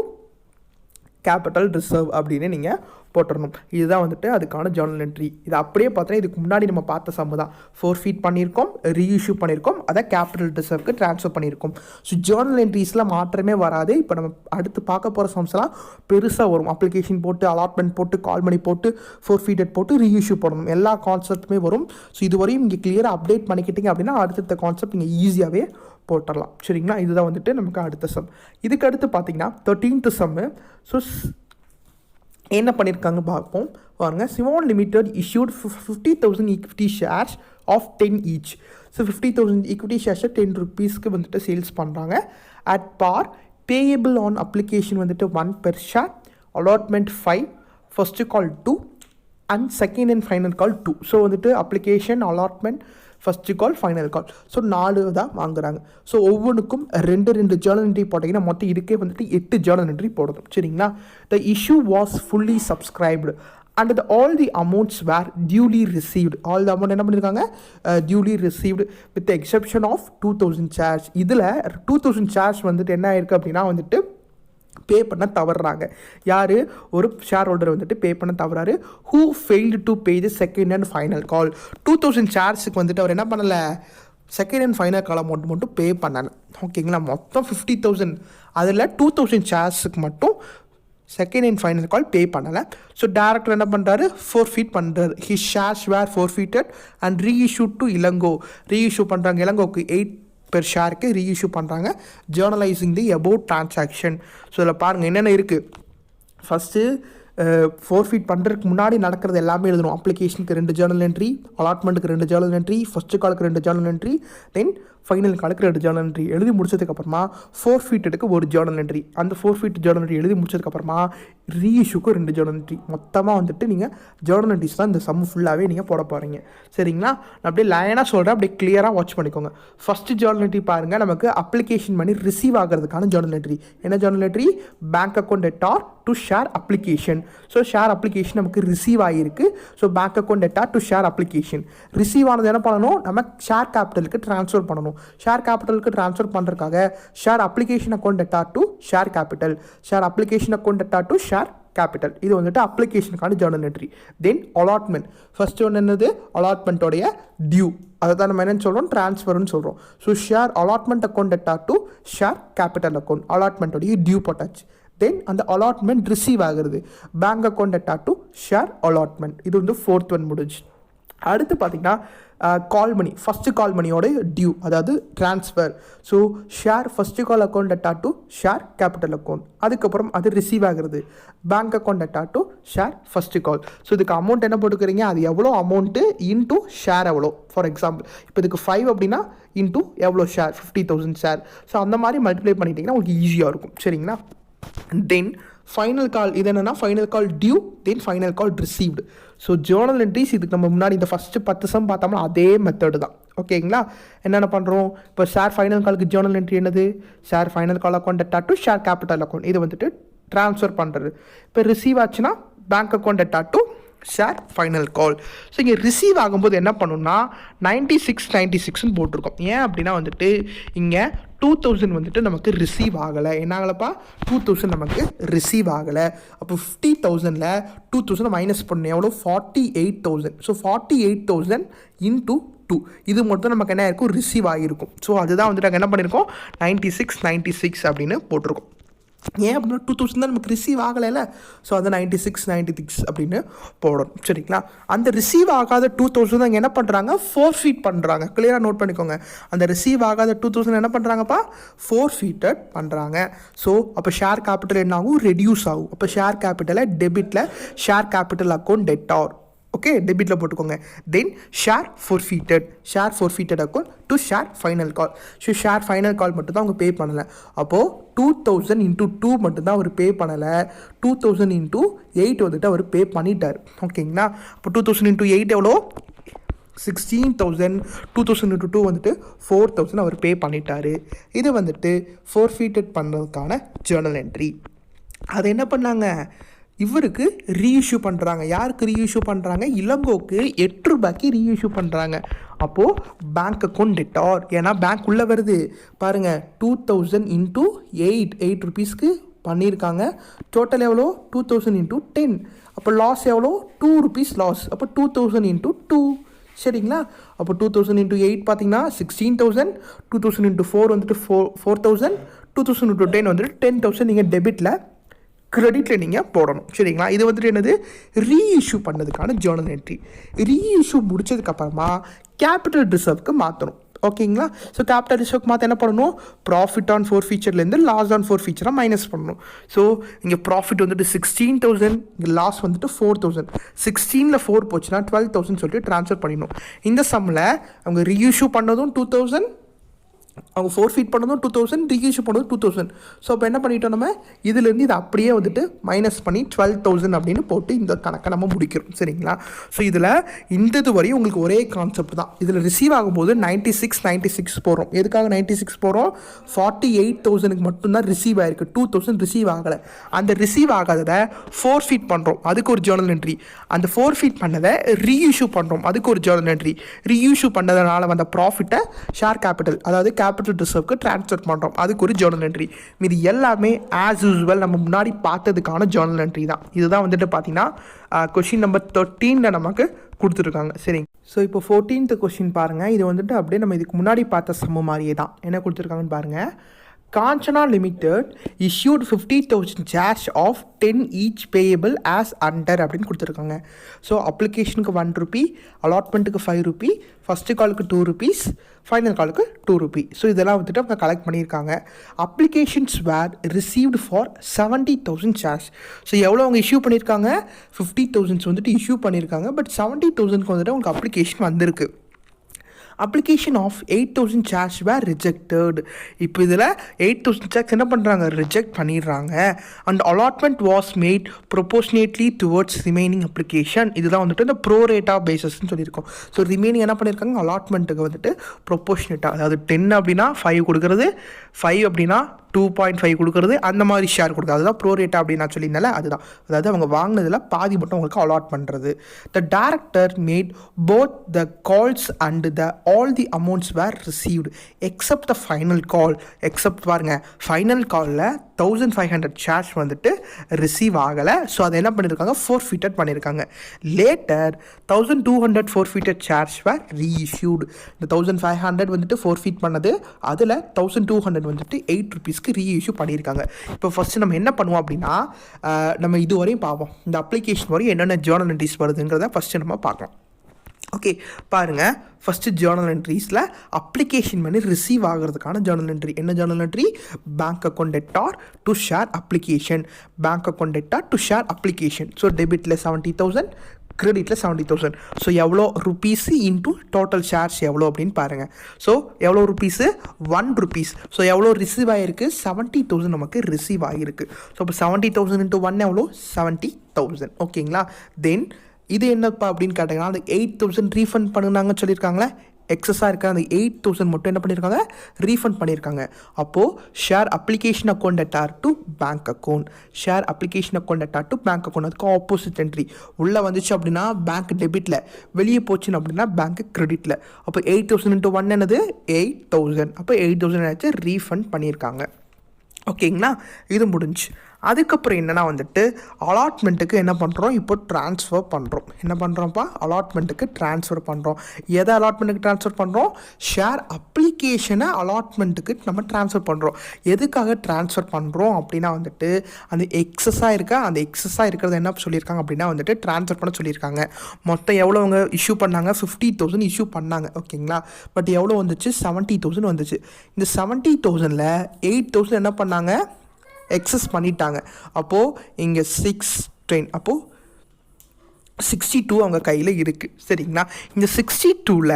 capital reserve அப்படின்னு நீங்கள் போட்டுடணும். இதுதான் வந்துட்டு அதுக்கான ஜேர்னல் என்ட்ரி. இது அப்படியே பார்த்தோன்னா இதுக்கு முன்னாடி நம்ம பார்த்த சம்மு தான். ஃபோர்ஃபீட் பண்ணியிருக்கோம், ரீஇஷ்யூ பண்ணியிருக்கோம், அதை கேபிட்டல் ரிசர்வ்க்கு ட்ரான்ஸ்ஃபர் பண்ணியிருக்கோம். ஸோ ஜேர்னல் என்ட்ரிஸில் மாற்றமே வராது. இப்போ நம்ம அடுத்து பார்க்க போகிற சம்ஸ்லாம் பெருசாக வரும். அப்ளிகேஷன் போட்டு, அலாட்மெண்ட் போட்டு, கால் மணி போட்டு, ஃபோர்ஃபீட்டட் போட்டு ரீஇஷ்யூ பண்ணணும். எல்லா கான்செப்ட்டுமே வரும். ஸோ இதுவரையும் இங்கே கிளியராக அப்டேட் பண்ணிக்கிட்டீங்க அப்படின்னா அடுத்த கான்செப்ட் நீங்கள் ஈஸியாகவே போட்டுடலாம். சரிங்களா? இதுதான் வந்துட்டு நமக்கு அடுத்த சம். இதுக்கு அடுத்து பார்த்தீங்கன்னா 13th சம்மு. ஸோ என்ன பண்ணியிருக்காங்க பார்ப்போம். பாருங்கள். Sivan limited issued 50,000 equity shares of 10 each. So 50,000 equity ஷேர்ஸை ₹10 வந்துட்டு சேல்ஸ் பண்ணுறாங்க. At par payable on application வந்துட்டு 1 per share, allotment 5, first call 2 and second and final call 2. So வந்துட்டு application, allotment, first call, final call. So 4 தான் வாங்குறாங்க. So ஒவ்வொன்றுக்கும் 2 journal entry போட்டிங்கன்னா மொத்தம் இதுக்கே வந்துட்டு 8 ஜேர்னல் என்ட்ரி போடணும். சரிங்களா? The issue was fully subscribed and all the amounts were duly received. All the amount என்ன பண்ணியிருக்காங்க? Duly received with exception of 2000 shares. இதில் 2000 ஷேர்ஸ் வந்துட்டு என்ன ஆயிருக்கு அப்படின்னா வந்துட்டு பே பண்ண தவறுறாங்க. யார்? ஒரு ஷேர் ஹோல்டர் வந்துட்டு பே பண்ண தவறாரு. Who failed to pay the second and final call. 2000 ஷேர்ஸுக்கு வந்துட்டு அவர் என்ன பண்ணலை? Second and final call amount மட்டும் பே பண்ணலை. ஓகேங்களா? மொத்தம் 50,000. அதில் 2000 ஷேர்ஸுக்கு மட்டும் second and final call pay பண்ணலை. ஸோ டேரக்டர் என்ன பண்ணுறாரு? ஃபோர்ஃபீட் பண்ணுறாரு. His shares were forfeited and reissue to Ilango. Reissue பண்ணுறாங்க. இளங்கோக்கு 8 per ஷேருக்கு ரீஇஷ்யூ பண்ணுறாங்க. Journalising the about transaction. So இதில் பாருங்கள் என்னென்ன இருக்குது. ஃபஸ்ட்டு ஃபோர்ஃபீட் பண்ணுறதுக்கு முன்னாடி நடக்கிறது எல்லாமே எழுதணும். அப்ளிகேஷனுக்கு 2 ஜேர்னல் என்ட்ரி, அலாட்மெண்ட்டுக்கு 2 ஜேர்னல் என்ட்ரி, ஃபஸ்ட்டு காலுக்கு 2 ஜேர்னல் என்ட்ரி, தென் ஃபைனல் காலுக்கு 2 ஜேர்னல் என்ட்ரி எழுதி முடிச்சதுக்கப்புறமா ஃபோர்ஃபீட்டடுக்கு 1 ஜேர்னல் என்ட்ரி. அந்த ஃபோர்ஃபீட் ஜேர்னல் என்ட்ரி எழுதி முடிச்சதுக்கப்புறமா ரீஇஷ்யூக்கு 2 ஜேர்னல் என்ட்ரி. மொத்தமாக வந்துட்டு நீங்கள் ஜேர்னல் என்ட்ரிஸ் தான் இந்த சம் ஃபுல்லாகவே நீங்கள் போட போகிறீங்க. சரிங்களா? நான் அப்படியே லைனாக சொல்கிறேன், அப்படியே கிளியராக வாட்ச் பண்ணிக்கோங்க. ஃபஸ்ட்டு ஜேர்னல் என்ட்ரி பாருங்கள். நமக்கு அப்ளிகேஷன் பண்ணி ரிசீவ் ஆகிறதுக்கான ஜேர்னல் என்ட்ரி. என்ன journal entry? Bank account debtor to share application. So share application நமக்கு ரிசீவ் ஆகிருக்கு. So bank account debtor to share application. Receive ஆனது என்ன பண்ணணும்? நம்ம ஷேர் கேபிட்டலுக்கு ட்ரான்ஸ்ஃபர் பண்ணணும். ஷேர் கேபிட்டலுக்கு ட்ரான்ஸ்ஃபர் பண்ணுறதுக்காக share application account debtor to share capital, share application account debtor to share capital. இது வந்துட்டு அப்ளிகேஷனுக்கான ஜேர்னல் என்ட்ரி. தென் அலாட்மெண்ட். ஃபர்ஸ்ட் ஒன்று என்னது? அலாட்மெண்ட்டோடைய டியூ. அதை தான் நம்ம என்னன்னு சொல்கிறோம்? ட்ரான்ஸ்ஃபர்னு சொல்கிறோம். So share allotment account debtor to share capital account. அலாட்மெண்ட்டோடைய டியூ போட்டாச்சு. தென் அந்த அலாட்மெண்ட் ரிசீவ் ஆகுறது bank account debtor to share allotment. இது வந்து 4th ஒன் முடிஞ்சு. அடுத்து பார்த்தீங்கன்னா கால் மணி. ஃபஸ்ட்டு கால் மணியோட டியூ, அதாவது transfer. So share first call account debtor to share capital account. அதுக்கப்புறம் அது ரிசீவ் ஆகுறது bank account debtor to share first call. So இதுக்கு அமௌண்ட் என்ன போட்டுக்கிறீங்க? அது எவ்வளோ அமௌண்ட்டு இன்டூ ஷேர் எவ்வளோ. ஃபார் எக்ஸாம்பிள் இப்போ இதுக்கு 5 அப்படின்னா இன்டூ எவ்வளோ ஷேர்? 50,000 ஷேர். ஸோ அந்த மாதிரி மல்டிப்ளை பண்ணிட்டீங்கன்னா உங்களுக்கு ஈஸியாக இருக்கும். சரிங்களா? Then final call. இது என்னென்னா final call due, then final call received. So journal entries இதுக்கு நம்ம முன்னாடி இந்த ஃபஸ்ட்டு 10 சம் பார்த்தோம்னா அதே மெத்தடு தான். ஓகேங்களா? என்னென்ன பண்ணுறோம்? இப்போ ஷேர் ஃபைனல் காலுக்கு ஜேர்னல் என்ட்ரி என்னது? Share final call account debtor to share capital account. இது வந்துட்டு ட்ரான்ஸ்ஃபர் பண்ணுறது. இப்போ ரிசீவ் ஆச்சுன்னா bank account debtor to share final call. So இங்கே ரிசீவ் ஆகும்போது என்ன பண்ணணும்னா 96 போட்டிருக்கோம். ஏன் அப்படின்னா வந்துட்டு இங்கே 2000 வந்துட்டு நமக்கு ரிசீவ் ஆகலை. என்ன ஆகலைப்பா? 2000 நமக்கு ரிசீவ் ஆகலை. அப்போ 50,000ல் 2000 மைனஸ் பண்ணணும். எவ்வளோ? 48,000. So 48,000 into 2. இது மட்டும் நமக்கு என்ன இருக்கும்? ரிசீவ் ஆகிருக்கும். ஸோ அதுதான் வந்துட்டு நாங்கள் என்ன பண்ணியிருக்கோம்? 96 அப்படின்னு போட்டிருக்கோம். ஏன் அப்படின்னா 2000 தான் நமக்கு ரிசீவ் ஆகலைல்ல. ஸோ அதை 96 அப்படின்னு போடணும். சரிங்களா? அந்த ரிசீவ் ஆகாத 2000 தான் இங்கே என்ன பண்ணுறாங்க? ஃபோர்ஃபீட் பண்ணுறாங்க. கிளியராக நோட் பண்ணிக்கோங்க. அந்த ரிசீவ் ஆகாத 2000 என்ன பண்ணுறாங்கப்பா? ஃபோர்ஃபீட்டட் பண்ணுறாங்க. ஸோ அப்போ ஷேர் கேபிட்டல் என்ன ஆகும்? ரெடியூஸ் ஆகும். அப்போ ஷேர் கேபிட்டலை டெபிட்டில் share capital account debtor. Okay, டெபிட்டில் போட்டுக்கோங்க. Then share forfeited account to share final call. So share final call மட்டும் தான் அவங்க பே பண்ணலை. அப்போது 2000 இன்டூ 2 மட்டும்தான் அவர் பே பண்ணலை. 2000 இன்டூ 8 வந்துட்டு அவர் பே பண்ணிட்டார். ஓகேங்களா? அப்போ 2000 இன்டூ 8 எவ்வளோ? 16,000. 2000 இன்டூ 2 வந்துட்டு 4,000 அவர் பே பண்ணிட்டார். இது வந்துட்டு ஃபோர்ஃபீட்டட் பண்ணுறதுக்கான ஜேர்னல் என்ட்ரி. அது என்ன பண்ணாங்க? இவருக்கு ரீஇஷ்யூ பண்ணுறாங்க. யாருக்கு ரீஇஷ்யூ பண்ணுறாங்க? இளங்கோக்கு 8 ரூபாய்க்கு ரீஇஷ்யூ பண்ணுறாங்க. அப்போது பேங்க் அக்கௌண்ட் டெட்டார். ஏன்னா பேங்க் உள்ளே வருது பாருங்கள். 2000 இன்டூ 8 ருபீஸ்க்கு பண்ணியிருக்காங்க. டோட்டல் எவ்வளோ? 2000 இன்டூ 10. அப்போ லாஸ் எவ்வளோ? 2 ருபீஸ் லாஸ். அப்போ 2000 இன்டூ 2. சரிங்களா? அப்போ 2000 இன்டூ 8 பார்த்தீங்கன்னா 16,000. 2000 இன்டூ 4 வந்துட்டு 4,000. 2000 இன்டூ 10 வந்துட்டு 10,000. நீங்கள் டெபிட்டில் கிரெடிட்டில் நீங்கள் போடணும். சரிங்களா? இது வந்துட்டு என்னது? ரீஇஷ்யூ பண்ணதுக்கான ஜேர்னல் என்ட்ரி. ரீஇஷ்யூ முடிச்சதுக்கப்புறமா கேபிட்டல் ரிசர்வ்க்கு மாற்றணும். ஓகேங்களா? ஸோ கேபிட்டல் ரிசர்வ்க்கு மாற்ற என்ன பண்ணணும்? ப்ராஃபிட் ஆன் ஃபோர்ஃபீச்சர்லேருந்து லாஸ் ஆன் ஃபோர்ஃபீச்சராக மைனஸ் பண்ணணும். ஸோ இங்கே ப்ராஃபிட் வந்துட்டு 16,000, இங்கே லாஸ் வந்துட்டு 4,000. 16ல் 4 போச்சுன்னா 12,000 சொல்லிட்டு ட்ரான்ஸ்ஃபர் பண்ணிடணும். இந்த சம்மில் அவங்க ரீஇஷ்யூ பண்ணதும் 2000, அவங்க ஃபோர்ஃபீட் பண்ணதும் 2000, ரீஇஷ்யூ பண்ணதும் 2000. ஸோ அப்போ என்ன பண்ணிட்டோம்? நம்ம இதுலேருந்து இதை அப்படியே வந்துட்டு மைனஸ் பண்ணி 12,000 அப்படின்னு போட்டு இந்த கணக்கை நம்ம முடிக்கிறோம். சரிங்களா? ஸோ இதில் இந்த இது வரையும் உங்களுக்கு ஒரே கான்செப்ட் தான். இதில் ரிசீவ் ஆகும்போது 96 போகிறோம். எதுக்காக 96 போகிறோம்? 48,000க்கு மட்டும்தான் ரிசீவ் ஆகிருக்கு. 2000 ரிசீவ் ஆகலை. அந்த ரிசீவ் ஆகாததை ஃபோர்ஃபீட் பண்ணுறோம். அதுக்கு ஒரு ஜேர்னல் என்ட்ரி. அந்த ஃபோர்ஃபீட் பண்ணதை ரீஇஷ்யூ பண்ணுறோம். அதுக்கு ஒரு ஜேர்னல் என்ட்ரி. ரீஇஷ்யூ பண்ணதுனால வந்த ப்ராஃபிட்டை ஷேர் கேபிட்டல், அதாவது கேபிட்டல் ரிசர்வ்க்கு ட்ரான்ஸ்ஃபர் பண்ணுறோம். அதுக்கு ஒரு ஜேர்னல் என்ட்ரி. இது எல்லாமே ஆஸ் யூஸ்வல் நம்ம முன்னாடி பார்த்ததுக்கான ஜேர்னல் என்ட்ரி தான். இதுதான் வந்துட்டு பார்த்தீங்கன்னா கொஷின் நம்பர் 13 நமக்கு கொடுத்துருக்காங்க. சரிங்க. ஸோ இப்போ 14th கொஷின் பாருங்கள். இது வந்துட்டு அப்படியே நம்ம இதுக்கு முன்னாடி பார்த்த சம மாதிரியே தான். என்ன கொடுத்துருக்காங்கன்னு பாருங்கள். Kanchana Limited issued 50,000 shares of 10 each payable as under அப்படின்னு கொடுத்துருக்காங்க. ஸோ அப்ளிகேஷனுக்கு 1 ரூபி, அலாட்மெண்ட்டுக்கு 5 ரூபி, ஃபஸ்ட்டு காலுக்கு 2 rupees, ஃபைனல் காலுக்கு 2 ரூபி. ஸோ இதெல்லாம் வந்துட்டு அவங்க கலெக்ட் பண்ணியிருக்காங்க. Applications were received for 70,000 shares. So எவ்வளோ அவங்க இஷ்யூ பண்ணியிருக்காங்க? 50,000 வந்துட்டு இஷ்யூ பண்ணியிருக்காங்க. பட் 70,000க்கு வந்துட்டு அவங்களுக்கு அப்ளிகேஷன் வந்திருக்கு. Application of 8,000 shares were rejected. இப்போ இதில் 8,000 ஷேர்ஸ் என்ன பண்ணுறாங்க? ரிஜெக்ட் பண்ணிடுறாங்க. And allotment was made proportionately towards remaining application. இதுதான் வந்துட்டு இந்த ப்ரோ ரேட்டா பேசஸ்ன்னு சொல்லியிருக்கோம். ஸோ ரிமைனிங் என்ன பண்ணியிருக்காங்க? அலாட்மெண்ட்டுக்கு வந்துட்டு ப்ரொபோர்ஷனேட்டாக, அதாவது 10 அப்படின்னா 5 கொடுக்குறது, 5 அப்படின்னா 2.5 கொடுக்குறது, அந்த மாதிரி ஷேர் கொடுக்குறது. அதுதான் ப்ரோ ரேட்டா அப்படின்னு நான் சொல்லியிருந்தால அதுதான். அதாவது அவங்க வாங்கினதில் பாதி மட்டும் அவங்களுக்கு அலாட் பண்ணுறது. The director made both the calls and the all the amounts were received except the final call. except பாருங்க ஃபைனல் காலில் 1500 ஷேர்ஸ் வந்துட்டு ரிசீவ் ஆகலை. ஸோ அதை என்ன பண்ணியிருக்காங்க, ஃபோர்ஃபிட்டட் பண்ணியிருக்காங்க. Later 1200 ஃபோர்ஃபிட்டட் shares were ரீஇஷ்யூடு. இந்த 1500 வந்துட்டு ஃபோர்ஃபிட் பண்ணது, அதில் 1200 வந்துட்டு 8 rupeesக்கு ரீஇஷ்யூ பண்ணியிருக்காங்க. இப்போ ஃபஸ்ட்டு நம்ம என்ன பண்ணுவோம் அப்படின்னா, நம்ம இதுவரையும் பார்ப்போம் இந்த அப்ளிகேஷன் வரையும் என்னென்ன ஜேர்னல் என்ட்ரிஸ் வருதுங்கிறத ஃபஸ்ட்டு நம்ம பார்க்கலாம். ஓகே பாருங்கள், ஃபஸ்ட்டு ஜேர்னல் என்ட்ரிஸில் அப்ளிகேஷன் பண்ணி ரிசீவ் ஆகிறதுக்கான ஜேர்னல் என்ட்ரி. என்ன journal entry? Bank account debtor to share application. Bank account debtor to share application. So டெபிட்டில் 70,000, கிரெடிட்டில் 70,000. ஸோ எவ்வளோ ருபீஸு இன்ட்டு டோட்டல் ஷேர்ஸ் எவ்வளோ அப்படின்னு பாருங்கள். ஸோ எவ்வளோ ருபீஸு? 1 rupees. ஸோ எவ்வளோ ரிசீவ் ஆகிருக்கு? 70,000 நமக்கு ரிசீவ் ஆகிருக்கு. ஸோ இப்போ 70,000 இன்ட்டு 1 எவ்வளோ? 70,000. ஓகேங்களா? தென் இது என்னப்பா அப்படின்னு கேட்டிங்கன்னா, அந்த 8,000 ரீஃபண்ட் பண்ணுனாங்கன்னு சொல்லியிருக்காங்களே, எக்ஸஸாக இருக்க அந்த 8,000 மட்டும் என்ன பண்ணியிருக்காங்க, ரீஃபண்ட் பண்ணியிருக்காங்க. அப்போது share application account debtor to bank account. Share application account debtor to bank account. அதுக்கு ஆப்போசிட் என்ட்ரி. உள்ளே வந்துச்சு அப்படின்னா பேங்க் டெபிட்டில், வெளியே போச்சுன்னு அப்படின்னா பேங்க் கிரெடிட்டில். அப்போ 8,000 இன்ட்டு 1 என்னது? 8,000. அப்போ 8,000 என்னாச்சு? ரீஃபண்ட் பண்ணியிருக்காங்க. ஓகேங்களா? இது முடிஞ்சு. அதுக்கப்புறம் என்னென்னா வந்துட்டு அலாட்மெண்ட்டுக்கு என்ன பண்ணுறோம், இப்போ ட்ரான்ஸ்ஃபர் பண்ணுறோம். என்ன பண்ணுறோம்ப்பா? அலாட்மெண்ட்டுக்கு ட்ரான்ஸ்ஃபர் பண்ணுறோம். எதை அலாட்மெண்ட்டுக்கு ட்ரான்ஸ்ஃபர் பண்ணுறோம்? ஷேர் அப்ளிகேஷனை அலாட்மெண்ட்டுக்கு நம்ம ட்ரான்ஸ்ஃபர் பண்ணுறோம். எதுக்காக ட்ரான்ஸ்ஃபர் பண்ணுறோம் அப்படின்னா வந்துட்டு, அந்த எக்ஸஸாக இருக்கிறது என்ன சொல்லியிருக்காங்க அப்படின்னா வந்துட்டு ட்ரான்ஸ்ஃபர் பண்ண சொல்லியிருக்காங்க. மொத்தம் எவ்வளோ அவங்க இஷ்யூ பண்ணாங்க? 50,000 இஷ்யூ பண்ணாங்க. ஓகேங்களா? பட் எவ்வளோ வந்துச்சு? 70,000 வந்துச்சு. இந்த 70,000ல் 8,000 என்ன பண்ணாங்க? எக்ஸஸ் பண்ணிட்டாங்க. அப்போது இங்கே 610, அப்போது 62 அவங்க கையில் இருக்குது. சரிங்களா? இந்த 62ல்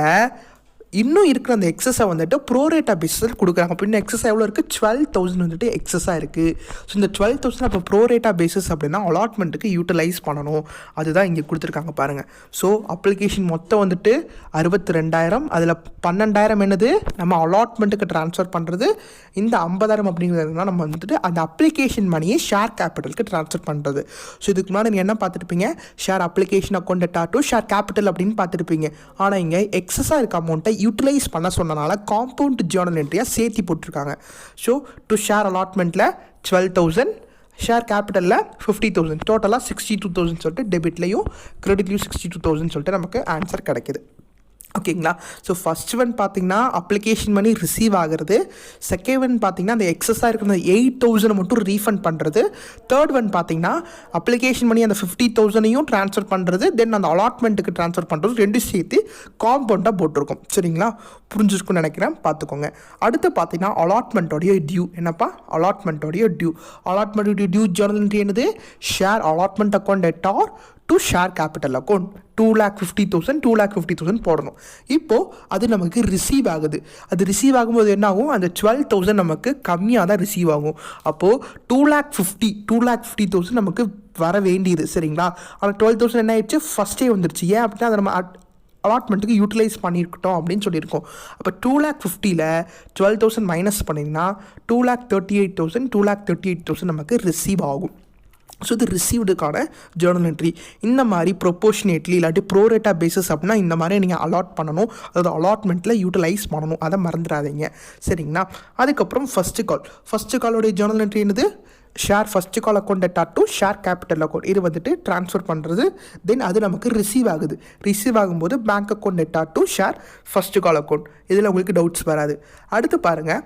இன்னும் இருக்கிற அந்த எக்ஸஸை வந்துட்டு ப்ரோரேட்டா பேஸில் கொடுக்குறாங்க. அப்போ இன்னும் எக்ஸஸ் எவ்வளோ இருக்குது? 12,000 வந்துட்டு எக்ஸஸாக இருக்குது. ஸோ இந்த 12,000 அப்போ ப்ரோரேட்டா பேஸஸ் அப்படின்னா அலாட்மெண்ட்டுக்கு யூட்டிலைஸ் பண்ணணும். அதுதான் இங்கே கொடுத்துருக்காங்க பாருங்கள். ஸோ அப்ளிகேஷன் மொத்தம் வந்துட்டு 62,000, அதில் 12,000 என்னது? நம்ம அலாட்மெண்ட்டுக்கு ட்ரான்ஸ்ஃபர் பண்ணுறது. இந்த 50,000 அப்படிங்கிறதுனா நம்ம வந்துட்டு அந்த அப்ளிகேஷன் மணியை ஷேர் கேபிட்டலுக்கு ட்ரான்ஸ்ஃபர் பண்ணுறது. ஸோ இதுக்கு முன்னாடி நீங்கள் என்ன பார்த்துருப்பீங்க? Share application account debtor to share capital அப்படின்னு பார்த்துருப்பீங்க. ஆனால் இங்கே எக்ஸஸாக இருக்க அமௌண்ட்டை யூட்டிலைஸ் பண்ண சொன்னனால காம்பவுண்ட் ஜேர்னல் என்ட்ரியாக சேர்த்தி போட்டிருக்காங்க. ஸோ டு ஷேர் அலாட்மெண்ட்டில் 12,000, ஷேர் கேபிட்டலில் 50,000, டோட்டலாக 62,000 சொல்லிட்டு டெபிட்லையும் கிரெடிட்லையும் 62,000 சொல்லிட்டு நமக்கு ஆன்சர் கிடைக்கிது. ஓகேங்களா? ஸோ ஃபஸ்ட் ஒன் பார்த்தீங்கன்னா அப்ளிகேஷன் மணி ரிசீவ் ஆகிறது. செகண்ட் ஒன் பார்த்தீங்கன்னா அந்த எக்ஸஸாக இருக்கிற 8,000 மட்டும் ரீஃபண்ட் பண்ணுறது. தேர்ட் ஒன் பார்த்தீங்கன்னா அப்ளிகேஷன் மணி அந்த 50,000ஐயும் ட்ரான்ஸ்ஃபர் பண்ணுறது. தென் அந்த அலாட்மெண்ட்டுக்கு ட்ரான்ஸ்ஃபர் பண்ணுறது. ரெண்டு சேர்த்து காம்பவுண்டாக போட்டிருக்கோம். சரிங்களா? புரிஞ்சிருக்குன்னு நினைக்கிறேன், பார்த்துக்கோங்க. அடுத்து பார்த்தீங்கன்னா அலாட்மெண்ட்டோடைய டியூ. என்னப்பா? அலாட்மெண்ட்டோடைய டியூ. அலாட்மெண்ட்டோடைய டியூ ஜேர்னல் என்ட்ரி என்னது? Share allotment account debtor to share capital account 2,50,000 போடணும். இப்போது அது நமக்கு ரிசீவ் ஆகுது. அது ரிசீவ் ஆகும்போது என்ன ஆகும்? அந்த 12,000 நமக்கு கம்மியாக தான் ரிசீவ் ஆகும். அப்போது 2,50,000 நமக்கு வர வேண்டியது. சரிங்களா? ஆனால் 12,000 என்ன ஆயிடுச்சு? ஃபஸ்ட்டே வந்துருச்சு. ஏன் அப்படின்னா அதை நம்ம அலாட்மெண்ட்டுக்கு யூட்டிலைஸ் பண்ணியிருக்கட்டும் அப்படின்னு சொல்லியிருக்கோம். அப்போ 2,50,000ல் 12,000 மைனஸ் பண்ணிங்கன்னா 2,38,000 நமக்கு ரிசீவ் ஆகும். ஸோ இது ரிசீவ்டுக்கான ஜேர்னல் என்ட்ரி. இந்த மாதிரி ப்ரொபோர்ஷனேட்லி இல்லாட்டி ப்ரோரேட்டா பேஸஸ் அப்படின்னா இந்த மாதிரி நீங்கள் அலாட் பண்ணணும். அதாவது அலாட்மெண்ட்டில் யூட்டிலைஸ் பண்ணணும். அதை மறந்துடாதீங்க. சரிங்களா? அதுக்கப்புறம் ஃபஸ்ட்டு காலோடைய ஜேர்னல் என்ட்ரி என்னது? Share first call account debtor to share capital account. இது வந்துட்டு ட்ரான்ஸ்ஃபர் பண்ணுறது. தென் அது நமக்கு ரிசீவ் ஆகுது. ரிசீவ் ஆகும்போது bank account debtor to share first call account. இதில் உங்களுக்கு டவுட்ஸ் வராது. அடுத்து பாருங்கள்,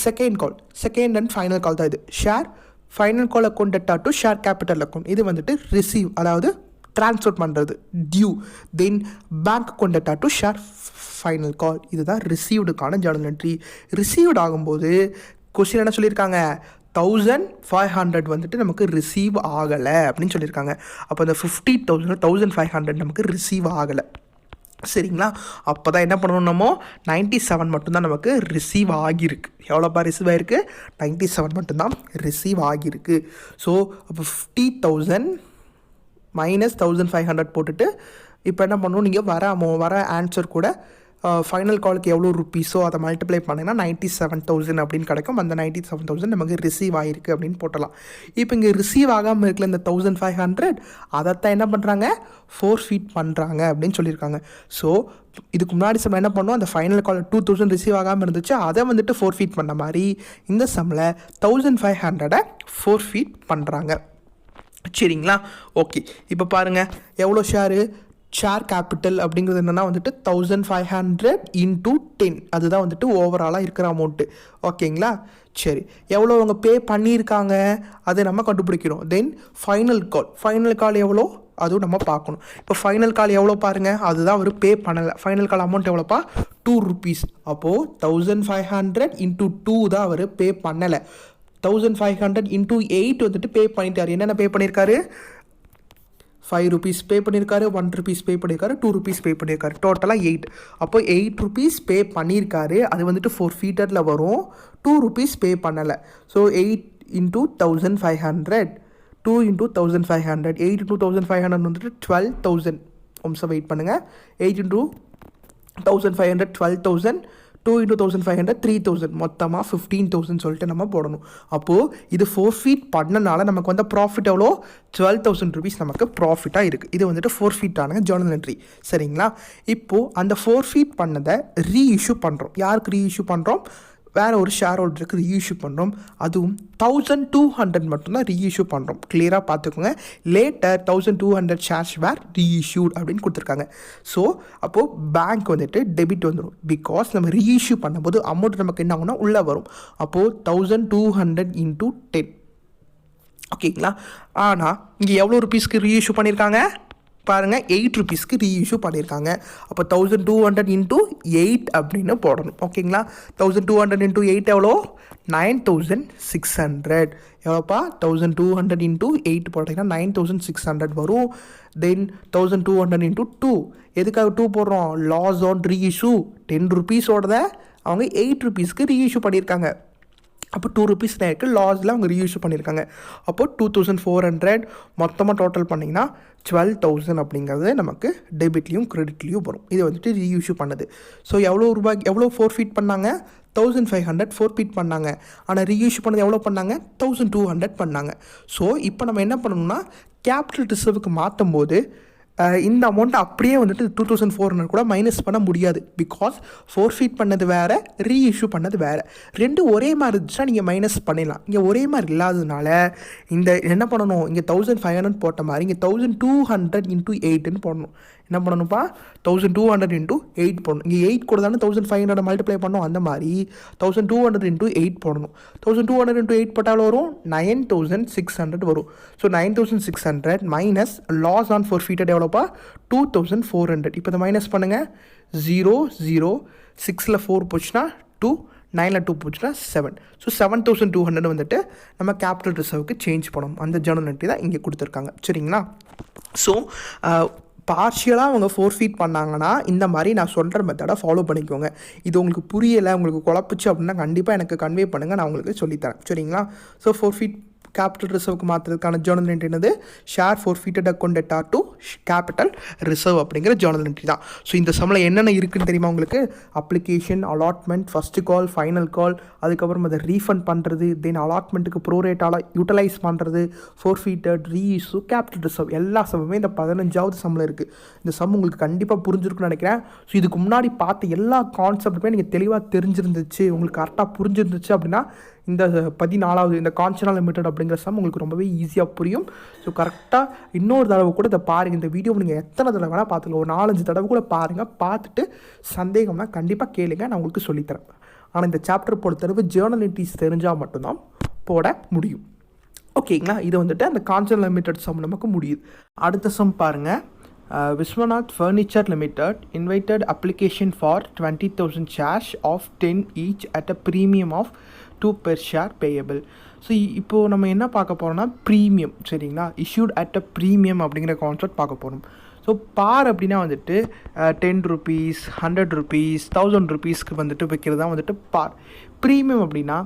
செகண்ட் அண்ட் ஃபைனல் கால் தான் இது. Share final call account debtor to share capital account. இது வந்துட்டு ரிசீவ், அதாவது ட்ரான்ஸ்ஃபர் பண்ணுறது, due. Then bank account debtor to share final call. இதுதான் ரிசீவ்டுக்கான ஜேர்னல் என்ட்ரி. ரிசீவ்டு ஆகும்போது கொஸ்டின் என்ன சொல்லியிருக்காங்க? 1,500 வந்துட்டு நமக்கு ரிசீவ் ஆகலை அப்படின்னு சொல்லியிருக்காங்க. அப்போ அந்த 50,000 1,500 நமக்கு ரிசீவ் ஆகலை. சரிங்களா? அப்போ தான் என்ன பண்ணணும், நம்ம 97 மட்டும்தான் நமக்கு ரிசீவ் ஆகியிருக்கு. எவ்வளோப்பா ரிசீவ் ஆகிருக்கு? 97 மட்டும்தான் ரிசீவ் ஆகியிருக்கு. ஸோ அப்போ 50,000 மைனஸ் 1,500 போட்டுட்டு இப்போ என்ன பண்ணணும், நீங்கள் வர ஆன்சர் கூட ஃபைனல் காலுக்கு எவ்வளோ ருப்பீஸோ அதை மல்டிப்ளை பண்ணிங்கன்னா 97,000 அப்படின்னு கிடைக்கும். அந்த 97,000 நமக்கு ரிசீவ் ஆகிருக்கு அப்படின்னு போட்டலாம். இப்போ இங்கே ரிசீவ் ஆகாமல் இருக்கல இந்த 1,500 அதைத்தான் என்ன பண்ணுறாங்க, ஃபோர்ஃபீட் பண்ணுறாங்க அப்படின்னு சொல்லியிருக்காங்க. ஸோ இதுக்கு முன்னாடி சம் என்ன பண்ணோம், அந்த ஃபைனல் கால் 2,000 ரிசீவ் ஆகாமல் இருந்துச்சு, அதை வந்துட்டு ஃபோர்ஃபீட் பண்ண மாதிரி இந்த சம்மில் 1,500 ஃபோர்ஃபீட் பண்ணுறாங்க. சரிங்களா? ஓகே, இப்போ பாருங்கள் எவ்வளோ ஷேர் கேபிட்டல் அப்படிங்கிறது என்னென்னா வந்துட்டு 1,500 × 10 அதுதான் வந்துட்டு ஓவராலாக இருக்கிற அமௌண்ட்டு. ஓகேங்களா? சரி, எவ்வளோ அவங்க பே பண்ணியிருக்காங்க அதை நம்ம கண்டுபிடிக்கிறோம். தென் ஃபைனல் கால் எவ்வளோ அதுவும் நம்ம பார்க்கணும். இப்போ ஃபைனல் கால் எவ்வளோ பாருங்கள், அதுதான் அவர் பே பண்ணலை. ஃபைனல் கால் அமௌண்ட் எவ்வளோப்பா, 2 rupees. அப்போது 1,500 × 2 தான் அவர் பே பண்ணலை. 1,500 × 8 வந்துட்டு பே பண்ணிட்டார். என்னென்ன பே பண்ணியிருக்காரு, 5 rupees பே பண்ணியிருக்காரு, 1 rupees பே பண்ணியிருக்காரு, 2 rupees பே பண்ணியிருக்காரு, டோட்டலாக 8. அப்போ 8 rupees பே பண்ணியிருக்காரு, அது வந்துட்டு ஃபோர்ஃபீட்டரில் வரும். 2 rupees பே பண்ணலை. ஸோ 8 × 1,500, 2 × 1,500, 8 × 1,500 வந்துட்டு 12,000. வெயிட் பண்ணுங்கள். 8 × 1,500 12,000, 2 × 1,500 3,000, மொத்தமாக 15,000 சொல்லிட்டு நம்ம போடணும். அப்போது இது ஃபோர்ஃபீட் பண்ணனால நமக்கு வந்து ப்ராஃபிட் எவ்வளோ, 12,000 rupees நமக்கு ப்ராஃபிட்டாக இருக்குது. இது வந்துட்டு ஃபோர்ஃபீட்டான ஜேர்னல் என்ட்ரி. சரிங்களா? இப்போது அந்த ஃபோர்ஃபீட் பண்ணதை ரீஇஷ்யூ பண்ணுறோம். யாருக்கு ரீஇஷ்யூ பண்ணுறோம், வேறு ஒரு ஷேர் ஹோல்டருக்கு ரீஇஷ்யூ பண்ணுறோம். அதுவும் 1,200 மட்டும்தான் ரீஇஷ்யூ பண்ணுறோம். கிளியராக பார்த்துக்கோங்க. லேட்டர் 1,200 ஷேர்ஸ் வேர் ரீஇஷ்யூட் அப்படின்னு கொடுத்துருக்காங்க. ஸோ அப்போது பேங்க் வந்துட்டு டெபிட் வந்துடும். பிகாஸ் நம்ம ரீஇஷ்யூ பண்ணும்போது அமௌண்ட் நமக்கு என்ன ஆகும்னா உள்ளே வரும். அப்போது 1,200 × 10. ஓகேங்களா? ஆனால் இங்கே எவ்வளோ ருபீஸ்க்கு ரீஇஷ்யூ பண்ணியிருக்காங்க பாருங்கள், 8 rupeesக்கு ரீஇஷ்யூ பண்ணியிருக்காங்க. அப்போ 1,200 × 8 அப்படின்னு போடணும். ஓகேங்களா? 1,200 × 8 எவ்வளோ, 9,600. எவ்வளோப்பா, 1,200 × 8 போட்டிங்கன்னா 9,600 வரும். தென் 1,200 × 2, எதுக்காக 2 போடுறோம், லாஸ் ஆன் ரீஇஷ்யூ. 10 rupeesோட அவங்க 8 rupeesக்கு ரீஇஷ்யூ பண்ணியிருக்காங்க. அப்போ 2 rupees இருக்குது, லாஸில் அவங்க ரீஇஷ்யூ பண்ணியிருக்காங்க. அப்போது 2,400 மொத்தமாக டோட்டல் பண்ணிங்கன்னா 12,000 அப்படிங்கிறது நமக்கு டெபிட்லேயும் கிரெடிட்லேயும் வரும். இது வந்துட்டு ரீஇஷ்யூ பண்ணுது. ஸோ எவ்வளோ ஃபோர்ஃபீட் பண்ணாங்க, 1,500 ஃபோர்ஃபீட் பண்ணாங்க. ஆனால் ரீஇஷ்யூ பண்ணது எவ்வளோ பண்ணாங்க, 1,200 பண்ணாங்க. ஸோ இப்போ நம்ம என்ன பண்ணணும்னா கேபிட்டல் ரிசர்வுக்கு மாற்றும் போது இந்த அமௌண்ட்டை அப்படியே வந்துட்டு 2,400 கூட மைனஸ் பண்ண முடியாது. பிகாஸ் ஃபோர்ஃபீட் பண்ணது வேறு, ரீஇஷ்யூ பண்ணது வேறு. ரெண்டும் ஒரே மாதிரி இருந்துச்சுன்னா நீங்கள் மைனஸ் பண்ணிடலாம். இங்கே ஒரே மாதிரி இல்லாததுனால இந்த என்ன பண்ணணும், இங்கே 1,500 போட்ட மாதிரி இங்கே 1,200 × 8ன்னு போடணும். என்ன பண்ணணும்ப்பா, 1,200 × 8 போடணும். இங்கே 8 கூட தானே 1,500 மல்டிப்ளை பண்ணணும். அந்த மாதிரி 1,200 × 8 போடணும். 1,200 × 8 போட்டாலும் வரும் 9,600 வரும். So 9,600 minus loss on forfeited எவ்வளோப்பா, 2,400. இப்போ இதை மைனஸ் பண்ணுங்கள். 0 0 6ல் 4 போச்சுன்னா 2, 9ல் 2 போச்சுன்னா 7. ஸோ 7,200 வந்துட்டு நம்ம கேபிட்டல் ரிசர்வுக்கு சேஞ்ச் பண்ணணும். அந்த ஜேர்னல் என்ட்ரி தான் இங்கே கொடுத்துருக்காங்க. சரிங்களா? ஸோ பார்ஷியலாக அவங்க ஃபோர்ஃபீட் பண்ணாங்கன்னா இந்த மாதிரி நான் சொல்கிற மெத்தடை ஃபாலோ பண்ணிக்கோங்க. இது உங்களுக்கு புரியலை, உங்களுக்கு குழப்பிச்சு அப்படின்னா கண்டிப்பாக எனக்கு கன்வே பண்ணுங்கள், நான் உங்களுக்கு சொல்லித்தரேன். சரிங்களா? So forfeit capital ரிசர்வுக்கு மாற்றுறதுக்கான Journal entry என்னது, share forfeited account debtor to capital reserve அப்படிங்கிற ஜேர்னல் என்ட்ரி தான். ஸோ இந்த சம்மில் என்னென்ன இருக்குன்னு தெரியுமா உங்களுக்கு, application, allotment, first call, final கால், அதுக்கப்புறம் அதை ரீஃபண்ட் பண்ணுறது, தென் அலாட்மெண்ட்டுக்கு ப்ரோரேட்டால் யூட்டிலைஸ் பண்ணுறது, ஃபோர்ஃபீட்டட், ரீஇஷ்யூ, கேபிட்டல் ரிசர்வ், எல்லா சம்முமே இந்த 15வது சம்மில் இருக்குது. இந்த சம் உங்களுக்கு கண்டிப்பாக புரிஞ்சிருக்குன்னு நினைக்கிறேன். ஸோ இதுக்கு முன்னாடி பார்த்த எல்லா கான்செப்ட்டுமே நீங்கள் தெளிவாக தெரிஞ்சிருந்துச்சு, உங்களுக்கு கரெக்டாக புரிஞ்சிருந்துச்சு அப்படின்னா இந்த 14வது இந்த கான்ஸ்டன்ட் லிமிட்டட் அப்படிங்கிற சம் உங்களுக்கு ரொம்பவே ஈஸியாக புரியும். ஸோ கரெக்டாக இன்னொரு தடவை கூட இதை பாருங்கள். இந்த வீடியோ நீங்கள் எத்தனை தடவை வேணால் பார்த்துக்கலாம், ஒரு 4-5 தடவை கூட பாருங்கள். பார்த்துட்டு சந்தேகம்னா கண்டிப்பாக கேளுங்க, நான் உங்களுக்கு சொல்லித்தரேன். ஆனால் இந்த சாப்டர் பொறுத்தளவு ஜேர்னல் என்ட்ரிஸ் தெரிஞ்சால் மட்டும்தான் போட முடியும். ஓகேங்களா? இது வந்துட்டு அந்த கான்ஸ்டன்ட் லிமிட்டட் சம் நமக்கு முடியுது. அடுத்த சம் பாருங்கள். Viswanath Furniture Limited invited application for 20,000 shares of 10 each at a premium of 2 per share payable. So இப்போது நம்ம என்ன பார்க்க போகிறோம்னா ப்ரீமியம். சரிங்களா? இஷ்யூட் அட் அ ப்ரீமியம் அப்படிங்கிற கான்செப்ட் பார்க்க போகிறோம். ஸோ பார் அப்படின்னா வந்துட்டு 10 rupees, 100 rupees, 1,000 rupeesக்கு வந்துட்டு வைக்கிறது தான் வந்துட்டு பார். ப்ரீமியம் அப்படின்னா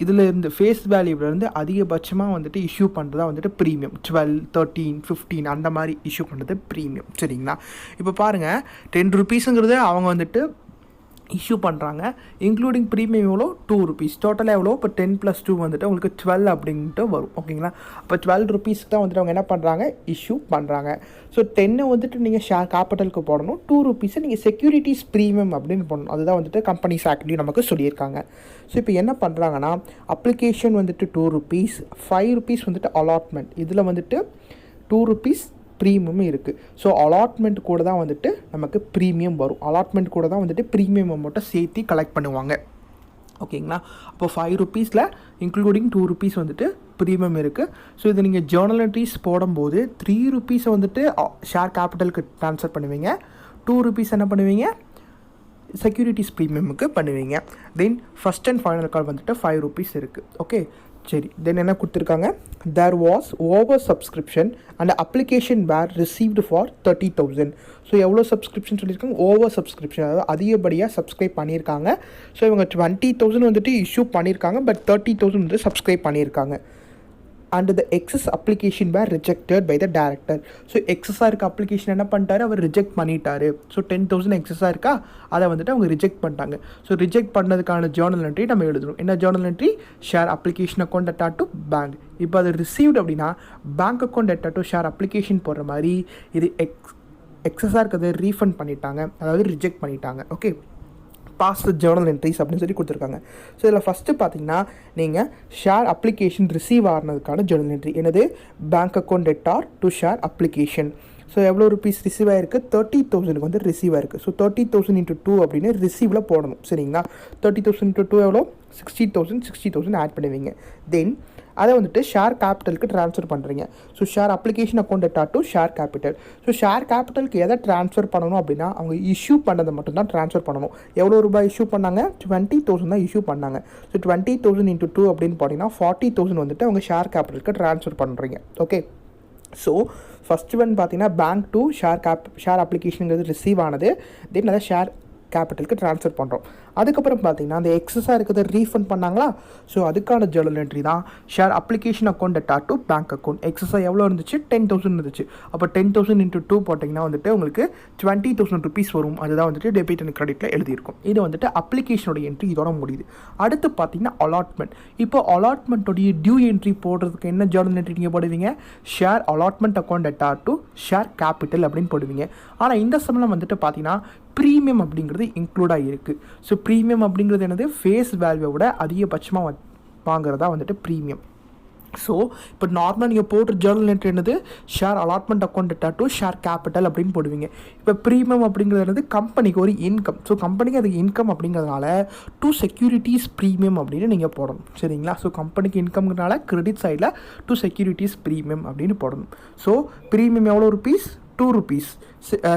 இதில் இருந்து ஃபேஸ் வேல்யூவிலேருந்து அதிகபட்சமாக வந்துட்டு இஷ்யூ பண்ணுறதா வந்துட்டு ப்ரீமியம். 12, 13, 15 அந்த மாதிரி இஷ்யூ பண்ணுறது ப்ரீமியம். சரிங்களா? இப்போ பாருங்கள், 10 rupeesங்கிறது அவங்க வந்துட்டு இஷ்யூ பண்ணுறாங்க. இன்க்ளூடிங் ப்ரீமியம் எவ்வளோ 2 rupees, டோட்டலாக எவ்வளோ இப்போ 10 + 2 வந்துட்டு உங்களுக்கு 12 அப்படின்ட்டு வரும். ஓகேங்களா, அப்போ 12 rupees தான் வந்துட்டு அவங்க என்ன பண்ணுறாங்க, இஷ்யூ பண்ணுறாங்க. ஸோ 10 வந்துட்டு நீங்கள் ஷேர் கேபிட்டலுக்கு போடணும், 2 rupees நீங்கள் செக்யூரிட்டிஸ் ப்ரீமியம் அப்படின்னு போடணும். அதுதான் வந்துட்டு கம்பெனிஸ் ஆக்ட்லேயும் நமக்கு சொல்லியிருக்காங்க. ஸோ இப்போ என்ன பண்ணுறாங்கன்னா, அப்ளிகேஷன் வந்துட்டு 2 rupees, 5 rupees வந்துட்டு அலாட்மெண்ட், இதில் வந்துட்டு 2 rupees ப்ரீமியம் இருக்குது. ஸோ அலாட்மெண்ட் கூட தான் வந்துட்டு நமக்கு ப்ரீமியம் வரும். அலாட்மெண்ட் கூட தான் வந்துட்டு ப்ரீமியம் அமௌண்ட்டை சேர்த்து கலெக்ட் பண்ணுவாங்க. ஓகேங்களா, அப்போ 5 rupees இன்க்ளூடிங் 2 rupees வந்துட்டு ப்ரீமியம் இருக்குது. ஸோ இது நீங்கள் ஜேர்னல் என்ட்ரிஸ் போடும்போது 3 rupees வந்துட்டு ஷேர் கேபிட்டலுக்கு ட்ரான்ஸ்ஃபர் பண்ணுவீங்க, 2 rupees என்ன பண்ணுவீங்க, செக்யூரிட்டிஸ் ப்ரீமியமுக்கு பண்ணுவீங்க. Then first and final call வந்துட்டு 5 rupees இருக்குது. ஓகே, சரி. தென் என்ன கொடுத்துருக்காங்க, there was over subscription and application were received for 30,000. So எவ்வளோ சப்ஸ்கிரிப்ஷன் சொல்லியிருக்காங்க, ஓவர் சப்ஸ்கிரிப்ஷன், அதாவது அதிகப்படியாக சப்ஸ்கிரைப் பண்ணியிருக்காங்க. ஸோ இவங்க 20,000 வந்துட்டு இஷ்யூ பண்ணியிருக்காங்க, பட் 30,000 வந்து சப்ஸ்கிரைப் பண்ணியிருக்காங்க. And the excess application were rejected by the director. So எக்ஸஸாக இருக்க அப்ளிகேஷன் என்ன பண்ணிட்டாரு, அவர் ரிஜெக்ட் பண்ணிட்டாரு. ஸோ 10,000 எக்ஸஸாக இருக்கா, அதை வந்துட்டு அவங்க ரிஜெக்ட் பண்ணிட்டாங்க. ஸோ ரிஜெக்ட் பண்ணதுக்கான ஜேர்னல் என்ட்ரி நம்ம எழுதணும். என்ன journal entry, share application account atta to bank. இப்போ அது ரிசீவ்டு அப்படின்னா bank account atta to share application போடுற மாதிரி, இது எக்ஸஸாக இருக்கிறத ரீஃபண்ட் பண்ணிட்டாங்க, அதாவது ரிஜெக்ட் பண்ணிட்டாங்க. Okay, pass the journal entries அப்படின்னு சொல்லி கொடுத்துருக்காங்க. ஸோ இதில் ஃபஸ்ட்டு பார்த்தீங்கன்னா, நீங்கள் ஷேர் அப்ளிகேஷன் ரிசீவ் ஆனதுக்கான ஜேர்னல் என்ட்ரி என்னது, bank account debtor to share application. So எவ்வளோ ருபீஸ் ரிசீவ் ஆகிருக்கு, 30,000 வந்து ரிசீவ் ஆகிருக்கு. ஸோ 30,000 × 2 அப்படின்னு ரிசீவில் போடணும். சரிங்களா, 30,000 × 2 எவ்வளோ, 60,000 ஆட் பண்ணுவீங்க. தென் அதை வந்துட்டு ஷேர் கேபிட்டலுக்கு ட்ரான்ஸ்ஃபர் பண்ணுறீங்க. So share application account debtor to share capital. So share கேபிட்டலுக்கு எதை ட்ரான்ஸ்ஃபர் பண்ணணும் அப்படின்னா, அவங்க இஷ்யூ பண்ணதை மட்டும் தான் ட்ரான்ஸ்ஃபர் பண்ணணும். எவ்வளோ ரூபாய் இஷ்யூ பண்ணாங்க, 20,000 தான் இஷ்யூ பண்ணாங்க. ஸோ 20,000 × 2 அப்படின்னு போட்டிங்கன்னா 40,000 வந்துட்டு அவங்க ஷேர் கேபிட்டலுக்கு ட்ரான்ஸ்ஃபர் பண்ணுறீங்க. ஓகே, ஸோ ஃபஸ்ட்டு ஒன் பார்த்தீங்கன்னா பேங்க் டு ஷேர் அப்ளிகேஷனுங்கிறது ரிசீவ் ஆனது. தென் அதை ஷேர் கேபிட்டலுக்கு ட்ரான்ஸ்ஃபர் பண்ணுறோம். அதுக்கப்புறம் பார்த்தீங்கன்னா அந்த எக்ஸஸாக இருக்கிறத ரீஃபண்ட் பண்ணாங்களா, ஸோ அதுக்கான ஜேர்னல் என்ட்ரி தான் share application account debtor to bank account. எக்ஸஸாக எவ்வளோ இருந்துச்சு, 10,000 இருந்துச்சு. அப்போ 10,000 × 2 போட்டிங்கன்னா வந்துட்டு உங்களுக்கு 20,000 rupees வரும். அதுதான் வந்துட்டு டெபிட் அண்ட் கிரெடிட்டில் எழுதியிருக்கும். இது வந்துட்டு அப்ளிகேஷனோட என்ட்ரி இதோட முடியுது. அடுத்து பார்த்தீங்கன்னா அலாட்மெண்ட். இப்போ அலாட்மெண்ட்டோடைய டியூ என்ட்ரி போடுறதுக்கு என்ன ஜேர்னல் என்ட்ரி நீங்கள் போடுவீங்க, share allotment account debtor to share capital அப்படின்னு போடுவீங்க. ஆனால் இந்த சமயம் வந்துட்டு பார்த்தீங்கன்னா ப்ரீமியம் அப்படிங்கிறது இன்க்ளூடாக இருக்குது. ஸோ ப்ரீமியம் அப்படிங்கிறது என்னது, ஃபேஸ் வேல்யூவோட அதிகபட்சமாக வாங்குறதா வந்துட்டு ப்ரீமியம். ஸோ இப்போ நார்மலாக நீங்கள் போடுற ஜேர்னல் என்ட்ரி என்னது, share allotment account debtor to share capital அப்படின்னு போடுவீங்க. இப்போ ப்ரீமியம் அப்படிங்கிறது என்னது, கம்பெனிக்கு ஒரு இன்கம். ஸோ கம்பெனிக்கு அது இன்கம் அப்படிங்கிறதுனால டு செக்யூரிட்டிஸ் ப்ரீமியம் அப்படின்னு நீங்கள் போடணும். சரிங்களா, ஸோ கம்பெனிக்கு இன்கம்னால கிரெடிட் சைடில் டு செக்யூரிட்டிஸ் ப்ரீமியம் அப்படின்னு போடணும். ஸோ ப்ரீமியம் எவ்வளோ ருபீஸ், 2 rupees.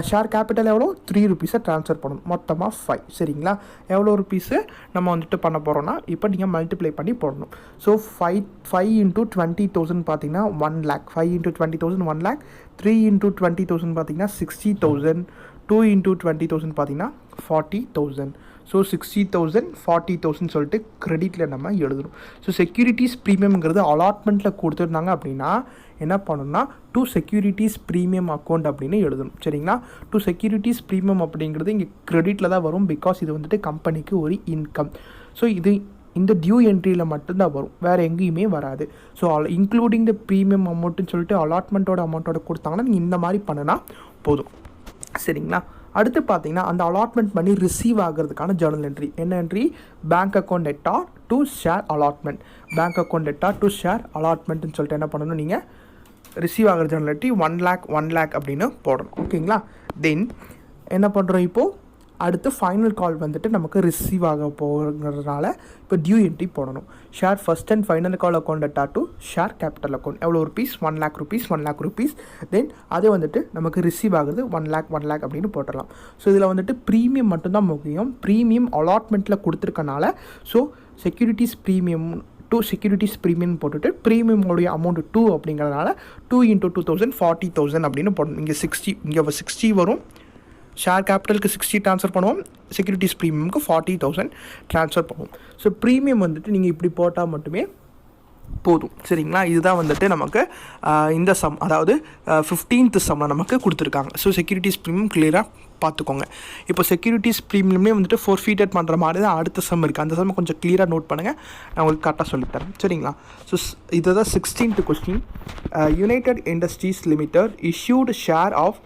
ஷேர் கேபிட்டல் எவ்வளோ, 3 rupees ட்ரான்ஸ்ஃபர் பண்ணணும். மொத்தமாக 5. சரிங்களா, எவ்வளோ ருபீஸு நம்ம வந்துட்டு பண்ண போகிறோன்னா, இப்போ நீங்கள் மல்டிப்ளை பண்ணி போடணும். ஸோ 5 × 20,000 பார்த்தீங்கன்னா 1 lakh. 5 × 20,000 1 lakh. 3 × 20,000 பார்த்தீங்கன்னா 60,000. 2 × 20,000 பார்த்தீங்கன்னா 40,000. ஸோ 60,000 40,000 சொல்லிட்டு கிரெடிட்டில் நம்ம எழுதணும். ஸோ செக்யூரிட்டிஸ் ப்ரீமியம்ங்கிறது அலாட்மெண்ட்டில் கொடுத்துருந்தாங்க அப்படின்னா என்ன பண்ணணும்னா, டு செக்யூரிட்டிஸ் ப்ரீமியம் அக்கௌண்ட் அப்படின்னு எழுதணும். சரிங்களா, டு செக்யூரிட்டிஸ் ப்ரீமியம் அப்படிங்கிறது இங்கே கிரெடிட்டில் தான் வரும். பிகாஸ் இது வந்துட்டு கம்பெனிக்கு ஒரு இன்கம். ஸோ இது இந்த டியூ என்ட்ரியில் மட்டும்தான் வரும், வேறு எங்கேயுமே வராது. ஸோ இன்க்ளூடிங் த ப்ரீமியம் அமௌண்ட்டுன்னு சொல்லிட்டு அலாட்மெண்ட்டோட அமௌண்ட்டோட கொடுத்தாங்கன்னா நீங்கள் இந்த மாதிரி பண்ணினா போதும். சரிங்களா, அடுத்து பார்த்தீங்கன்னா அந்த அலாட்மெண்ட் பண்ணி ரிசீவ் ஆகிறதுக்கான ஜேர்னல் என்ட்ரி என்ன entry, bank account debtor to share allotment. Bank account debtor to share அலாட்மெண்ட்னு சொல்லிட்டு என்ன பண்ணணும், நீங்கள் ரிசீவ் ஆகிற ஜேர்னல் என்ட்ரி 1 lakh அப்படின்னு போடணும். ஓகேங்களா, தென் என்ன பண்ணுறோம், இப்போது அடுத்து ஃபைனல் கால் வந்துட்டு நமக்கு ரிசீவ் ஆக போகிறதுனால இப்போ டியூ என்ட்ரி போடணும். Share first and final call account debtor to share capital account. எவ்வளோ rupees, 1 lakh rupees. 1 lakh rupees. Then அது வந்துட்டு நமக்கு ரிசீவ் ஆகுது 1 lakh அப்படின்னு போட்டுடலாம். ஸோ இதில் வந்துட்டு ப்ரீமியம் மட்டும்தான் முக்கியம். ப்ரீமியம் அலாட்மெண்ட்டில் கொடுத்துருக்கனால so securities premium to securities premium போட்டுட்டு ப்ரீமியமோடைய அமௌண்ட் 2 அப்படிங்கிறதுனால 2 × 2,000 40,000 அப்படின்னு போடணும். இங்கே 60 வரும். ஷேர் கேபிட்டலுக்கு 60 ட்ரான்ஸ்ஃபர் பண்ணுவோம், செக்யூரிட்டிஸ் ப்ரீமியமுக்கு 40,000 ட்ரான்ஸ்ஃபர் பண்ணுவோம். ஸோ ப்ரீமியம் வந்துட்டு நீங்கள் இப்படி போட்டால் மட்டுமே போதும். சரிங்களா, இதுதான் வந்துட்டு நமக்கு இந்த சம், அதாவது 15th சம்மில் நமக்கு கொடுத்துருக்காங்க. ஸோ செக்யூரிட்டிஸ் ப்ரீமியம் கிளியராக பார்த்துக்கோங்க. இப்போ செக்யூரிட்டிஸ் ப்ரீமியமே வந்துட்டு ஃபோர்ஃபீட்டட் பண்ணுற மாதிரி தான் அடுத்த சம் இருக்குது. அந்த சம்மை கொஞ்சம் கிளியராக நோட் பண்ணுங்கள், நான் உங்களுக்கு கரெக்டாக சொல்லித்தரேன். சரிங்களா, ஸோ இதுதான் 16th question. United industries limited issued share of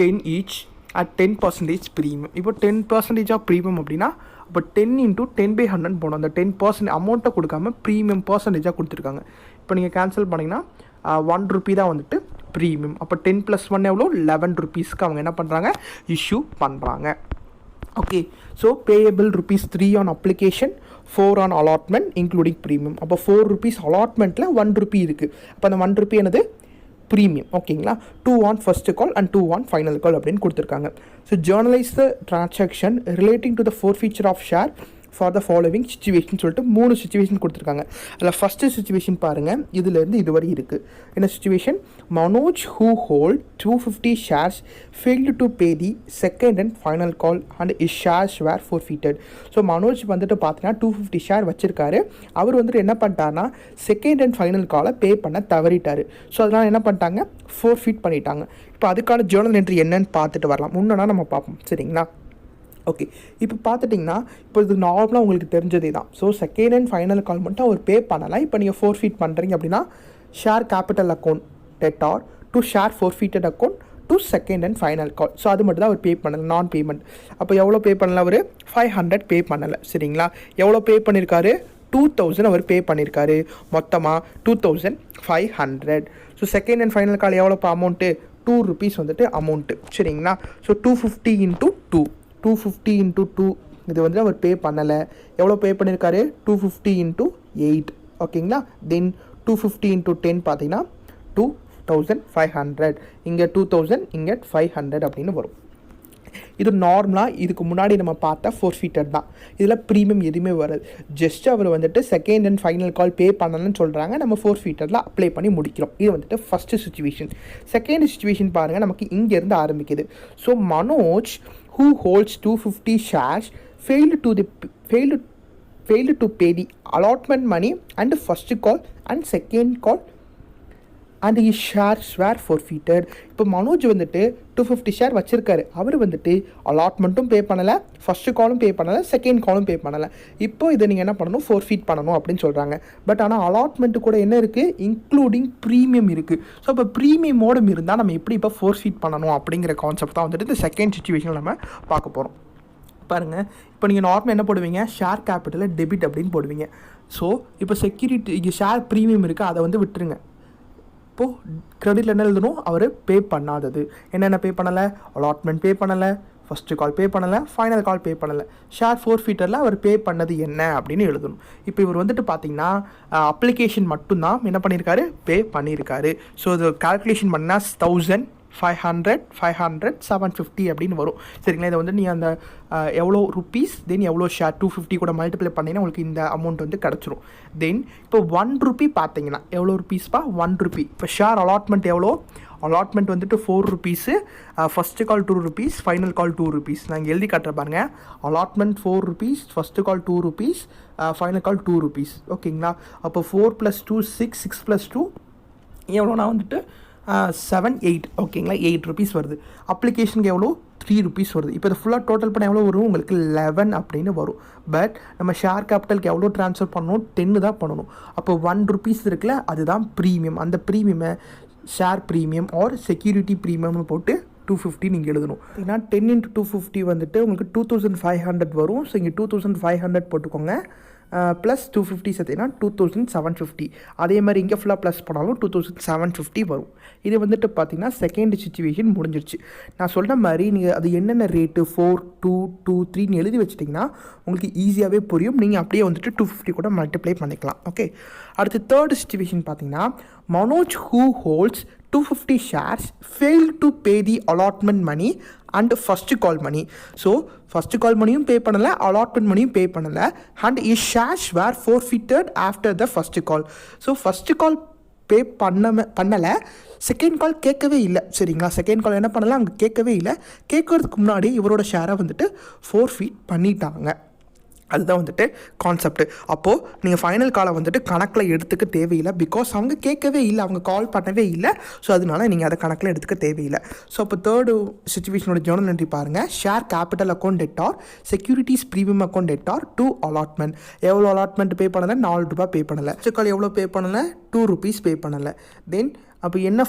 10 each at 10% premium. இப்போ 10% ஆஃப் ப்ரீமியம் அப்படின்னா அப்போ 10 × 10/100 போகணும். அந்த 10% அமௌண்ட்டை கொடுக்காம ப்ரீமியம் பர்சன்டேஜாக கொடுத்துருக்காங்க. இப்போ நீங்கள் கேன்சல் பண்ணிங்கன்னா 1 ரூபி தான் வந்துட்டு ப்ரீமியம். அப்போ 10 + 1 எவ்வளோ 11 ரூபீஸ்க்கு அவங்க என்ன பண்ணுறாங்க, இஷ்யூ பண்ணுறாங்க. Okay, so payable ₹3 on application, 4 on allotment including premium. அப்போ 4 ரூபீஸ் அலாட்மெண்ட்டில் 1 ரூபி இருக்குது. அப்போ அந்த 1 ரூபி என்னது, ப்ரீமியம். ஓகேங்களா, 2 on first call and 2 on final call அப்படின்னு கொடுத்துருக்காங்க. So journalise the transaction relating to the forfeiture of share for the following situation சொல்லிட்டு 3 situation கொடுத்துருக்காங்க. அதில் ஃபஸ்ட்டு சிச்சுவேஷன் பாருங்கள், இதுலேருந்து இதுவரை இருக்குது. என்ன situation, Manoj who hold 250 shares failed to pay the second and final call and his shares were forfeited. So Manoj வந்துட்டு பார்த்தீங்கன்னா 250 ஷேர் வச்சுருக்காரு. அவர் வந்துட்டு என்ன பண்ணிட்டாருன்னா செகண்ட் அண்ட் ஃபைனல் காலை பே பண்ண தவறிட்டார். ஸோ அதனால் என்ன பண்ணிட்டாங்க, ஃபோர்ஃபீட் பண்ணிட்டாங்க. இப்போ அதுக்கான ஜேர்னல் என்ட்ரி என்னன்னு பார்த்துட்டு வரலாம். முன்னா நம்ம பார்ப்போம். சரிங்களா, ஓகே. இப்போ பார்த்துட்டிங்கன்னா இப்போ இது நார்மலாக உங்களுக்கு தெரிஞ்சதே தான். So second and final call மட்டும் அவர் பே பண்ணலாம். இப்போ நீங்கள் ஃபோர்ஃபீட் பண்ணுறீங்க அப்படின்னா share capital account debtor to share forfeited account to second and final call. So அது மட்டும் தான் அவர் பே பண்ணலை, நான் பேமெண்ட். அப்போ எவ்வளோ பே பண்ணல, அவர் 500 பே பண்ணலை. சரிங்களா, எவ்வளோ பே பண்ணியிருக்காரு, 2000 அவர் பே பண்ணியிருக்காரு. மொத்தமாக 2500. ஸோ செகண்ட் அண்ட் ஃபைனல் கால் எவ்வளோ அமௌண்ட்டு, 2 ரூபீஸ் வந்துட்டு அமௌண்ட்டு. சரிங்களா, ஸோ 250 × 2, 250 × 2 இது வந்து அவர் பே பண்ணலை. எவ்வளோ பே பண்ணியிருக்காரு, 250 × 8. ஓகேங்களா, தென் 250 × 10 பார்த்தீங்கன்னா 2500. இங்கே 2000, இங்கே 500 அப்படின்னு வரும். இது நார்மலாக இதுக்கு முன்னாடி நம்ம பார்த்தா ஃபோர்ஃபீட்டட் தான். இதில் ப்ரீமியம் எதுவுமே வராது. ஜஸ்ட் அவர் வந்துட்டு செகண்ட் அண்ட் ஃபைனல் கால் பே பண்ணலன்னு சொல்கிறாங்க, நம்ம ஃபோர்ஃபீட்டடில் அப்ளை பண்ணி முடிக்கிறோம். இது வந்துட்டு ஃபஸ்ட்டு சிச்சுவேஷன். செகண்ட் சிச்சுவேஷன் பாருங்கள், நமக்கு இங்கேருந்து ஆரம்பிக்குது. So Manoj who holds 250 shares failed to pay the allotment money and first call and second call and his shares were forfeited. இப்போ மனோஜ் வந்துட்டு 250 ஷேர் வச்சுருக்காரு. அவர் வந்துட்டு அலாட்மெண்ட்டும் பே பண்ணலை, ஃபஸ்ட்டு காலும் பே பண்ணலை, செகண்ட் காலும் பே பண்ணலை. இப்போ இதை நீங்கள் என்ன பண்ணணும், ஃபோர்ஃபீட் பண்ணணும் அப்படின்னு சொல்கிறாங்க. பட் ஆனால் அலாட்மெண்ட்டு கூட என்ன இருக்குது, இன்க்ளூடிங் ப்ரீமியம் இருக்குது. ஸோ இப்போ ப்ரீமியமோடு இருந்தால் நம்ம எப்படி இப்போ ஃபோர்ஃபீட் பண்ணணும் அப்படிங்கிற கான்செப்ட் தான் வந்துட்டு இந்த செகண்ட் சிச்சுவேஷனில் நம்ம பார்க்க போகிறோம். பாருங்கள், இப்போ நீங்கள் நார்மல் என்ன போடுவீங்க, ஷேர் கேபிட்டலில் டெபிட் அப்படின்னு போடுவீங்க. ஸோ இப்போ செக்யூரிட்டி இங்கே ஷேர் ப்ரீமியம் இருக்குது, அதை வந்து விட்டுருங்க. இப்போது க்ரெடிட்டில் என்ன எழுதணும், அவர் பே பண்ணாதது என்னென்ன பே பண்ணலை, அலாட்மெண்ட் பே பண்ணலை, ஃபஸ்ட்டு கால் பே பண்ணலை, ஃபைனல் கால் பே பண்ணலை. ஷேர் ஃபோர்ஃபீட்டரில் அவர் பே பண்ணது என்ன அப்படின்னு எழுதணும். இப்போ இவர் வந்துட்டு பார்த்தீங்கன்னா அப்ளிகேஷன் மட்டும்தான் என்ன பண்ணியிருக்காரு, பே பண்ணியிருக்காரு. ஸோ இது கால்குலேஷன் பண்ணால் 1000, 500, 500, 750 அப்படின்னு வரும். சரிங்களா, இதை வந்து நீ அந்த எவ்வளோ ருப்பீஸ் தென் எவ்வளோ ஷேர் 250 கூட மல்டிப்ளை பண்ணிங்கன்னா உங்களுக்கு இந்த அமௌண்ட் வந்து கிடச்சிரும். தென் இப்போ 1 ரூபி பார்த்தீங்கன்னா எவ்வளோ ருப்பீஸ்ப்பா, 1 ரூபி. இப்போ ஷேர் அலாட்மெண்ட் எவ்வளோ, அலாட்மெண்ட் வந்துட்டு 4 rupees, first call 2 rupees, final கால் 2 ருபீஸ். நான் இங்கே எழுதி காட்டுற பாருங்க, allotment 4 rupees, first call 2 rupees, final கால் 2 ருபீஸ். ஓகேங்களா, அப்போ 4 + 2 6, 6 + 2 எவ்வளோனா வந்துட்டு 7, 8. ஓகேங்களா, 8 ருபீஸ் வருது. அப்ளிகேஷனுக்கு எவ்வளோ, 3 ருபீஸ் வருது. இப்போ இதை ஃபுல்லாக டோட்டல் பண்ண எவ்வளோ வரும், உங்களுக்கு 11 அப்படின்னு வரும். பட் நம்ம ஷேர் கேபிட்டலுக்கு எவ்வளோ ட்ரான்ஸ்ஃபர் பண்ணணும், 10 தான் பண்ணணும். அப்போ 1 ருபீஸ் இருக்குல்ல, அதுதான் ப்ரீமியம். அந்த ப்ரீமியமை ஷேர் ப்ரீமியம் ஆர் செக்யூரிட்டி ப்ரீமியம்னு போட்டு 250 நீங்கள் எழுதணும். ஏன்னா 10 × 250 வந்துட்டு உங்களுக்கு 2500 வரும். ஸோ இங்கே 2500 போட்டுக்கோங்க. ப்ளஸ் 250 சேர்த்திங்கன்னா 2750. அதே மாதிரி இங்கே ஃபுல்லாக ப்ளஸ் பண்ணாலும் 2750 வரும். இது வந்துட்டு பார்த்திங்கன்னா செகண்ட் சிச்சுவேஷன் முடிஞ்சிருச்சு. நான் சொன்ன மாதிரி நீங்கள் அது என்னென்ன ரேட்டு 4, 2, 2, 3ன்னு எழுதி வச்சிட்டிங்கன்னா உங்களுக்கு ஈஸியாகவே புரியும். நீங்கள் அப்படியே வந்துட்டு 250 கூட மல்டிப்ளை பண்ணிக்கலாம். ஓகே, அடுத்து தேர்ட் சிச்சுவேஷன் பார்த்தீங்கன்னா Manoj who holds 250 shares failed to pay the allotment money and first call money. So first call moneyயும் பே பண்ணலை, allotment moneyயும் பே பண்ணலை, and his shares were forfeited after the first call. So first call பே பண்ணலை, second call கேட்கவே இல்லை. சரிங்களா, second call என்ன பண்ணலை, அங்கே கேட்கவே இல்லை. கேட்கறதுக்கு முன்னாடி இவரோட ஷேரை வந்துட்டு ஃபோர்ஃபீட் பண்ணிட்டாங்க. அதுதான் வந்துட்டு கான்செப்ட். அப்போது நீங்கள் ஃபைனல் காலை வந்துட்டு கணக்கில் எடுத்துக்க தேவையில்லை. பிகாஸ் அவங்க கேட்கவே இல்லை, அவங்க கால் பண்ணவே இல்லை. ஸோ அதனால நீங்கள் அதை கணக்கில் எடுத்துக்க தேவையில்லை. ஸோ அப்போ தேர்டு சிச்சுவேஷனோட ஜேர்னல் என்ட்ரி பாருங்கள். Share capital account debtor, securities premium account debtor, 2 allotment. எவ்வளோ அலாட்மெண்ட் பே பண்ணலை? 4 ரூபா பே பண்ணலை. கால் எவ்வளோ பே பண்ணலை? 2 rupees பே பண்ணலை. தென் அப்போ என்ன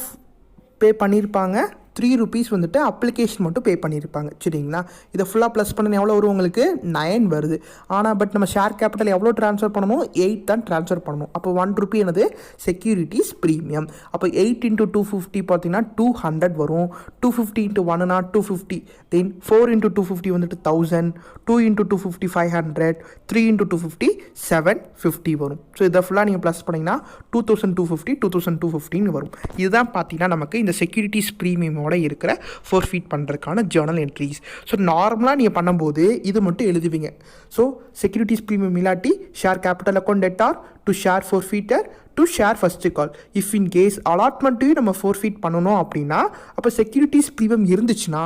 பே பண்ணியிருப்பாங்க? 3 rupees வந்துட்டு அப்ளிகேஷன் மட்டும் பே பண்ணியிருப்பாங்க. சரிங்களா? இதை ஃபுல்லாக ப்ளஸ் பண்ண எவ்வளோ வரும் உங்களுக்கு? 9 வருது. ஆனால் பட் நம்ம ஷேர் கேபிட்டல் எவ்வளோ ட்ரான்ஸ்ஃபர் பண்ணணும்? 8 தான் ட்ரான்ஸ்ஃபர் பண்ணணும். அப்போ 1 rupee என்னது? Securities premium. அப்போ 8 into 250 பார்த்தீங்கன்னா 200 வரும். 250 into 1னா 250. தென் 4 into 250 வந்துட்டு 1000. 2 into 250 500. 3 into 250 750 வரும். ஸோ இதை ஃபுல்லாக நீங்கள் ப்ளஸ் பண்ணிங்கன்னா 2250 2250 வரும். இதுதான் பார்த்தீங்கன்னா நமக்கு இந்த செக்யூரிட்டிஸ் ப்ரீமியம் இருக்கிற ஃபோர்ஃபீட் பண்ணுறதுக்கான ஜேர்னல் என்ட்ரிஸ். ஸோ நார்மலாக நீங்கள் பண்ணும்போது இது மட்டும் எழுதுவீங்க. ஸோ செக்யூரிட்டிஸ் ப்ரீமியம் இல்லாட்டி share capital account debtor to share forfeiture to share first call. If in case அலாட்மெண்ட்டையும் நம்ம ஃபோர்ஃபீட் பண்ணணும் அப்படின்னா அப்போ செக்யூரிட்டிஸ் ப்ரீமியம் இருந்துச்சுன்னா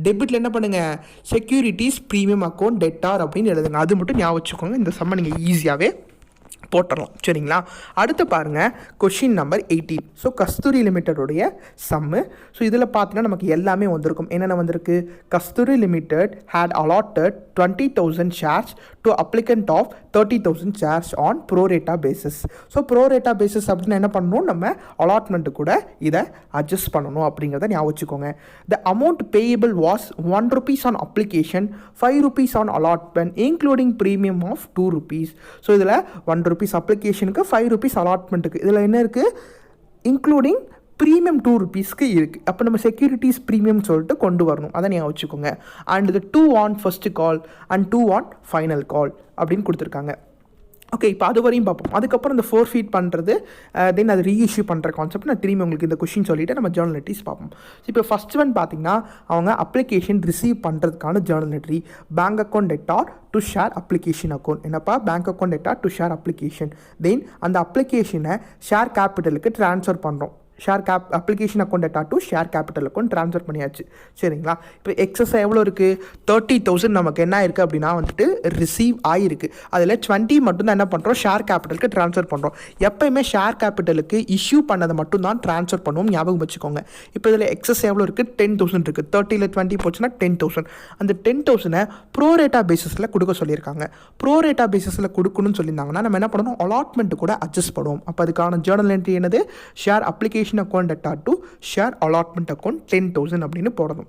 டெபிட்டில் என்ன பண்ணுங்கள்? செக்யூரிட்டிஸ் ப்ரீமியம் அக்கௌண்ட் டெட்டார் அப்படின்னு எழுதுங்க. அது மட்டும் ஞாபகம் வச்சுக்கோங்க. இந்த சம்மை நீங்கள் ஈஸியாகவே போட்டுடலாம். சரிங்களா? அடுத்து பாருங்கள் கொஷின் நம்பர் 18. ஸோ கஸ்தூரி லிமிட்டடுடைய சம்மு. ஸோ இதில் பார்த்தீங்கன்னா நமக்கு எல்லாமே வந்திருக்கும். என்னென்ன வந்திருக்கு? Kasthuri limited had allotted 20,000 shares to applicant of 30,000 shares on pro-rata basis. So pro-rata basis அப்படின்னு என்ன பண்ணணும்? நம்ம அலாட்மெண்ட்டு கூட இதை அட்ஜஸ்ட் பண்ணணும் அப்படிங்கிறத ஞாபகம் வச்சுக்கோங்க. The amount payable was 1 rupees on application, 5 rupees on allotment, including premium of 2 rupees. So இதில் 1 rupees அப்ளிகேஷனுக்கு, 5 rupees அலாட்மெண்ட்டுக்கு. இதில் என்ன இருக்குது? இன்க்ளூடிங் ப்ரீமியம் 2 rupeesக்கு இருக்குது. அப்போ நம்ம செக்யூரிட்டிஸ் ப்ரீமியம் சொல்லிட்டு கொண்டு வரணும். அதை நீங்கள் வச்சுக்கோங்க. அண்ட் இது 2 on first call and 2 on final call அப்படின்னு கொடுத்துருக்காங்க. ஓகே, இப்போ அது வரையும் பார்ப்போம். அதுக்கப்புறம் இந்த ஃபோர்ஃபீட் பண்ணுறது, தென் அது ரீஇஷ்யூ பண்ணுற கான்செப்ட் நான் திரும்பி உங்களுக்கு இந்த கொஷின் சொல்லிவிட்டு நம்ம ஜேர்னல் என்ட்ரிஸ் பார்ப்போம். இப்போ ஃபர்ஸ்ட் ஒன் பார்த்தீங்கன்னா அவங்க அப்ளிகேஷன் ரிசீவ் பண்ணுறதுக்கான journal entry. Bank account debtor to share application account. என்னப்பா? Bank account debtor to share application. Then அந்த அப்ளிகேஷனை ஷேர் கேபிட்டலுக்கு ட்ரான்ஸ்ஃபர் பண்ணுறோம். Application account debtor to share capital account transfer பண்ணியாச்சு. சரிங்களா? இப்போ எக்ஸஸ் எவ்வளோ இருக்குது? 30,000 நமக்கு என்ன இருக்குது அப்படின்னா வந்துட்டு ரிசீவ் ஆகிருக்கு. அதில் 20 மட்டும்தான் என்ன பண்ணுறோம்? ஷேர் கேபிட்டலுக்கு ட்ரான்ஸ்ஃபர் பண்ணுறோம். எப்போயுமே ஷேர் கேபிட்டலுக்கு இஷ்யூ பண்ணதை மட்டும் தான் ட்ரான்ஸ்ஃபர் பண்ணுவோம். ஞாபகம் வச்சுக்கோங்க. இப்போ இதில் எக்ஸஸ் எவ்வளோ இருக்குது? 10,000 இருக்குது. 30ல் 20 போச்சுன்னா 10,000. அந்த 10,000 ப்ரோரேட்டா பேசிஸில் கொடுக்க சொல்லியிருக்காங்க. ப்ரோரேட்டா பேசிஸில் கொடுக்கணும்னு சொல்லியிருந்தாங்கன்னா நம்ம என்ன பண்ணணும்? அலாட்மெண்ட் கூட அட்ஜஸ்ட் பண்ணுவோம். அப்போ அதுக்கான ஜேர்னல் என்ட்ரி என்னது? Share application account debtor to share allotment account 10,000 அப்படின்னு போடணும்.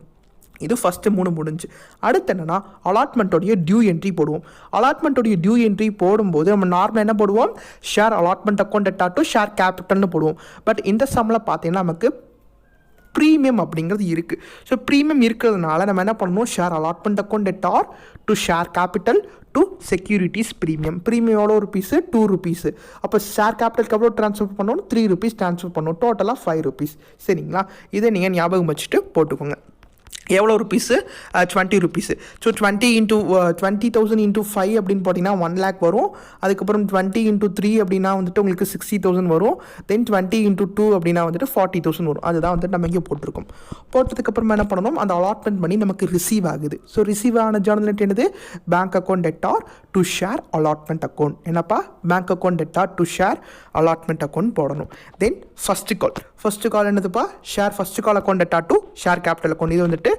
இது ஃபஸ்ட்டு 3 முடிஞ்சு. அடுத்து என்னென்னா அலாட்மெண்ட்டோடைய டியூ என்ட்ரி போடுவோம். அலாட்மெண்ட்டோடைய டியூ என்ட்ரி போடும்போது நம்ம நார்மலாக என்ன போடுவோம்? Share allotment account debtor to share கேபிட்டல்னு போடுவோம். பட் இந்த சம்மில் பார்த்தீங்கன்னா நமக்கு ப்ரீமியம் அப்படிங்கிறது இருக்குது. ஸோ ப்ரீமியம் இருக்கிறதுனால நம்ம என்ன பண்ணணும்? Share allotment account debtor to share capital to securities premium. Premium எவ்வளோ rupees? 2 rupees. அப்போ ஷேர் கேபிட்டலுக்கு எவ்வளோ ட்ரான்ஸ்ஃபர் பண்ணணும்? 3 rupees ட்ரான்ஸ்ஃபர் பண்ணணும். டோட்டலாக 5 rupees. சரிங்களா? இதை நீங்கள் ஞாபகம் வச்சுட்டு போட்டுக்கோங்க. எவ்வளோ ருப்பீஸு? 20 rupees. ஸோ 20,000 into 5 அப்படின்னு போட்டிங்கன்னா 1 lakh வரும். அதுக்கப்புறம் 20 into 3 அப்படின்னா வந்துட்டு உங்களுக்கு 60,000 வரும். தென் 20 into 2 அப்படின்னா வந்துட்டு 40,000 வரும். அதுதான் வந்துட்டு நம்ம இங்கே போட்டிருக்கோம். போட்டதுக்கப்புறமா என்ன பண்ணணும்? அந்த அலாட்மெண்ட் பண்ணி நமக்கு ரிசீவ் ஆகுது. ஸோ ரிசீவ் ஆன ஜேர்னல் என்ட்ரி என்னது? Bank account debtor to share allotment account. என்னப்பா? Bank account debtor to share allotment account போடணும். தென் ஃபர்ஸ்ட் கால் என்னதுப்பா? Share first call account debtor to share capital account. இது வந்துட்டு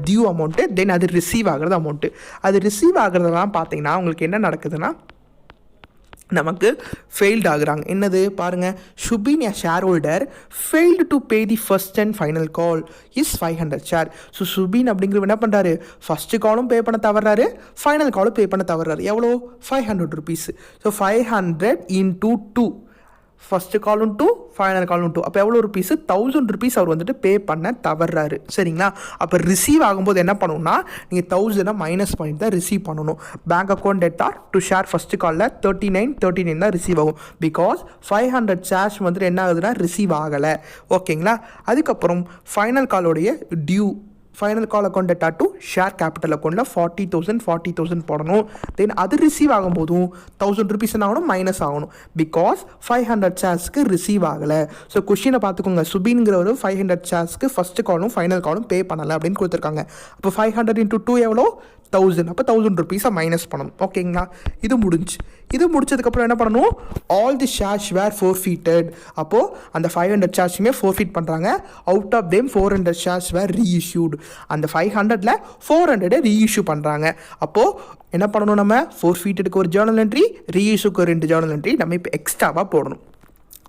due amount. தென் அது receive ஆகிறது amount. அது receive ஆகிறதெல்லாம் பார்த்தீங்கன்னா உங்களுக்கு என்ன நடக்குதுன்னா நமக்கு ஃபெயில்டு ஆகுறாங்க. என்னது பாருங்கள்? Subin a shareholder failed to pay the first and final call is 500 share. So Subin அப்படிங்கிறவர் என்ன பண்ணுறாரு? ஃபஸ்ட்டு காலும் பே பண்ண தவறாரு, ஃபைனல் காலும் பே பண்ண தவறாரு. எவ்வளோ? 500 rupees. ஸோ 500 into 2, ஃபஸ்ட்டு காலும் 2, ஃபைனல் காலும் 2. அப்போ எவ்வளோ rupees? 1000 rupees அவர் வந்துட்டு பே பண்ண தவறாரு. சரிங்களா? அப்போ ரிசீவ் ஆகும்போது என்ன பண்ணணும்னா நீங்கள் 1000 மைனஸ் பண்ணி தான் ரிசீவ் பண்ணணும். Bank account debtor to share first காலில் 39 தான் ரிசீவ் ஆகும். பிகாஸ் 500 shares வந்துட்டு என்ன ஆகுதுன்னா ரிசீவ் ஆகலை. ஓகேங்களா? அதுக்கப்புறம் ஃபைனல் காலோடைய due, final call account debtor to share capital அக்கௌண்ட்டில் 40,000 போடணும். தென் அது ரிசீவ் ஆகும்போதும் 1000 rupees என்ன ஆகணும்? மைனஸ் ஆகணும். பிகாஸ் 500 sharesக்கு ரிசீவ் ஆகலை. ஸோ கொஷினை பார்த்துக்கோங்க. சுபின்கிறவர் 500 sharesக்கு ஃபஸ்ட்டு காலும் ஃபைனல் காலும் பே பண்ணலை அப்படின்னு கொடுத்துருக்காங்க. அப்போ 500 into 2 எவ்வளோ? 1000. அப்போ 1000 ருபீஸை மைனஸ் பண்ணணும். ஓகேங்களா? இது முடிச்சதுக்கப்புறம் என்ன பண்ணணும்? All the shares were forfeited. அப்போது அந்த 500 ஷேர்ஸுமே ஃபோர்ஃபீட் பண்ணுறாங்க. Out of them 400 shares were reissued. அந்த 500ல் 400 ரீஇஷ்யூ பண்ணுறாங்க. அப்போது என்ன பண்ணணும்? நம்ம ஃபோர்ஃபீட்டடுக்கு ஒரு ஜேர்னல் என்ட்ரி, ரீஇஷ்யூக்கு 2 ஜேர்னல் என்ட்ரி நம்ம இப்போ எக்ஸ்ட்ராவாக போடணும்.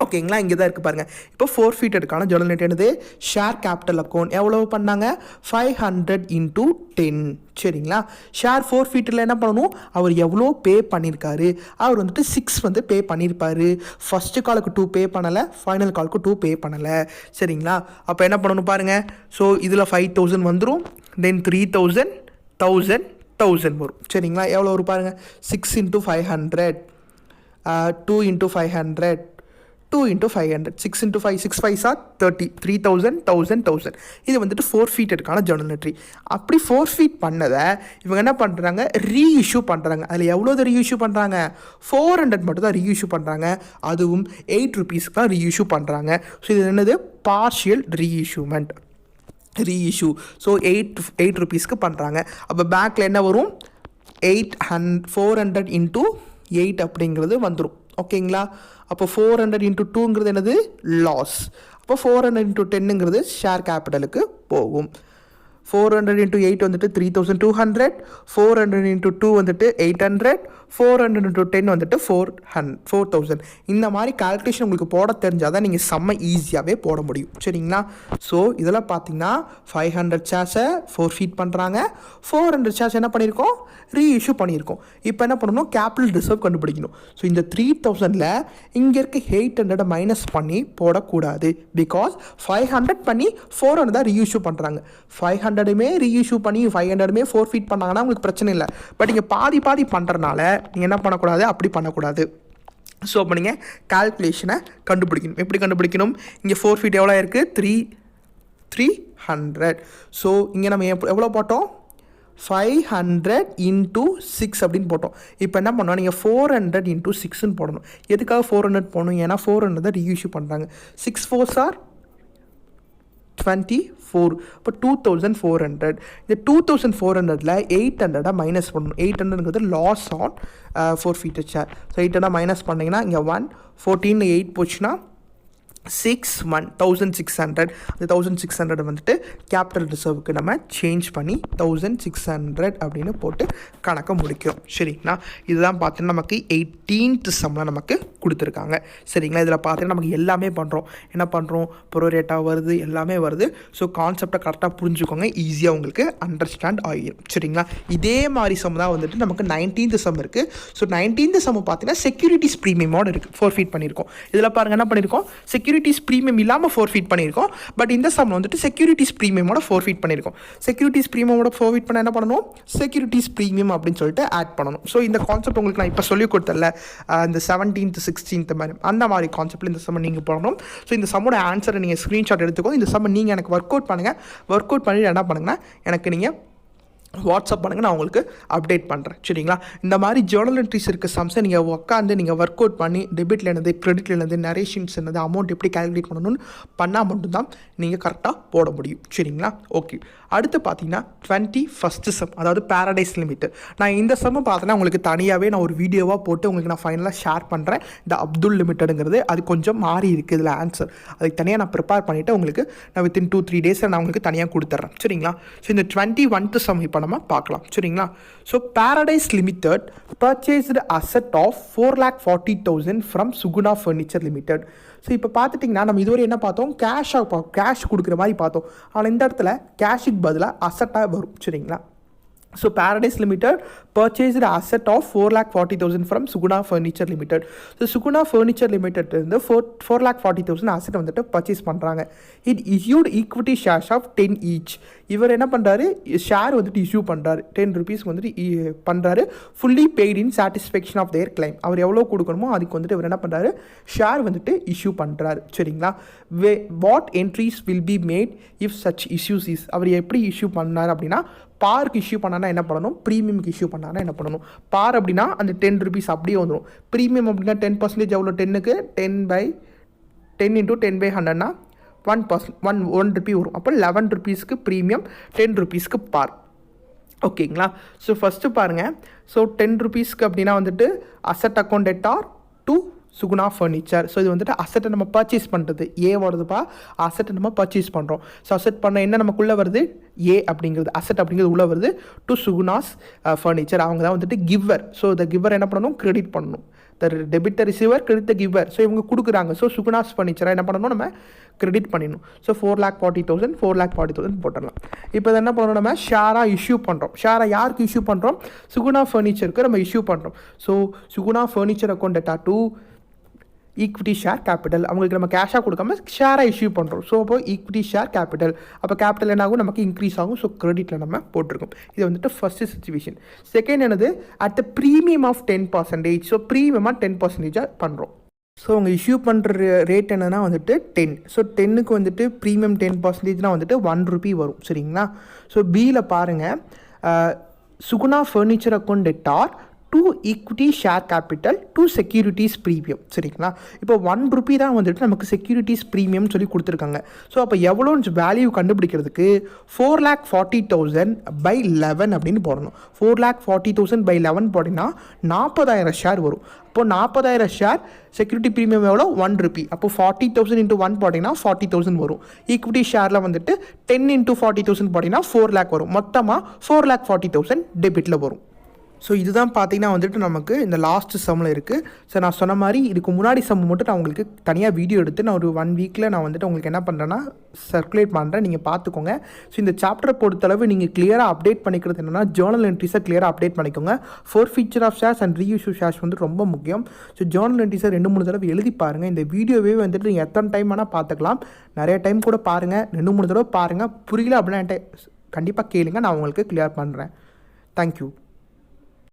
ஓகேங்களா? இங்கே தான் இருக்குது பாருங்கள். இப்போ ஃபோர்ஃபீட்டடுக்கான ஜேர்னல் என்ட்ரி என்னது? ஷேர் கேபிட்டல் அக்கௌண்ட் எவ்வளோ பண்ணாங்க? 500 × 10. சரிங்களா? ஷேர் ஃபோர்ஃபீட்டில் என்ன பண்ணணும்? அவர் எவ்வளோ பே பண்ணியிருக்காரு? அவர் வந்துட்டு 6 பே பண்ணியிருப்பார். ஃபஸ்ட்டு காலுக்கு 2 பே பண்ணலை, ஃபைனல் காலுக்கு 2 பே பண்ணலை. சரிங்களா? அப்போ என்ன பண்ணணும் பாருங்கள். ஸோ இதில் 5000 வந்துடும், தென் 3000, 1000 வரும். சரிங்களா? எவ்வளோ வரும் பாருங்கள். 6 × 500, 2 × 500, 2 × 500, 6 × 5, 6 5 are 30, 3000, 1000. இது வந்துட்டு ஃபோர்ஃபீட்டடுக்கான ஜேர்னல் என்ட்ரி. அப்படி ஃபோர்ஃபீட் பண்ணதை இவங்க என்ன பண்ணுறாங்க? ரீஇஷ்யூ பண்ணுறாங்க. அதில் எவ்வளோ ரீஇஷ்யூ பண்ணுறாங்க? 400 மட்டும் தான் ரீஇஷ்யூ பண்ணுறாங்க. அதுவும் 8 ருபீஸ்க்கு தான் ரீஇஷ்யூ பண்ணுறாங்க. ஸோ இது என்னது? Partial reissue. ஸோ 8 ருபீஸ்க்கு பண்ணுறாங்க. அப்போ பேங்க்கில் என்ன வரும்? 400 × 8 அப்படிங்கிறது வந்துடும். ஓகேங்களா? அப்போ 400 × 2ங்கிறது என்னது? லாஸ். அப்போ 400 × 10ங்கிறது ஷேர் கேபிட்டலுக்கு போகும். 400 × 8 வந்துட்டு 3200, 400 × 2 வந்துட்டு 800, 400 × 10 வந்துட்டு 4000. இந்த மாதிரி கால்குலேஷன் உங்களுக்கு போட தெரிஞ்சால் தான் நீங்கள் செம்ம ஈஸியாகவே போட முடியும். சரிங்களா? ஸோ இதில் பார்த்தீங்கன்னா 500 ஷேர்ஸை ஃபோர்ஃபீட் பண்ணுறாங்க, 400 ஷேர்ஸ் என்ன பண்ணியிருக்கோம்? ரீஇஷ்யூ பண்ணியிருக்கோம். இப்போ என்ன பண்ணணும்? கேபிட்டல் ரிசர்வ் கண்டுபிடிக்கணும். ஸோ இந்த 3000ல் இங்கே இருக்க 800 மைனஸ் பண்ணி போடக்கூடாது. பிகாஸ் 500 பண்ணி 400 தான் ரீஇஷ்யூ பண்ணுறாங்க. 500மே ரீஇஷ்யூ பண்ணி 500மே ஃபோர்ஃபீட் பண்ணாங்கன்னா உங்களுக்கு பிரச்சனை இல்லை. பட் இங்கே பாதி பண்ணுறனால நீங்கள் என்ன பண்ணக்கூடாது? அப்படி பண்ணக்கூடாது. ஸோ அப்போ நீங்கள் கால்குலேஷனை கண்டுபிடிக்கணும். எப்படி கண்டுபிடிக்கணும்? இங்கே ஃபோர்ஃபீட் எவ்வளோ இருக்குது? 300. ஸோ இங்கே நம்ம எவ்வளோ போட்டோம்? 500 × 6 அப்படின்னு போட்டோம். இப்போ என்ன பண்ணோம்? நீங்கள் 400 × 6ன்னு போடணும். எதுக்காக 400 போடணும்? ஏன்னா 400 தான் ரீஇஷ்யூ பண்ணுறாங்க. 6 4s are 24. இப்போ 2400. இந்த 2400ல் 800 மைனஸ் பண்ணணும். 800ங்கிறது loss on forfeited share. So 800 minus பண்ணிங்கன்னா இங்கே 1, 14 8 போச்சுன்னா 1600. அந்த 1600 வந்துட்டு கேபிட்டல் ரிசர்வுக்கு நம்ம சேஞ்ச் பண்ணி 1600 அப்படின்னு போட்டு கணக்கை முடிக்கிறோம். சரிங்களா? இதுதான் பார்த்தீங்கன்னா நமக்கு 18th சம்மில் நமக்கு கொடுத்துருக்காங்க. சரிங்களா? இதில் பார்த்தீங்கன்னா நமக்கு எல்லாமே பண்ணுறோம். என்ன பண்ணுறோம்? ப்ரோரேட்டா வருது, எல்லாமே வருது. ஸோ கான்செப்டை கரெக்டாக புரிஞ்சுக்கோங்க, ஈஸியாக உங்களுக்கு அண்டர்ஸ்டாண்ட் ஆகிடும். சரிங்களா? இதே மாதிரி சம் தான் வந்துட்டு நமக்கு 19th சம் இருக்குது. ஸோ 19th சம் பார்த்தீங்கன்னா செக்யூரிட்டிஸ் ப்ரீமியமோடு இருக்குது, ஃபோர்ஃபீட் பண்ணியிருக்கோம். இதில் பாருங்கள் என்ன பண்ணியிருக்கோம்? செக்யூரிட்டிஸ் ப்ரீமியம் இல்லாமல் ஃபோர்ஃபீட் பண்ணியிருக்கோம். பட் இந்த சம் வந்துட்டு செக்யூரிட்டிஸ் ப்ரீமியமோட ஃபோர்ஃபீட் பண்ணியிருக்கோம். செக்யூரிட்டிஸ் ப்ரீமியமோட ஃபோர்ஃபீட் பண்ண என்ன பண்ணணும்? செக்யூரிட்டிஸ் ப்ரீமியம் அப்படின்னு சொல்லிட்டு ஆட் பண்ணணும். ஸோ இந்த கான்செப்ட் உங்களுக்கு நான் இப்போ சொல்லிக் கொடுத்தல, இந்த 17th 16th மாதிரி அந்த மாதிரி கான்செப்ட்டில் இந்த சம்மை நீங்கள் போடணும். ஸோ இந்த சம்மோட ஆன்சரை நீங்கள் ஸ்க்ரீன்ஷாட் எடுத்துக்கோ. இந்த சம்மை நீங்கள் எனக்கு ஒர்க் அவுட் பண்ணுங்கள். ஒர்க் அவுட் பண்ணிட்டு என்ன பண்ணுங்கன்னா எனக்கு நீங்கள் வாட்ஸ்அப் பண்ணுங்கள், நான் உங்களுக்கு அப்டேட் பண்ணுறேன். சரிங்களா? இந்த மாதிரி ஜேர்னல் என்ட்ரிஸ் இருக்க சம்ஸை நீங்கள் உட்காந்து நீங்கள் ஒர்க் அவுட் பண்ணி டெபிட்டில் என்னது, கிரெடிட்டில் என்னது, நரேஷன்ஸ் என்னது, அமௌண்ட் எப்படி கால்குலேட் பண்ணணும்னு பண்ணால் மட்டும்தான் நீங்கள் கரெக்டாக போட முடியும். சரிங்களா? ஓகே. அடுத்து பார்த்தீங்கன்னா 21st சம், அதாவது பேரடைஸ் லிமிட். நான் இந்த சம்மை பார்த்தீங்கன்னா உங்களுக்கு தனியாகவே நான் ஒரு வீடியோவாக போட்டு உங்களுக்கு நான் ஃபைனலாக ஷேர் பண்ணுறேன். இந்த அப்துல் லிமிட்டடுங்கிறது அது கொஞ்சம் மாறி இருக்குது இதில் ஆன்சர். அதுக்கு தனியாக நான் ப்ரிப்பேர் பண்ணிவிட்டு உங்களுக்கு நான் வித்தின் 2-3 டேஸில் நான் உங்களுக்கு தனியாக கொடுத்துட்றேன். சரிங்களா? ஸோ இந்த 21th சம் இப்போ நம்ம பார்க்கலாம். சரிங்களா? So paradise limited purchased asset of 4,40,000 from Suguna furniture limited. So இப்போ பார்த்துட்டிங்கன்னா நம்ம இதுவரை என்ன பார்த்தோம்? கேஷ் கொடுக்குற மாதிரி பார்த்தோம். ஆனால் இந்த இடத்துல கேஷுக்கு பதிலாக அசட்டாக வரும். சரிங்களா? So paradise limited purchased asset of 4,40,000 from Suguna furniture limited. So Suguna furniture limited இருந்து 4,40,000 அசெட் வந்துட்டு பர்ச்சேஸ் பண்ணுறாங்க. It issued equity shares of 10 each. இவர் என்ன பண்ணுறாரு? ஷேர் வந்துட்டு இஷ்யூ பண்ணுறாரு, 10 ருபீஸ்க்கு வந்துட்டு பண்ணுறாரு. Fully paid in satisfaction of their claim. அவர் எவ்வளோ கொடுக்கணுமோ அதுக்கு வந்துட்டு இவர் என்ன பண்ணுறாரு? ஷேர் வந்துட்டு இஷ்யூ பண்ணுறாரு. சரிங்களா? What entries will be made if such issues is. அவர் எப்படி இஷ்யூ பண்ணார் அப்படின்னா, பாருக்கு இஷ்யூ பண்ணானா என்ன பண்ணணும்? ப்ரீமியமுக்கு இஷ்யூ பண்ணானா என்ன பண்ணணும்? பார் அப்படின்னா அந்த 10 ருபீஸ் அப்படியே வந்துடும். ப்ரீமியம் அப்படின்னா 10% எவ்வளோ? 10க்கு 10 × 10/100னா 1% 1 ரூபி வரும். அப்போ 11 ருபீஸ்க்கு ப்ரீமியம், 10 ருபீஸ்க்கு பார். ஓகேங்களா. ஸோ ஃபஸ்ட்டு பாருங்கள். ஸோ 10 ருபீஸ்க்கு அப்படின்னா வந்துட்டு asset account debtor to Suguna furniture. So இது வந்துட்டு அசட்டை நம்ம பர்ச்சேஸ் பண்ணுறது வருதுப்பா. அசட்டை நம்ம பர்ச்சேஸ் பண்ணுறோம். ஸோ அசட் பண்ண என்ன நமக்குள்ளே வருது, அப்படிங்கிறது அசட் அப்படிங்கிறது உள்ளே வருது டு சுகுணாஸ் ஃபர்னிச்சர். அவங்க தான் வந்துட்டு கிவர். ஸோ இந்த கிவர் என்ன பண்ணணும், கிரெடிட் பண்ணணும். The debit the receiver, credit the giver. So இவங்க கொடுக்குறாங்க. ஸோ சுகுணாஸ் ஃபர்னிச்சராக என்ன பண்ணணும், நம்ம கிரெடிட் பண்ணிடணும். ஸோ 4,40,000 4,40,000 போட்டுடலாம். இப்போ இதை என்ன பண்ணணும், நம்ம ஷேராக இஷ்யூ பண்ணுறோம். ஷேராக யாருக்கு இஷ்யூ பண்ணுறோம், சுகுணா ஃபர்னிச்சருக்கு நம்ம இஷ்யூ பண்ணுறோம். So Suguna furniture account debtor to equity share capital. அவங்களுக்கு நம்ம கேஷாக கொடுக்காம ஷேராக இஷ்யூ பண்ணுறோம். ஸோ அப்போ ஈக்விட்டி ஷேர் கேபிட்டல், அப்போ கேபிட்டல் என்ன ஆகும், நமக்கு இன்க்ரீஸ் ஆகும். ஸோ கிரெடிட்டில் நம்ம போட்டிருக்கோம். இது வந்துட்டு ஃபஸ்ட்டு சிச்சுவேஷன். செகண்ட் என்னது, at the premium of 10%. So ப்ரீமியமாக 10% பண்ணுறோம். ஸோ அவங்க இஷ்யூ பண்ணுற ரேட் என்னென்னா வந்துட்டு 10. ஸோ 10க்கு வந்துட்டு ப்ரீமியம் 10%னால் வந்துட்டு 1 ரூபி வரும். சரிங்களா. ஸோ பியில் பாருங்கள், Suguna furniture account debtor to equity share capital to securities premium. சரிங்களா. இப்போ 1 ரூபி தான் வந்துட்டு நமக்கு செக்யூரிட்டிஸ் ப்ரீமியம் சொல்லி கொடுத்துருக்காங்க. ஸோ அப்போ எவ்வளோன்னு வேல்யூ கண்டுபிடிக்கிறதுக்கு 4,40,000 by 11 அப்படின்னு போடணும். 4,40,000 by 11 போட்டிங்கன்னா 40,000 ஷேர் வரும். அப்போது 40,000 ஷேர் செக்யூரிட்டி ப்ரீமியம் எவ்வளோ, 1 ரூபி. அப்போ 40,000 into 1 போட்டிங்கன்னா 40,000 வரும். ஈக்விட்டி ஷேரில் வந்துட்டு 10 into 40,000 போட்டிங்கன்னா 4 lakh வரும். மொத்தமாக 4,40,000 டெபிட்டில் வரும். ஸோ இதுதான் பார்த்தீங்கன்னா வந்துட்டு நமக்கு இந்த லாஸ்ட் சம்மில் இருக்குது. ஸோ நான் சொன்ன மாதிரி இதுக்கு முன்னாடி சம் மட்டும் நான் உங்களுக்கு தனியாக வீடியோ எடுத்து நான் ஒரு 1 வீக்கில் நான் வந்துட்டு உங்களுக்கு என்ன பண்ணுறேன்னா சர்க்குலேட் பண்ணுறேன், நீங்கள் பார்த்துக்கோங்க. ஸோ இந்த சாப்டரை பொறுத்தளவு நீங்கள் கிளியராக அப்டேட் பண்ணிக்கிறது என்னென்னா ஜேர்னல் என்ட்ரிஸை கிளியராக அப்டேட் பண்ணிக்கோங்க. Forfeiture of shares and reissue shares வந்து ரொம்ப முக்கியம். ஸோ ஜேர்னல் என்ட்ரிஸை 2-3 தடவை எழுதி பாருங்கள். இந்த வீடியோவே வந்துட்டு நீங்கள் எத்தனை டைம் வேணால் பார்த்துக்கலாம். நிறைய டைம் கூட பாருங்கள், 2-3 தடவை பாருங்கள். புரியல அப்படின்னா கண்டிப்பாக கேளுங்க, நான் உங்களுக்கு கிளியர் பண்ணுறேன். தேங்க்யூ.